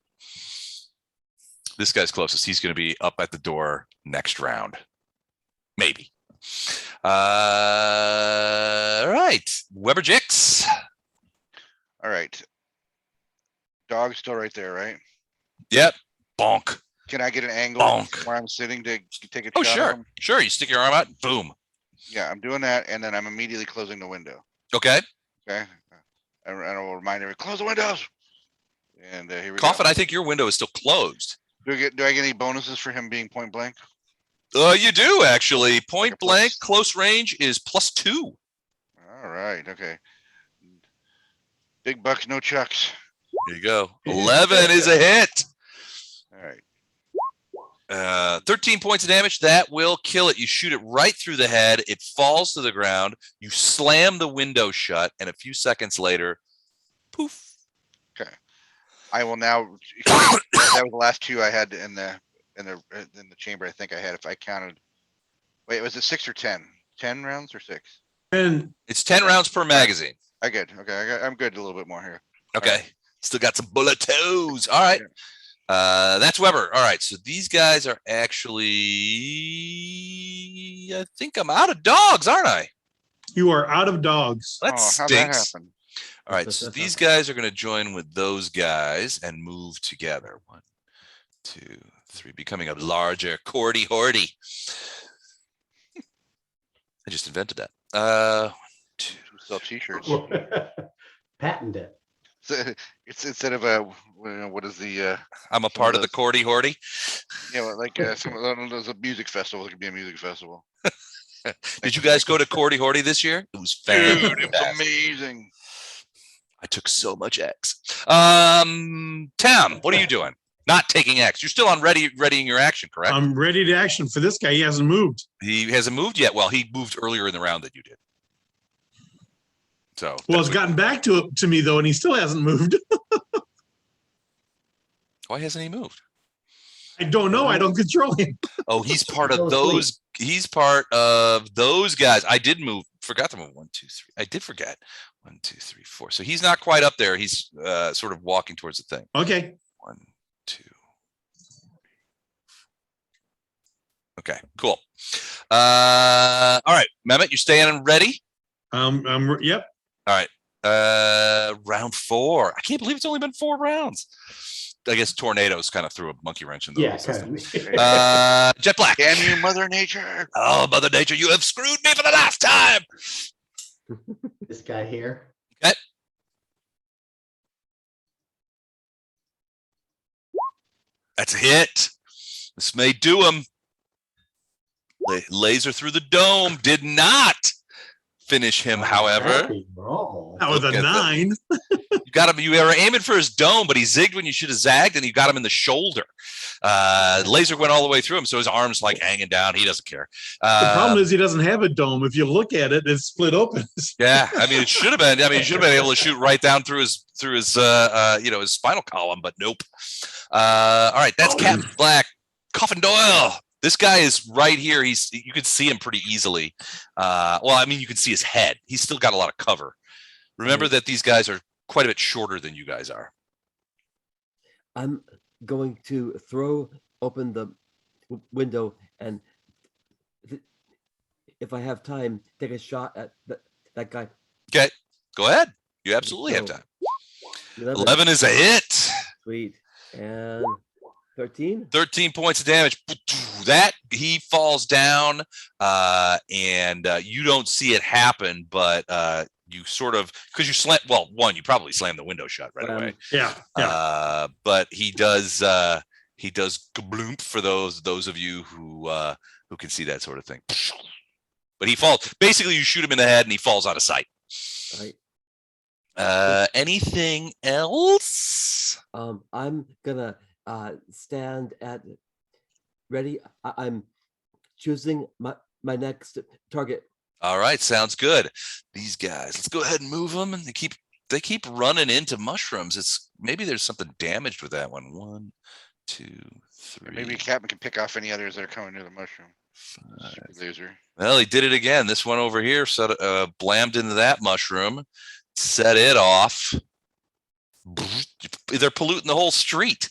This guy's closest. He's going to be up at the door next round. Maybe. All right. Weber Jix. All right. Dog's still right there, right? Yep. Bonk. Can I get an angle Bonk. where I'm sitting to take a Oh, shot? sure. At him? Sure. You stick your arm out. Boom. Yeah, I'm doing that, and then I'm immediately closing the window. Okay. Okay. And I'll remind everyone, close the windows. And here we Coffin, go. I think your window is still closed. Do I get any bonuses for him being point blank? You do actually. Point a blank, plus- close range is +2. All right. Okay. Big bucks, no chucks. There you go. 11 is a hit. All right. 13 points of damage. That will kill it. You shoot it right through the head. It falls to the ground. You slam the window shut, and a few seconds later, poof. I will now. That was the last two I had in the chamber. I think I had, if I counted. Wait, was it 6 or 10? 10 rounds or 6? And It's 10 rounds per magazine. I good. Okay, I'm good. A little bit more here. Okay. Still got some bullet toes. All right. That's Weber. All right. So these guys are actually, I think I'm out of dogs, aren't I? you are out of dogs. That How'd that stinks. happen? All right. So these guys are going to join with those guys and move together. 1, 2, 3, becoming a larger Cordy Hordy. I just invented that. 1, 2. Sell T-shirts. Patent it. It's instead of a what is the I'm a part of the Cordy Hordy. like some of those, a music festival. It could be a music festival. Did you guys go to Cordy Hordy this year? It was Dude, it was fantastic. amazing. I took so much X. Tam, what are you doing? Not taking X. You're still on readying your action, correct? I'm ready to action for this guy. He hasn't moved. He hasn't moved yet. Well, he moved earlier in the round than you did. So Well, it's gotten back to me though, and he still hasn't moved. why hasn't he moved? I don't know. I don't control him. Oh, he's part of Go to those. He's part of those guys. I did move. Forgot to move. 1, 2, 3. I did forget. 1, 2, 3, 4. So he's not quite up there. He's sort of walking towards the thing. Okay. 1, 2. Okay, cool. All right, Mehmet, you staying ready? Yep. All right. Round 4. I can't believe it's only been 4 rounds. I guess tornadoes kind of threw a monkey wrench in the Yeah, system. kind of. Jet Black. Damn you, Mother Nature. Oh, Mother Nature, you have screwed me for the last time. This guy here. Okay. That's a hit. This may do him. Laser through the dome did not finish him, however. Happy roll. That was Look a at that. 9. You got him. You were aiming for his dome, but he zigged when you should have zagged, and you got him in the shoulder. Laser went all the way through him, so his arm's like hanging down. He doesn't care. The problem is he doesn't have a dome. If you look at it, it's split open. Yeah, I mean, it should have been. I mean, he should have been able to shoot right down through his his spinal column, but nope. All right, that's Captain Black. Coffin Doyle. This guy is right here. You can see him pretty easily. Well, I mean, you can see his head. He's still got a lot of cover. Remember that these guys are quite a bit shorter than you guys are. I'm going to throw open the window and, if I have time, take a shot at that guy. Okay, go ahead. You absolutely have time. 11 is a hit. Sweet. And 13? 13 points of damage. That he falls down, and you don't see it happen, but you sort of, because you slam. Well, one, you probably slam the window shut right away. Yeah. But he does kabloomp for those of you who can see that sort of thing. But he falls. Basically, you shoot him in the head, and he falls out of sight. Right. Anything else? I'm gonna stand at ready. I'm choosing my next target. All right, sounds good. These guys, let's go ahead and move them, and they keep running into mushrooms. It's maybe there's something damaged with that one. 1, 2, 3. Maybe Captain can pick off any others that are coming near the mushroom. 5. Super laser. Well, he did it again. This one over here blammed into that mushroom, set it off. They're polluting the whole street.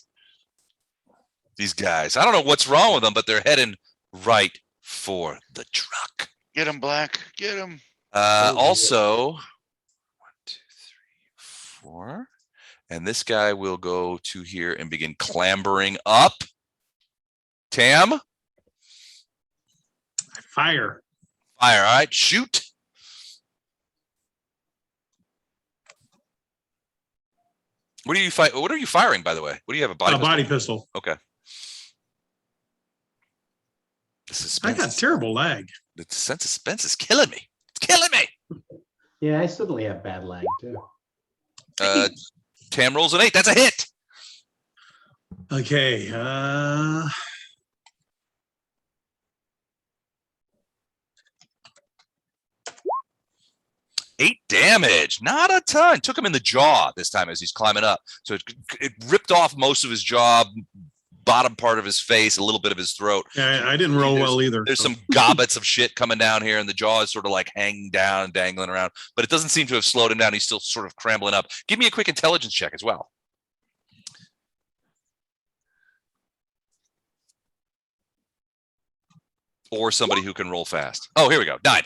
These guys, I don't know what's wrong with them, but they're heading right for the truck. Get him, Black. Get him. Also, 1, 2, 3, 4, and this guy will go to here and begin clambering up. Tam, Fire. fire! All right, shoot. What are you What are you firing, by the way? What do you have? A body? A body pistol. Okay. The I suspense. got terrible lag. The sense of suspense is killing me. It's killing me. Yeah, I suddenly have bad lag too. Tam rolls an 8. That's a hit. Okay. 8 damage, not a ton. Took him in the jaw this time as he's climbing up. So it ripped off most of his jaw, bottom part of his face, a little bit of his throat. Yeah, I didn't roll well either. There's so. some gobbets of shit coming down here, and the jaw is sort of like hanging down, dangling around. But it doesn't seem to have slowed him down. He's still sort of crambling up. Give me a quick intelligence check as well. Or somebody who can roll fast. Oh, here we go. 9.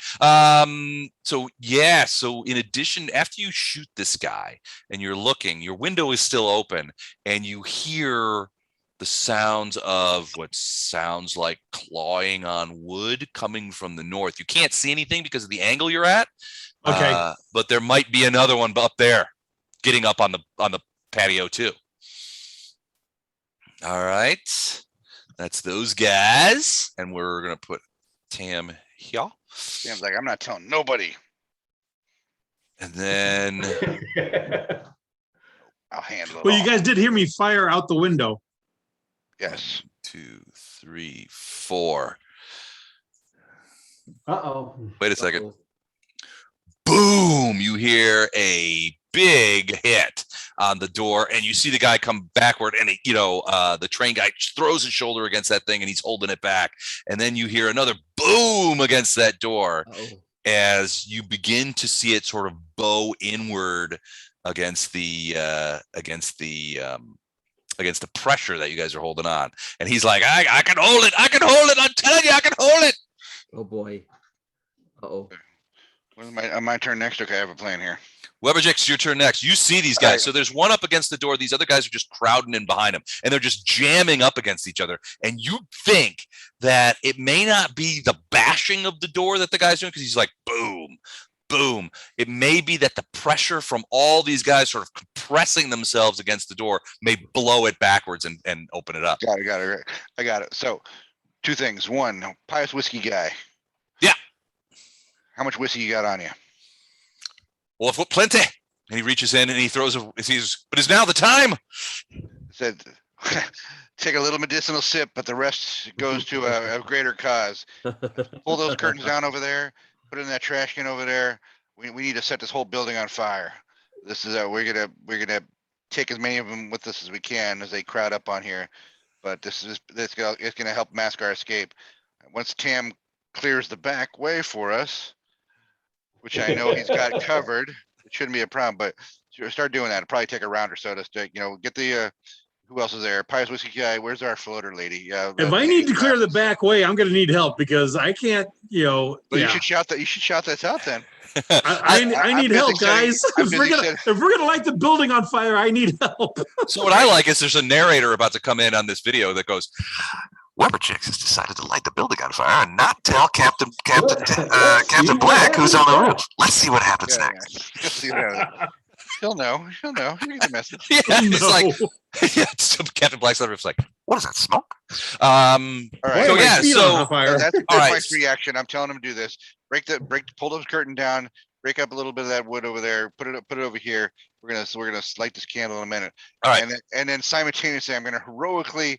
So yeah. So in addition, after you shoot this guy and you're looking, your window is still open, and you hear the sounds of what sounds like clawing on wood coming from the north. You can't see anything because of the angle you're at. Okay. But there might be another one up there, getting up on the patio too. All right. That's those guys, and we're gonna put Tam here. Sam's like, I'm not telling nobody. And then I'll handle it. Well, all. you guys did hear me fire out the window. Yes. 2, 3, 4. Uh-oh. Wait a second. Uh-oh. Boom! You hear a big hit on the door, and you see the guy come backward, and the train guy throws his shoulder against that thing, and he's holding it back. And then you hear another boom against that door Uh-oh. as you begin to see it sort of bow inward against the pressure that you guys are holding on. And he's like, I can hold it. I can hold it. I'm telling you, I can hold it. Oh boy. Uh-oh. My turn next. Okay, I have a plan here. Weberjick, it's your turn next. You see these guys. Right. So there's one up against the door. These other guys are just crowding in behind him, and they're just jamming up against each other. And you think that it may not be the bashing of the door that the guy's doing, because he's like, boom, boom. It may be that the pressure from all these guys sort of compressing themselves against the door may blow it backwards and open it up. Got it. I got it. So 2 things. 1, pious whiskey guy. Yeah. How much whiskey you got on you? Well, I've got plenty. And he reaches in and he throws but it's now the time. Said, take a little medicinal sip, but the rest goes to a greater cause. Pull those curtains down over there. Put it in that trash can over there. We need to set this whole building on fire. This is we're gonna take as many of them with us as we can as they crowd up on here. But it's gonna help mask our escape. Once Tam clears the back way for us, which I know he's got covered, it shouldn't be a problem. But start doing that. It'll probably take a round or so to get the Who else is there? Pious Whiskey Guy. Where's our floater lady? Yeah. If I need to clear the back way, I'm going to need help because I can't, Well, you should shout that. You should shout that out then. I need help, guys. I'm If busy we're gonna light the building on fire, I need help. So what I like is there's a narrator about to come in on this video that goes, Weberchicks has decided to light the building on fire and not tell Captain Black who's on the roof. Let's see what happens next. Yeah. He'll know. He'll get the message. Yeah, he's No. like, yeah, so Captain Black's on the roof's like, what is that smoke? All right. So Why are my yeah, feet so on fire? That's All my right. free action. I'm telling him to do this. Pull the curtain down. Break up a little bit of that wood over there. Put it over here. We're gonna light this candle in a minute. All right. And then simultaneously, I'm gonna heroically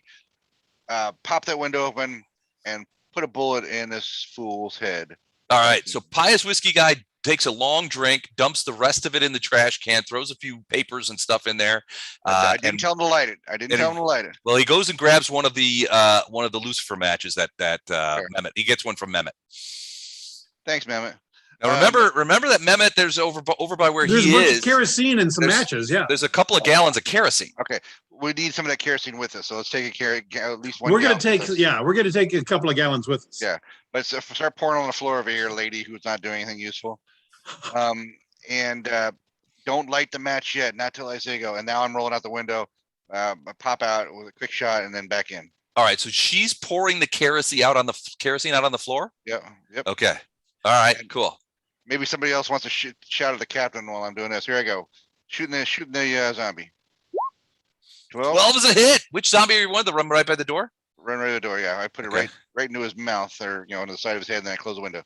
pop that window open and put a bullet in this fool's head. All right. So Pious Whiskey Guy takes a long drink, dumps the rest of it in the trash can, throws a few papers and stuff in there. I didn't tell him to light it. Well, he goes and grabs one of the Lucifer matches that Mehmet. He gets one from Mehmet. Thanks, Mehmet. Now remember that Mehmet. There's over by where There's he a bunch is. of kerosene and some There's- matches. Yeah, There's a couple of gallons of kerosene. Okay, we need some of that kerosene with us, so let's take at least one. we're gonna gallon with take. us. We're gonna take a couple of gallons with us. Yeah. Let's start pouring on the floor over here, lady who's not doing anything useful. And don't light the match yet, not till I say go. And now I'm rolling out the window. I pop out with a quick shot and then back in. All right. So she's pouring the kerosene out on the floor. Yeah. Yep. Okay. All right. Cool. Maybe somebody else wants to shout at the captain while I'm doing this. Here I go. Shooting the zombie. 12. 12 is a hit. Which zombie are you one? The run right by the door? Run right to the door. Yeah, I put it Okay. right into his mouth, or on the side of his head, and then I close the window.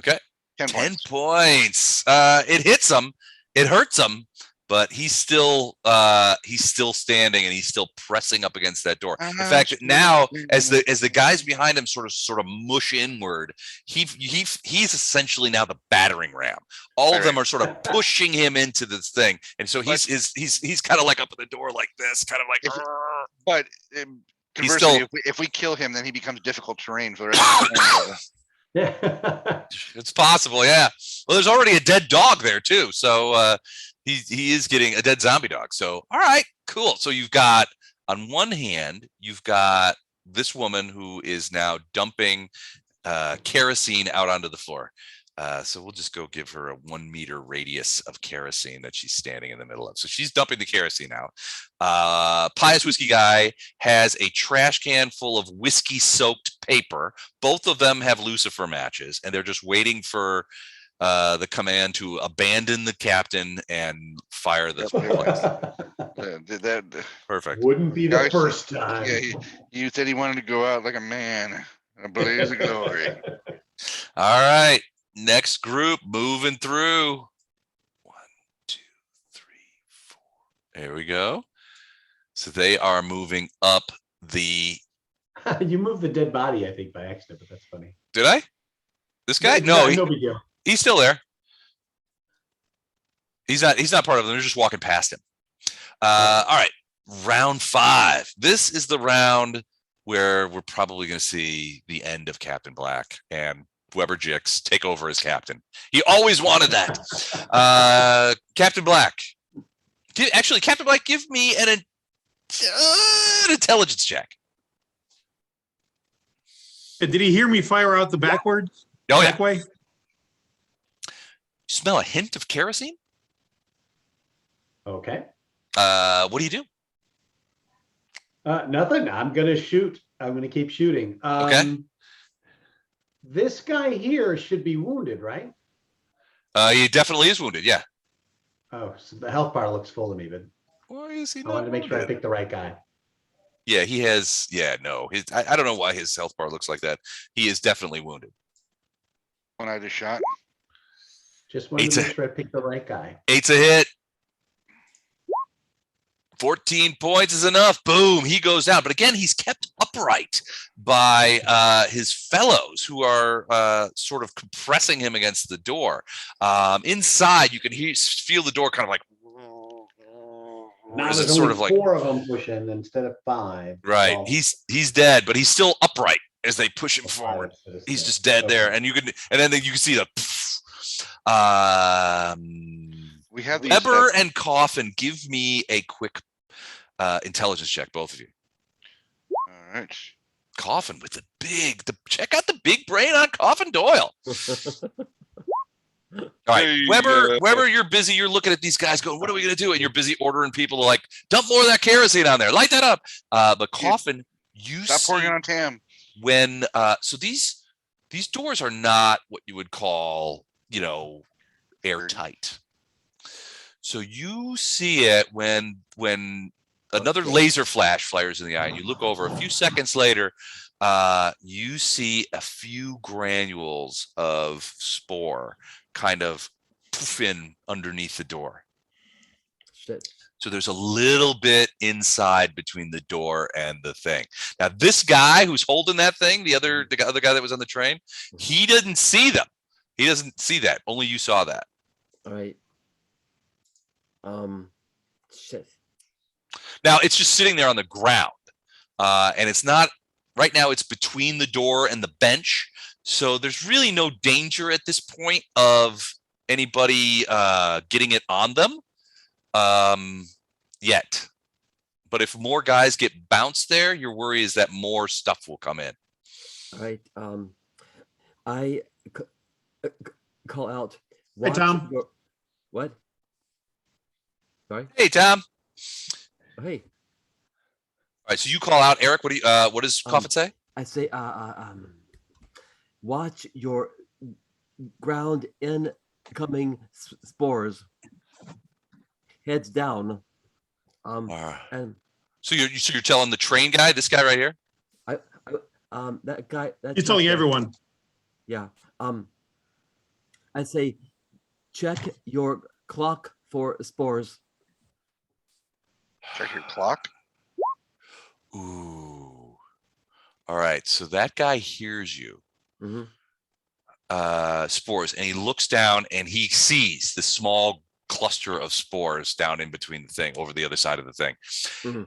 Okay. 10 10 points. points. It hits him. It hurts him, but he's still standing and he's still pressing up against that door. In fact, now as the guys behind him sort of mush inward, he's essentially now the battering ram. All of them are sort of pushing him into this thing, and so he's kind of like up at the door like this, kind of like. But He's conversely, still- if we kill him, then he becomes difficult terrain for the rest of the time. It's possible, yeah. Well, there's already a dead dog there too, so he is getting a dead zombie dog. So, all right, cool. So you've got on one hand, you've got this woman who is now dumping kerosene out onto the floor. So we'll just go give her a 1 meter radius of kerosene that she's standing in the middle of. So she's dumping the kerosene out. Pious Whiskey Guy has a trash can full of whiskey soaked paper. Both of them have Lucifer matches, and they're just waiting for the command to abandon the captain and fire this place. Perfect. Wouldn't be the Guys, first time. Yeah, he said he wanted to go out like a man, a blaze of glory. All right. Next group moving through. 1, 2, 3, 4. There we go. So they are moving up the. You moved the dead body, I think, by accident, but that's funny. Did I? This guy? No, No, no big deal. he's still there. He's not part of them. They're just walking past him. All right. Round 5. This is the round where we're probably going to see the end of Captain Black and Weber Jix take over as captain. He always wanted that. Captain Black. Captain Black, give me an intelligence check. Did he hear me fire out the backward? Oh, yeah. Back way? Smell a hint of kerosene? Okay. What do you do? Nothing. I'm gonna shoot. I'm gonna keep shooting. Okay. This guy here should be wounded, right? He definitely is wounded. Yeah. Oh, so the health bar looks full to me, but Why is he I not wanted to make sure I wounded? picked the right guy. Yeah, he has. Yeah, no. I don't know why his health bar looks like that. He is definitely wounded. When I just shot. Just wanted Eight's to a- make sure I picked the right guy. 8's a hit. 14 points is enough. Boom. He goes down. But again, he's kept upright by his fellows who are sort of compressing him against the door. Inside, you can feel the door kind of like. Now Is there's it sort only of like 4 of them pushing instead of 5. right? Well, He's dead, but he's still upright as they push him 5 forward. instead of He's 6. just dead Okay. there, and then you can see the. We have these. Weber and Coffin, give me a quick Intelligence check, both of you. All right. Coffin with check out the big brain on Coffin Doyle. All right, Hey, Weber, you're busy. You're looking at these guys going, what are we going to do? And you're busy ordering people to like dump more of that kerosene on there. Light that up. But Coffin, you Stop pouring see it on Tam. when so these doors are not what you would call, airtight. So you see it when another laser flash flares in the eye, and you look over. A few seconds later, you see a few granules of spore kind of poof in underneath the door. Shit. So there's a little bit inside between the door and the thing. Now, this guy who's holding that thing, the other guy that was on the train, he doesn't see them. He doesn't see that. Only you saw that. All right. Shit. Now it's just sitting there on the ground, and it's not right now. It's between the door and the bench, so there's really no danger at this point of anybody getting it on them yet. But if more guys get bounced there, your worry is that more stuff will come in. All right. I call out. Hey, Tom. What? Sorry. Hey, Tom. Hey. All right, so you call out, Eric. What does Coffin say? I say, watch your ground incoming spores. Heads down. And so you're telling the train guy, this guy right here? that guy. He's telling everyone. Yeah. I say, check your clock for spores. Check your clock. Ooh. All right. So that guy hears you. Mm-hmm. Spores, and he looks down and he sees the small cluster of spores down in between the thing over the other side of the thing. Mm-hmm.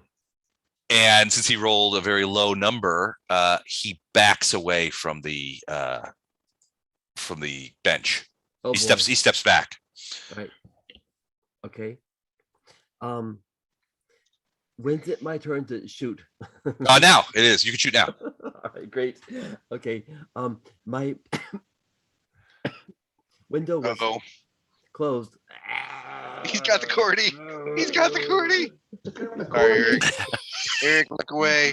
And since he rolled a very low number, he backs away from the bench. Oh, he boy. steps back. Right. Okay. When's it my turn to shoot? Now it is. You can shoot now. All right, great. Okay. My window was closed. He's got the cordy. He's got the cordy. Sorry, Eric. Eric, look away.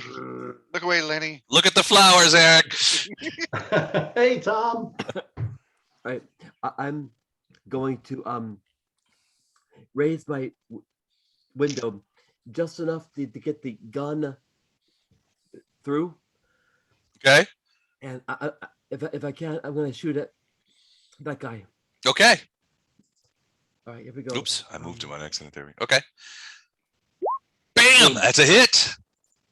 Look away, Lenny. Look at the flowers, Eric. Hey, Tom. All right. I'm going to raise my window just enough to get the gun through. Okay. And if I can, I'm going to shoot at that guy. Okay. All right, here we go. Oops, I moved to my accident. There we go. Okay. Bam! That's a hit.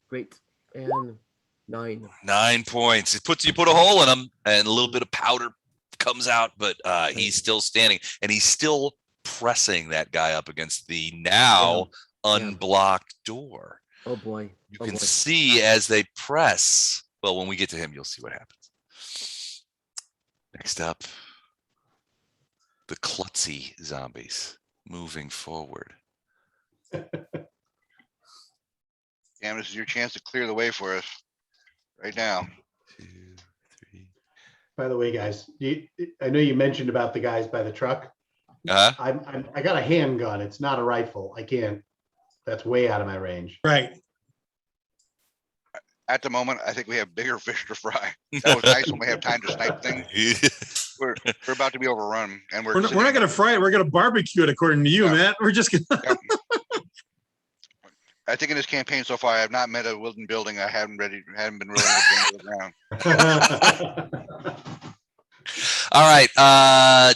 Great. And 9. 9 points. You put a hole in him, and a little bit of powder comes out, but he's still standing, and he's still pressing that guy up against the now unblocked door. Oh boy. You can see as they press. Well, when we get to him, you'll see what happens. Next up, the klutzy zombies moving forward. Damn, this is your chance to clear the way for us right now. 2, 3. By the way, guys, I know you mentioned about the guys by the truck. I got a handgun. It's not a rifle. I can't. That's way out of my range. Right. At the moment, I think we have bigger fish to fry. That was nice when we have time to snipe things. We're about to be overrun, and we're not going to fry it. We're going to barbecue it, according to you, Matt. We're just going to. I think in this campaign so far, I have not met a wooden building I haven't been willing to bring to the ground. All right.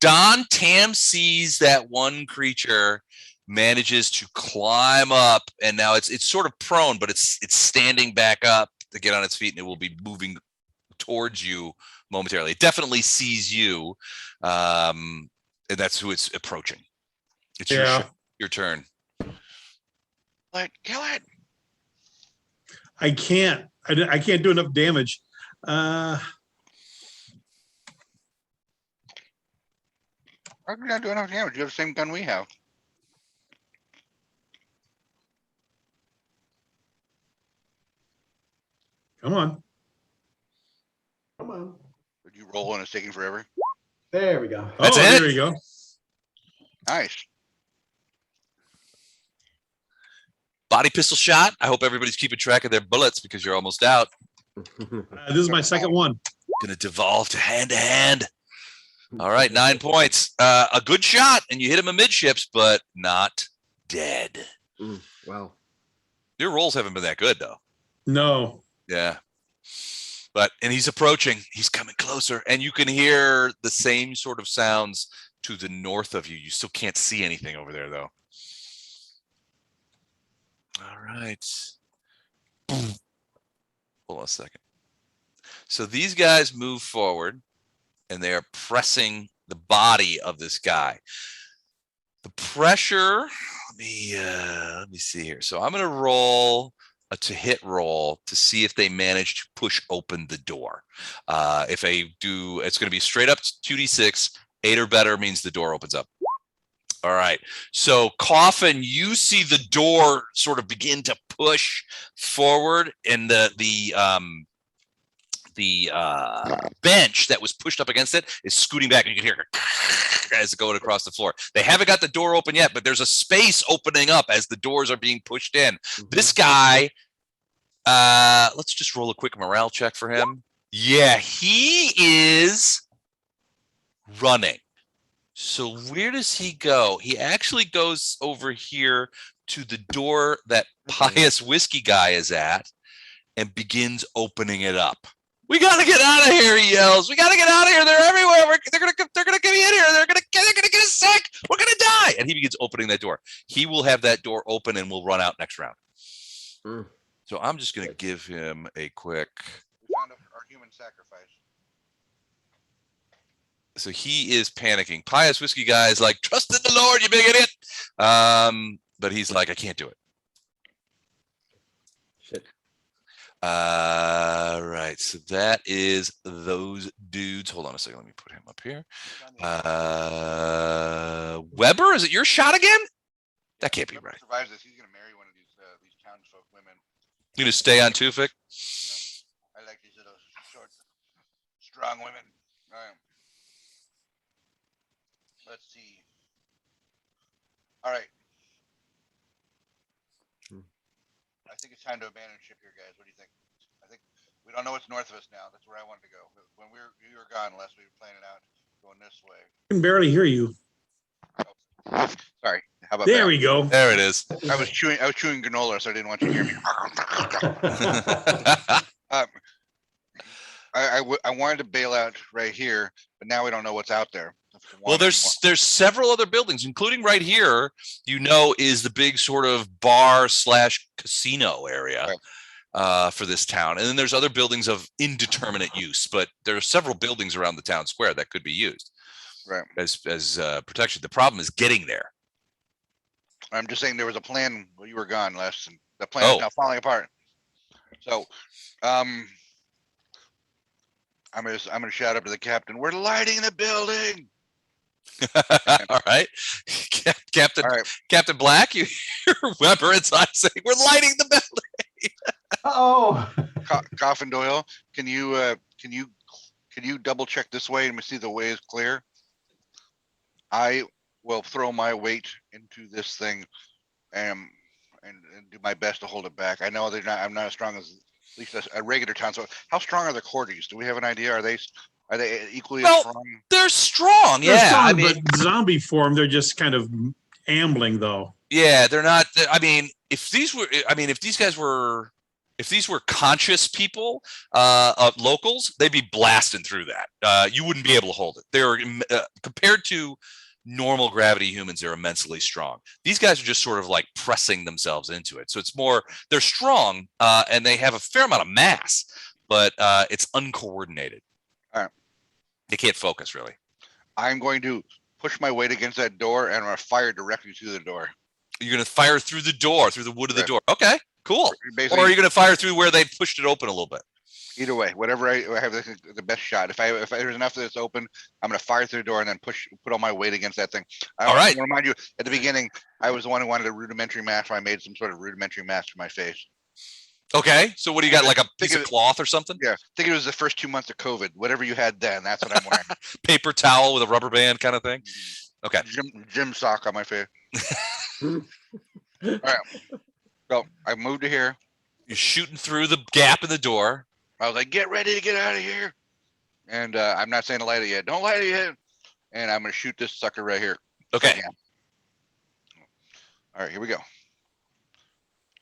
Don Tam sees that one creature manages to climb up, and now it's sort of prone, but it's standing back up to get on its feet, and it will be moving towards you momentarily. It definitely sees you, and that's who it's approaching. It's your turn. Kill it. I can't do enough damage. How are you not doing enough damage? You have the same gun we have. Come on. Come on. Did you roll and it's taking forever? There we go. That's Oh, it? there you go. Nice. Body pistol shot. I hope everybody's keeping track of their bullets because you're almost out. This is my second one. Gonna devolve to hand. All right, 9 points. A good shot, and you hit him amidships, but not dead. Wow. Your rolls haven't been that good, though. No. Yeah. And he's approaching. He's coming closer, and you can hear the same sort of sounds to the north of you. You still can't see anything over there, though. All right. Hold on a second. So these guys move forward, and they are pressing the body of this guy. The pressure, let me see here. So I'm going to roll a to hit roll to see if they manage to push open the door. If they do, it's going to be straight up 2d6. 8 or better means the door opens up. All right. So Coffin, you see the door sort of begin to push forward, and the bench that was pushed up against it is scooting back, and you can hear it as it going across the floor. They haven't got the door open yet, but there's a space opening up as the doors are being pushed in. This guy, let's just roll a quick morale check for him. Yeah, he is running. So where does he go? He actually goes over here to the door that Pious Whiskey Guy is at and begins opening it up. We gotta get out of here, he yells. We gotta get out of here. They're everywhere. They're gonna get me in here. They're gonna get us sick. We're gonna die. And he begins opening that door. He will have that door open and we'll run out next round. So I'm just gonna give him a quick. We found our human sacrifice. So he is panicking. Pious Whiskey Guy is like, trust in the Lord, you big idiot. But he's like, I can't do it. Shit. Right. So that is those dudes. Hold on a second. Let me put him up here. Weber, is it your shot again? That can't be Whoever right. survives this, he's gonna marry one of these townsfolk women. You gonna stay on Tewfick? No, I like these little short, strong women. All right. Let's see. All right. I think it's time to abandon ship here, guys. What do you think? I think we don't know what's north of us now. That's where I wanted to go. When you were gone, last we were planning out going this way. I can barely hear you. Sorry. How about There that? we go. There it is. I was chewing granola, so I didn't want you to hear me. I wanted to bail out right here, but now we don't know what's out there. Well, there's several other buildings, including right here, is the big sort of bar / casino area for this town. And then there's other buildings of indeterminate use, but there are several buildings around the town square that could be used as protection. The problem is getting there. I'm just saying there was a plan while you were gone, Les, and the plan is now falling apart. So, I'm gonna shout up to the captain. We're lighting the building. All right, Captain. All right. Captain Black, you hear Weber inside saying, "We're lighting the building." Oh. Coffin Doyle, can you double check this way and we see the way is clear? I will throw my weight into this thing and do my best to hold it back. I know I'm not as strong as at least a regular town. So how strong are the Cordies? Do we have an idea? Are they equally as strong? They're strong. They're Yeah, strong, but zombie form, they're just kind of ambling though. Yeah, they're not. I mean, if these were conscious people, locals, they'd be blasting through that. You wouldn't be able to hold it. They're compared to normal gravity humans, they're immensely strong. These guys are just sort of like pressing themselves into it. So it's more, they're strong and they have a fair amount of mass, but it's uncoordinated. All right. They can't focus really. I'm going to push my weight against that door and I'm going to fire directly through the door. You're going to fire through the door, through the wood of the door. Okay, cool. Basically, or are you going to fire through where they pushed it open a little bit? Either way, whatever I have the best shot. If there's enough that it's open, I'm going to fire through the door and then put all my weight against that thing. All right. I want to remind you, at the beginning, I was the one who wanted a rudimentary mask. So I made some sort of rudimentary mask for my face. Okay, so what do you got? Like a Think piece of of it- cloth or something? Yeah, think it was the first 2 months of COVID. Whatever you had then, that's what I'm wearing. Paper towel with a rubber band kind of thing. Okay. Gym sock on my face. All right. So I moved to here. You're shooting through the gap in the door. I was like, get ready to get out of here. And I'm not saying to light it yet. Don't light it yet. And I'm going to shoot this sucker right here. Okay. Yeah. All right, here we go.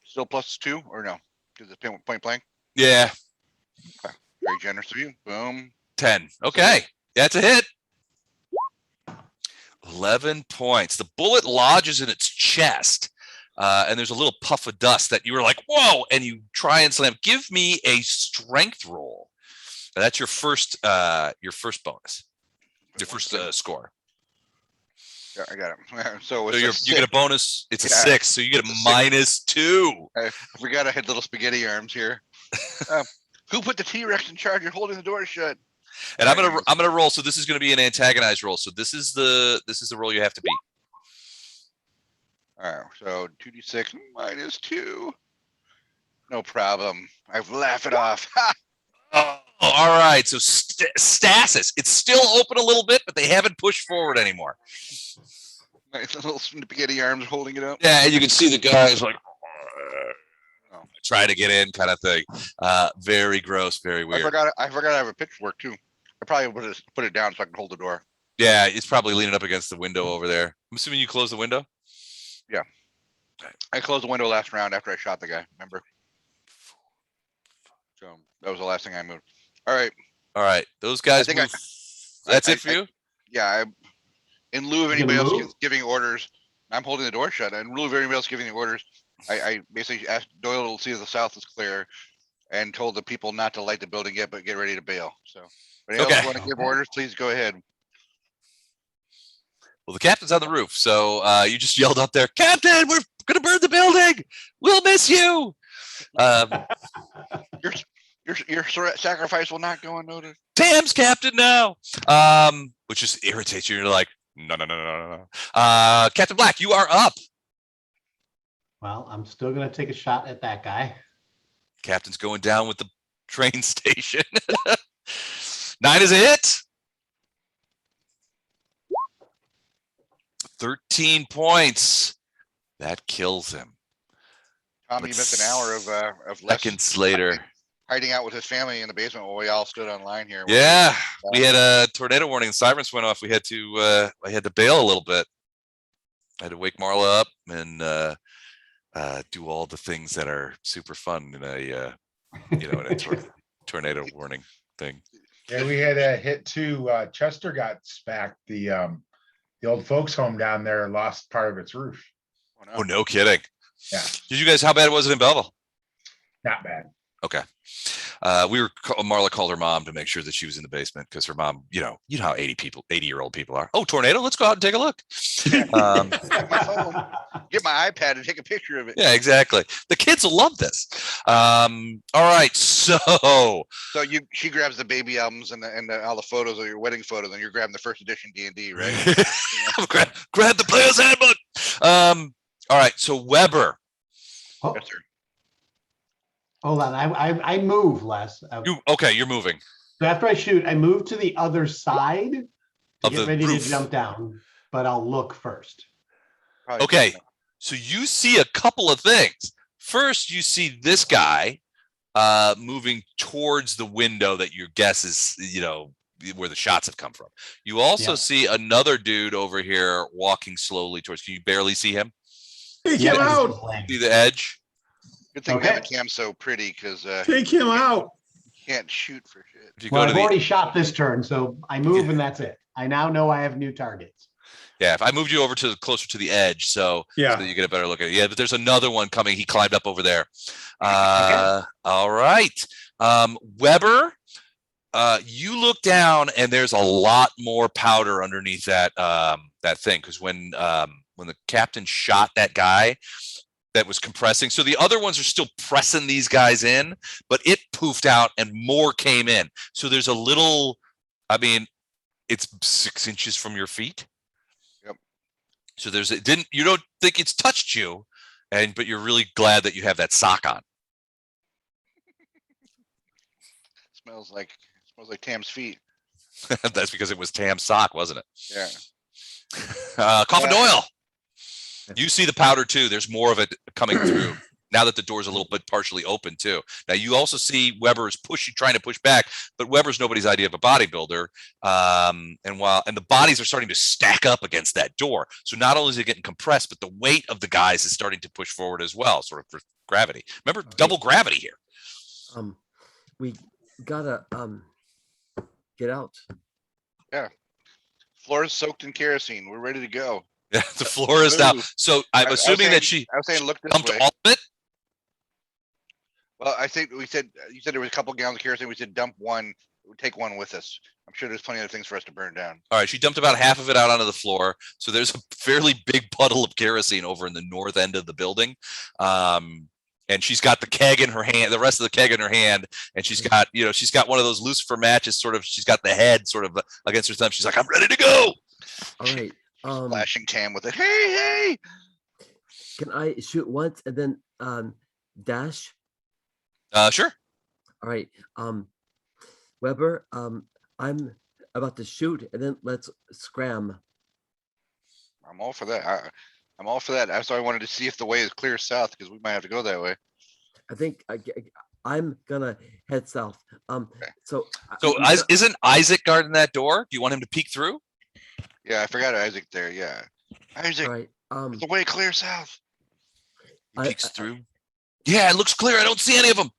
Still +2 or no? Because it's point blank. Yeah. Very generous of you. Boom. 10. Okay. That's a hit. 11 points. The bullet lodges in its chest. And there's a little puff of dust that you were like, whoa, and you try and slam. Give me a strength roll. That's your first bonus. Your first score. Yeah, I got it. So So you get a bonus. It's a Yeah. 6, so you get a -2. I forgot I had little spaghetti arms here. Who put the T-Rex in charge of holding the door shut? And I'm gonna roll. So this is gonna be an antagonized roll. So this is the roll you have to beat. All right, so 2d6 -2. No problem. I've laughed it off. Ha! Oh, all right. So stasis. It's still open a little bit, but they haven't pushed forward anymore. Nice little spaghetti arms holding it up. Yeah, and you can see the guys like try to get in, kind of thing. Very gross, very weird. I forgot I have a pitchfork too. I probably would have put it down so I can hold the door. Yeah, it's probably leaning up against the window over there. I'm assuming you closed the window. I closed the window last round after I shot the guy. Remember? So that was the last thing I moved. All right. All right, those guys. think Move. That's it for you. Yeah. In lieu of You anybody gonna else move? giving orders, I'm holding the door shut. In lieu of anybody else giving the orders, I basically asked Doyle to see if the south is clear, and told the people not to light the building yet, but get ready to bail. So, if anyone else Okay. want to give orders, please go ahead. Well, the captain's on the roof, so you just yelled up there, "Captain, we're gonna burn the building. We'll miss you." Your sacrifice will not go unnoticed. Tam's captain now. Which just irritates you. You're like, no. Captain Black, you are up. Well, I'm still gonna take a shot at that guy. Captain's going down with the train station. 9 is a hit. 13 points. That kills him. Tom, But you missed an hour of less Seconds later. hiding out with his family in the basement while we all stood online here. Yeah, we had a tornado warning. Sirens went off. We had to I had to bail a little bit. I had to wake Marla up and do all the things that are super fun in a in a tornado warning thing. Yeah, we had a hit too. Chester got spacked. The old folks home down there lost part of its roof. Oh, no kidding. Yeah, Did you guys? How bad was it in Belleville? not bad. Okay. Marla called her mom to make sure that she was in the basement because her mom, you know how 80-year-old people are. Oh, tornado! Let's go out and take a look. Get my phone, get my iPad and take a picture of it. Yeah, exactly. The kids will love this. All right, so So she grabs the baby albums and all the photos of your wedding photos, and you're grabbing the first edition D&D, right? grab the player's handbook. All right, so Weber, Oh, Yes, sir. hold on, I move, Les. you're moving. So after I shoot, I move to the other side to Of get the ready roof. to jump down, but I'll look first. Probably Okay, something. so you see a couple of things. First, you see this guy moving towards the window that your guess is, where the shots have come from. You also Yeah. see another dude over here walking slowly towards. Can you barely see him? Take him Yeah, out. See the edge? Good thing we have Okay. the cam so pretty because Take him out. can't shoot for shit. If you Well, go to I've the already shot this turn, so I move and that's it. I now know I have new targets. Yeah, if I moved you over to closer to the edge, so Yeah. you get a better look at it. Yeah, but there's another one coming. He climbed up over there. All right. Weber, you look down and there's a lot more powder underneath that thing. Because when the captain shot that guy that was compressing, so the other ones are still pressing these guys in, but it poofed out and more came in. So there's a little, it's 6 inches from your feet. So you don't think it's touched you, but you're really glad that you have that sock on. smells like Tam's feet. That's because it was Tam's sock, wasn't it? Yeah. Coffin Yeah. Doyle. You see the powder too. There's more of it coming through now that the door's a little bit partially open too. Now you also see Weber's trying to push back, but Weber's nobody's idea of a bodybuilder. And the bodies are starting to stack up against that door. So not only is it getting compressed, but the weight of the guys is starting to push forward as well, sort of for gravity. Remember, double gravity here. We gotta get out. Floor is soaked in kerosene. We're ready to go. Yeah, the floor is now. So I'm I was assuming that saying- I was saying look this dumped way. all of it. Well, I think you said there was a couple gallons of kerosene. We said dump one, take one with us. I'm sure there's plenty of things for us to burn down. All right, she dumped about half of it out onto the floor. So there's a fairly big puddle of kerosene over in the north end of the building. And she's got the keg in her hand, the rest of the keg in her hand, and she's got one of those lucifer matches, sort of. She's got the head sort of against her thumb. She's like, "I'm ready to go." All right. Flashing Tam with it. Hey! Can I shoot once and then dash? Sure. All right. Weber, I'm about to shoot and then let's scram. I'm all for that. I'm all for that. That's why I wanted to see if the way is clear south because we might have to go that way. I think I'm gonna head south. So Isn't Isaac guarding that door? Do you want him to peek through? Yeah, I forgot Isaac there. Yeah, Isaac. all right. It's the way clear south. He peeks through. Yeah, it looks clear. I don't see any of them.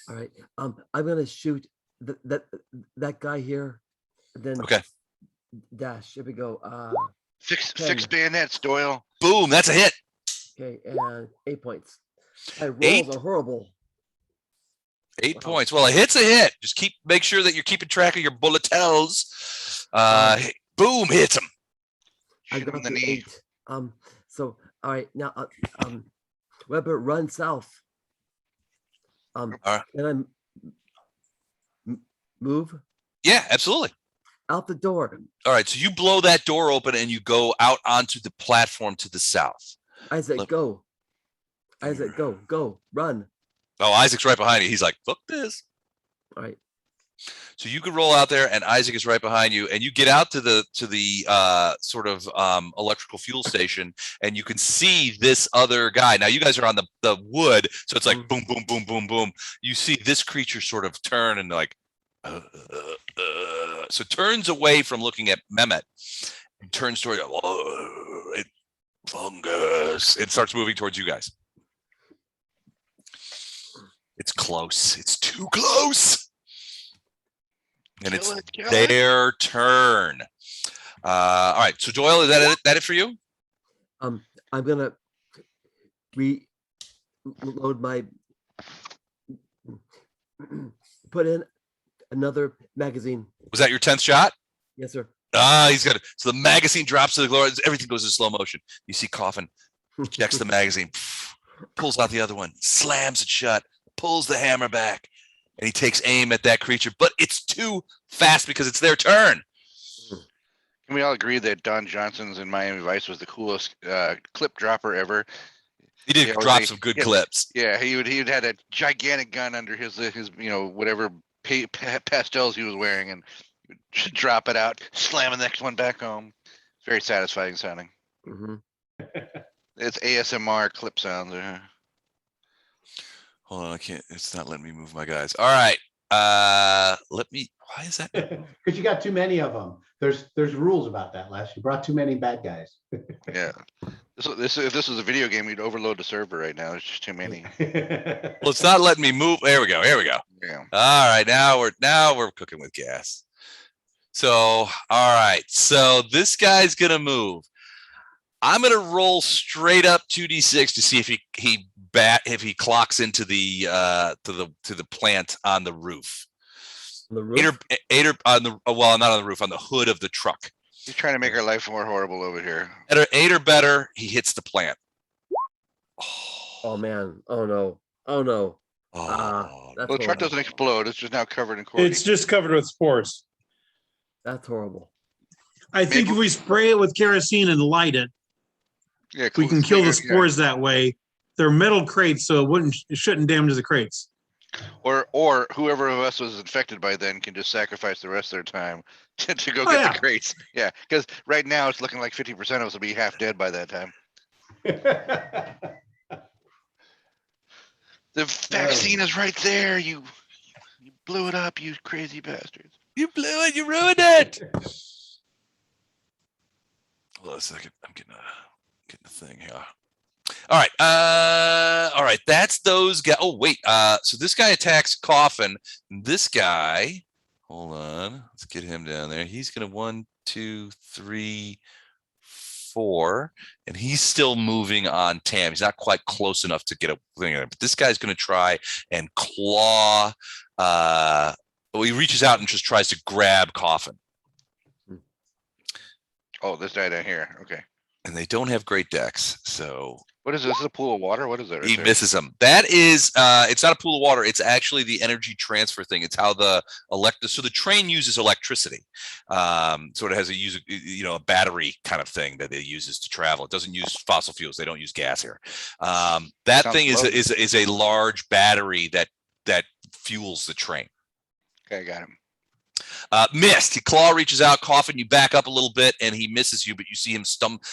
All right. I'm gonna shoot that guy here. Then Okay. dash. Here we go. Fix bayonets, Doyle. Boom. That's a hit. Okay, and 8 points. My rolls 8? are horrible. 8 Wow. points. Well, a hit's a hit. Just make sure that you're keeping track of your bulletels. Boom, hits him. I Shoot him got in the the knee. 8. So all right now, Weber, run south. right. And move Yeah, absolutely. out the door. All right. So you blow that door open and you go out onto the platform to the south. Isaac, Look. go. Isaac, go, run. Oh, Isaac's right behind you. He's like, fuck this. All right. So you could roll out there, and Isaac is right behind you, and you get out to the sort of electrical fuel station, and you can see this other guy. Now you guys are on the wood, so it's like boom, boom, boom, boom, boom. You see this creature sort of turn and like, so turns away from looking at Mehmet, and turns toward fungus. It starts moving towards you guys. It's close. It's too close. And it's Kill it. their turn. All right. So Doyle, is that it for you? I'm gonna reload my put in another magazine. Was that your 10th shot? Yes, sir. He's got it. So the magazine drops to the floor. Everything goes in slow motion. You see Coffin checks the magazine, pulls out the other one, slams it shut, pulls the hammer back, and he takes aim at that creature. But it's too fast because it's their turn. Can we all agree that Don Johnson's in Miami Vice was the coolest clip dropper ever? He did Yeah, drop they- some good yeah. clips. Yeah, he'd had a gigantic gun under his whatever pastels he was wearing, and he would just drop it out, slam the next one back home. It's very satisfying sounding. Mhm. It's ASMR clip sounds. Hold on, I can't. It's not letting me move my guys. All right. Let me. Why is that? Because you got too many of them. There's rules about that, Les. You brought too many bad guys. Yeah. If this was a video game, we'd overload the server right now. There's just too many. Well, it's not letting me move. There we go. Here we go. Yeah. All right, now we're cooking with gas. So, all right. So this guy's gonna move. I'm gonna roll straight up 2d6 to see if he clocks into the to the plant on the roof. On the roof. Eight or on the well, not on the roof, on the hood of the truck. He's trying to make our life more horrible over here. At 8 or better, he hits the plant. Oh man. Oh no. Oh no. Oh, That's Well, the truck horrible. doesn't explode. It's just now covered in cordy. It's just covered with spores. That's horrible. I think if we spray it with kerosene and light it, Yeah, we can kill the yeah. spores that way. They're metal crates, so it shouldn't damage the crates. Or whoever of us was infected by then can just sacrifice the rest of their time to go Oh, get yeah. the crates. Yeah, because right now it's looking like 50% of us will be half dead by that time. The vaccine is right there. You blew it up, you crazy bastards. You blew it. You ruined it. Hold on a second. I'm getting a thing here. All right. All right. That's those guys. Oh, wait. So this guy attacks Coffin. This guy, hold on. Let's get him down there. He's going to 1, 2, 3, 4. And he's still moving on Tam. He's not quite close enough to get a thing in there. But this guy's going to try and claw. Well, he reaches out and just tries to grab Coffin. Oh, this guy down here. Okay. And they don't have great decks. So What is this? This is a pool of water? What is it? Right he there? misses him. That is, it's not a pool of water. It's actually the energy transfer thing. It's how the so the train uses electricity. So it has a battery kind of thing that it uses to travel. It doesn't use fossil fuels. They don't use gas here. That Sounds thing lovely. is a large battery that fuels the train. Okay, got him. Missed. Claw reaches out, Coffin. You back up a little bit, and he misses you. But you see him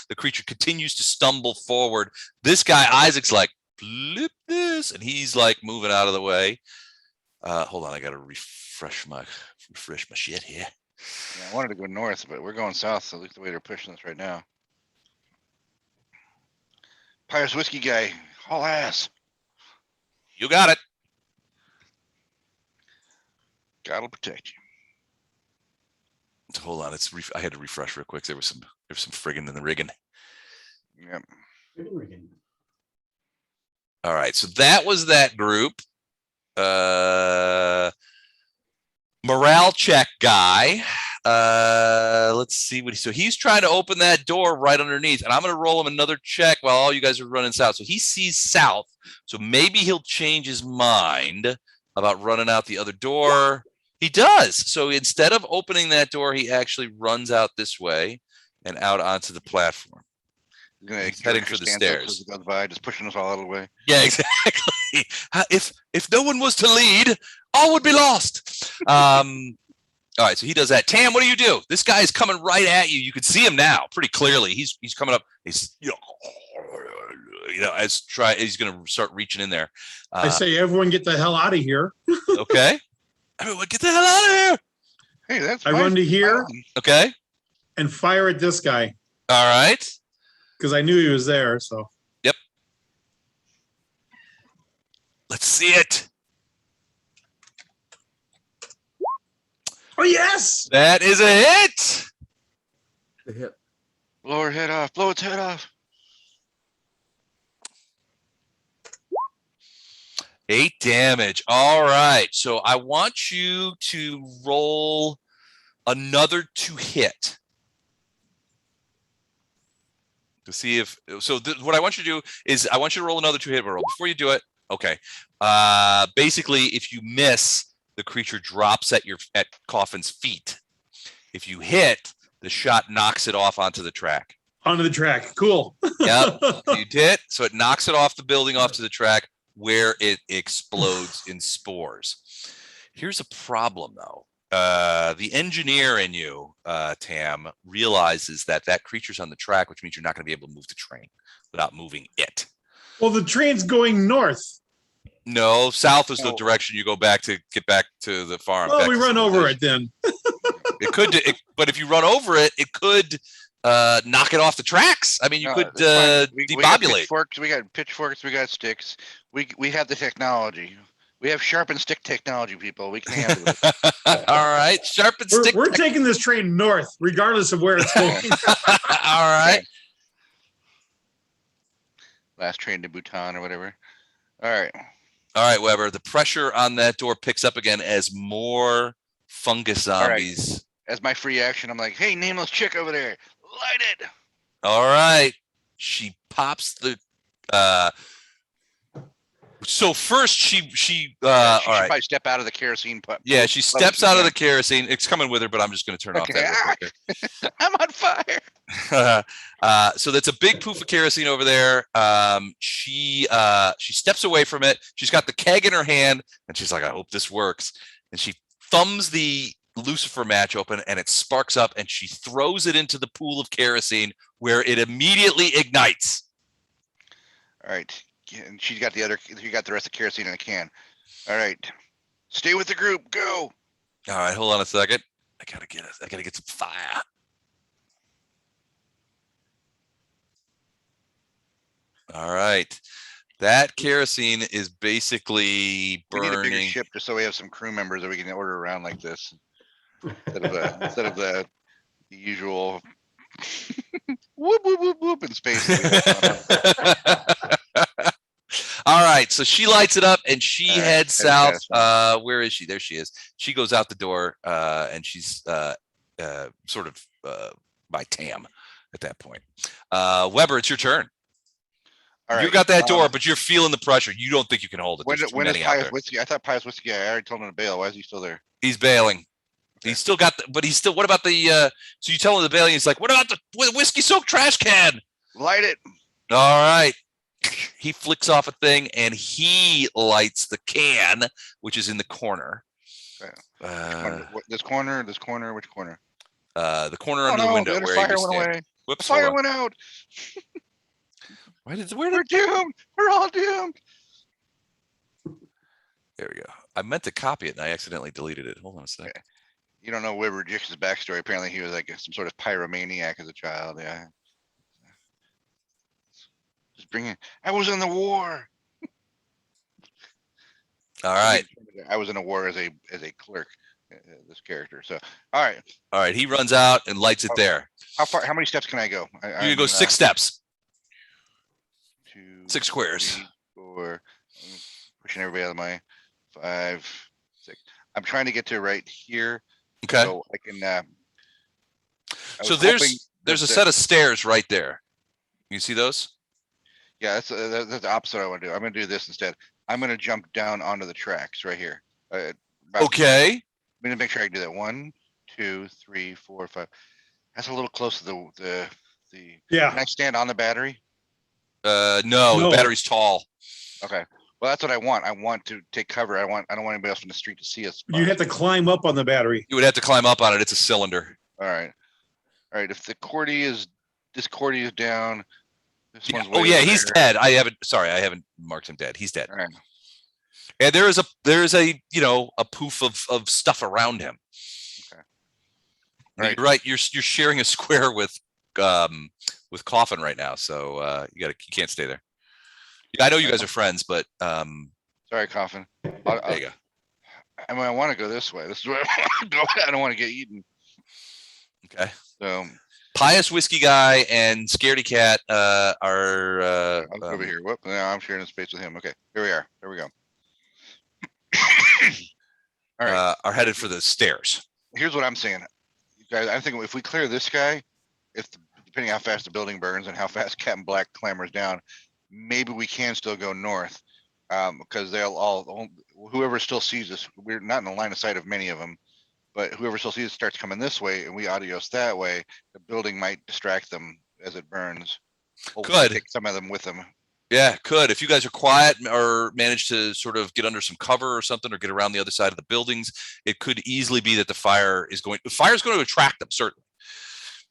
the creature continues to stumble forward. This guy Isaac's like, flip this, and he's like moving out of the way. Hold on, I gotta refresh my shit here. Yeah, I wanted to go north, but we're going south. So look the way they're pushing us right now. Pious whiskey guy, haul ass. You got it. God'll protect you. Hold on, I had to refresh real quick. There was some friggin' in the rigging. Yep. All right, so that was that group. Morale check guy. Let's see what he's trying to open that door right underneath, and I'm gonna roll him another check while all you guys are running south. So he sees south, so maybe he'll change his mind about running out the other door. He does. So instead of opening that door, he actually runs out this way and out onto the platform. He's heading for the stairs. Goes by, just pushing us all out of the way. Yeah, exactly. If no one was to lead, all would be lost. All right, so he does that. Tam, what do you do? This guy is coming right at you. You can see him now pretty clearly. He's coming up. He's he's going to start reaching in there. I say, everyone get the hell out of here. Okay. Everyone, get the hell out of here. Hey, that's I run to here Okay. and fire at this guy All right. because I knew he was there. So Yep. Let's see it. oh yes, That is a hit. The hit. Blow her head off. Blow its head off. 8 damage. All right. So I want you to roll another to hit. To see if what I want you to do is I want you to roll another 2 hit roll. Before you do it, okay. Basically, if you miss, the creature drops at Coffin's feet. If you hit, the shot knocks it off onto the track. onto the track. Cool. Yep. You did. So it knocks it off the building, off to the track, where it explodes in spores. Here's a problem, though. The engineer in you, Tam, realizes that creature's on the track, which means you're not going to be able to move the train without moving it. Well, the train's going north. No, south is the direction you go back to get back to the farm. Well, we run over it then. It could, but if you run over it, it could knock it off the tracks. I mean, you could depopulate. We got pitchforks. We got sticks. We have the technology. We have sharpened stick technology, people. We can handle it. All right, sharpened stick. We're taking this train north, regardless of where it's going. All right. Okay. Last train to Bhutan or whatever. All right. All right, Weber. The pressure on that door picks up again as more fungus zombies. Right. As my free action, I'm like, "Hey, nameless chick over there, light it!" All right. She pops the So first she She all should right. probably step out of the kerosene. Yeah, she steps out of the kerosene. It's coming with her, but I'm just going to turn off Okay. that real quick. I'm on fire. So that's a big poof of kerosene over there. She steps away from it. She's got the keg in her hand, and she's like, "I hope this works." And she thumbs the lucifer match open, and it sparks up, and she throws it into the pool of kerosene, where it immediately ignites. All right. And she got the rest of kerosene in a can. All right. Stay with the group. Go. All right, hold on a second. I gotta get some fire. All right. That kerosene is basically We need a bigger burning. ship just so we have some crew members that we can order around like this instead of the usual whoop whoop whoop whoop in space. All right, so she lights it up and she All right, heads that is south. Where is she? There she is. She goes out the door, and she's sort of by Tam at that point. Weber, it's your turn. All right. You got that door, but you're feeling the pressure. You don't think you can hold it. When There's too is many out Pius there. Whiskey? I thought Pius Whiskey. I already told him to bail. Why is he still there? He's bailing. Okay. He's still got, but he's still. What about the? So you tell him the bailing. He's like, what about the whiskey-soaked trash can? Light it. All right. He flicks off a thing and he lights the can, which is in the corner. Okay. This corner. Which corner? The corner under the window The where fire he was went standing. away. Whoops, The fire hold on. went out. Where We're doomed. We're all doomed. there we go. I meant to copy it and I accidentally deleted it. Hold on a second. Okay. You don't know Weber Jick's backstory. Apparently, he was like some sort of pyromaniac as a child. Yeah. Just bring it. I was in the war. All right. I was in a war as a clerk. This character. So, all right. All right. He runs out and lights it there. How far? How many steps can I go? You can go 6 steps. 2, 6 squares. 3, 4. I'm pushing everybody out of my 5, 6. I'm trying to get to right here. Okay. So I can. So there's a set of stairs right there. You see those? Yeah, that's the opposite I want to do. I'm going to do this instead. I'm going to jump down onto the tracks right here. Okay. I'm going to make sure I can do that. 1, 2, 3, 4, 5. That's a little close to the. Yeah. Can I stand on the battery? No, No. the battery's tall. Okay. Well, that's what I want. I want to take cover. I don't want anybody else in the street to see us. You have to climb up on the battery. You would have to climb up on it. It's a cylinder. All right. If this cordy is down. This one's Oh way yeah, over he's there. dead. I haven't marked him dead. He's dead. All right. And there is a poof of stuff around him. Okay. Now, Right. you're right. You're sharing a square with Coffin right now, so you can't stay there. Yeah, I know you guys are friends, but Sorry, Coffin. there you go. I mean, I want to go this way. This is where I want to go. I don't want to get eaten. Okay. So Pious Whiskey Guy and Scaredy Cat are I'll go over here. Whoop! Now I'm sharing a space with him. Okay, here we are. There we go. All right. are headed for the stairs. Here's what I'm saying, you guys. I'm thinking if we clear this guy, depending how fast the building burns and how fast Captain Black clambers down, maybe we can still go north. Because whoever still sees us, we're not in the line of sight of many of them, but whoever still sees us starts coming this way and we adios that way, the building might distract them as it burns. Hopefully Could. take some of them with them. Yeah, could. If you guys are quiet or manage to sort of get under some cover or something or get around the other side of the buildings, it could easily be that the fire is going to attract them, certainly.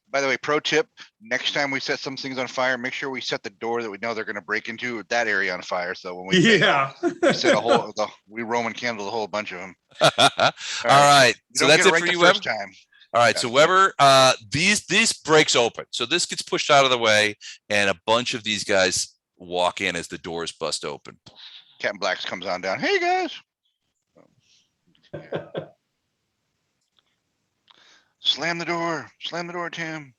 By the way, pro tip, next time we set some things on fire, make sure we set the door that we know they're going to break into that area on fire. So when we set we Roman candle a whole bunch of them. All right. So that's it for you, Weber? Time. All right. So Weber, these breaks open. So this gets pushed out of the way and a bunch of these guys walk in as the doors bust open. Captain Blacks comes on down. Hey guys. Slam the door, Tim.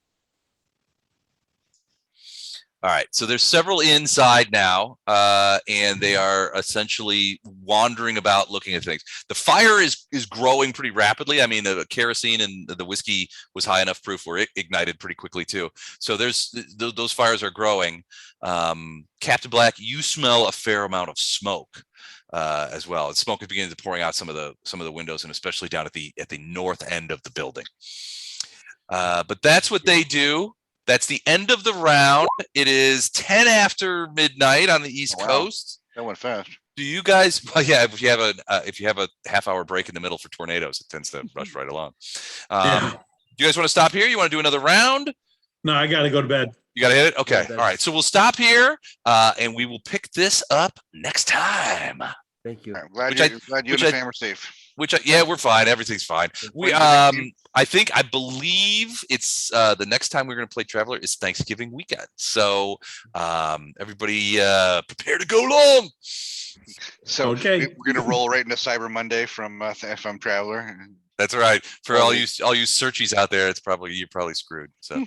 All right, so there's several inside now, and they are essentially wandering about looking at things. The fire is growing pretty rapidly. I mean, the kerosene and the whiskey was high enough proof where it ignited pretty quickly too. So those fires are growing. Captain Black, you smell a fair amount of smoke as well. And smoke is beginning to pouring out some of the windows, and especially down at the north end of the building. But that's what they do. That's the end of the round. It is 10 after midnight on the East Coast. That went fast. Do you guys? Well, yeah. If you have a half-hour break in the middle for tornadoes, it tends to rush right along. Yeah. Do you guys want to stop here? You want to do another round? No, I got to go to bed. You got to hit it. Okay. Yeah, All right. So we'll stop here, and we will pick this up next time. Thank you. All right, Which glad you and which the I- fam are safe. Yeah, we're fine. Everything's fine. We I believe it's the next time we're going to play Traveler is Thanksgiving weekend. So everybody prepare to go long. So Okay. we're gonna roll right into Cyber Monday from FM Traveler. That's right. For all you searchies out there, you're probably screwed. So All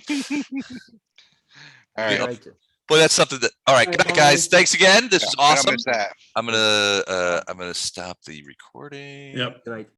right. Yeah. Right. but that's something that all right, good night, guys. Thanks again. This was I don't awesome. miss that. I'm gonna stop the recording. Yep. Good night.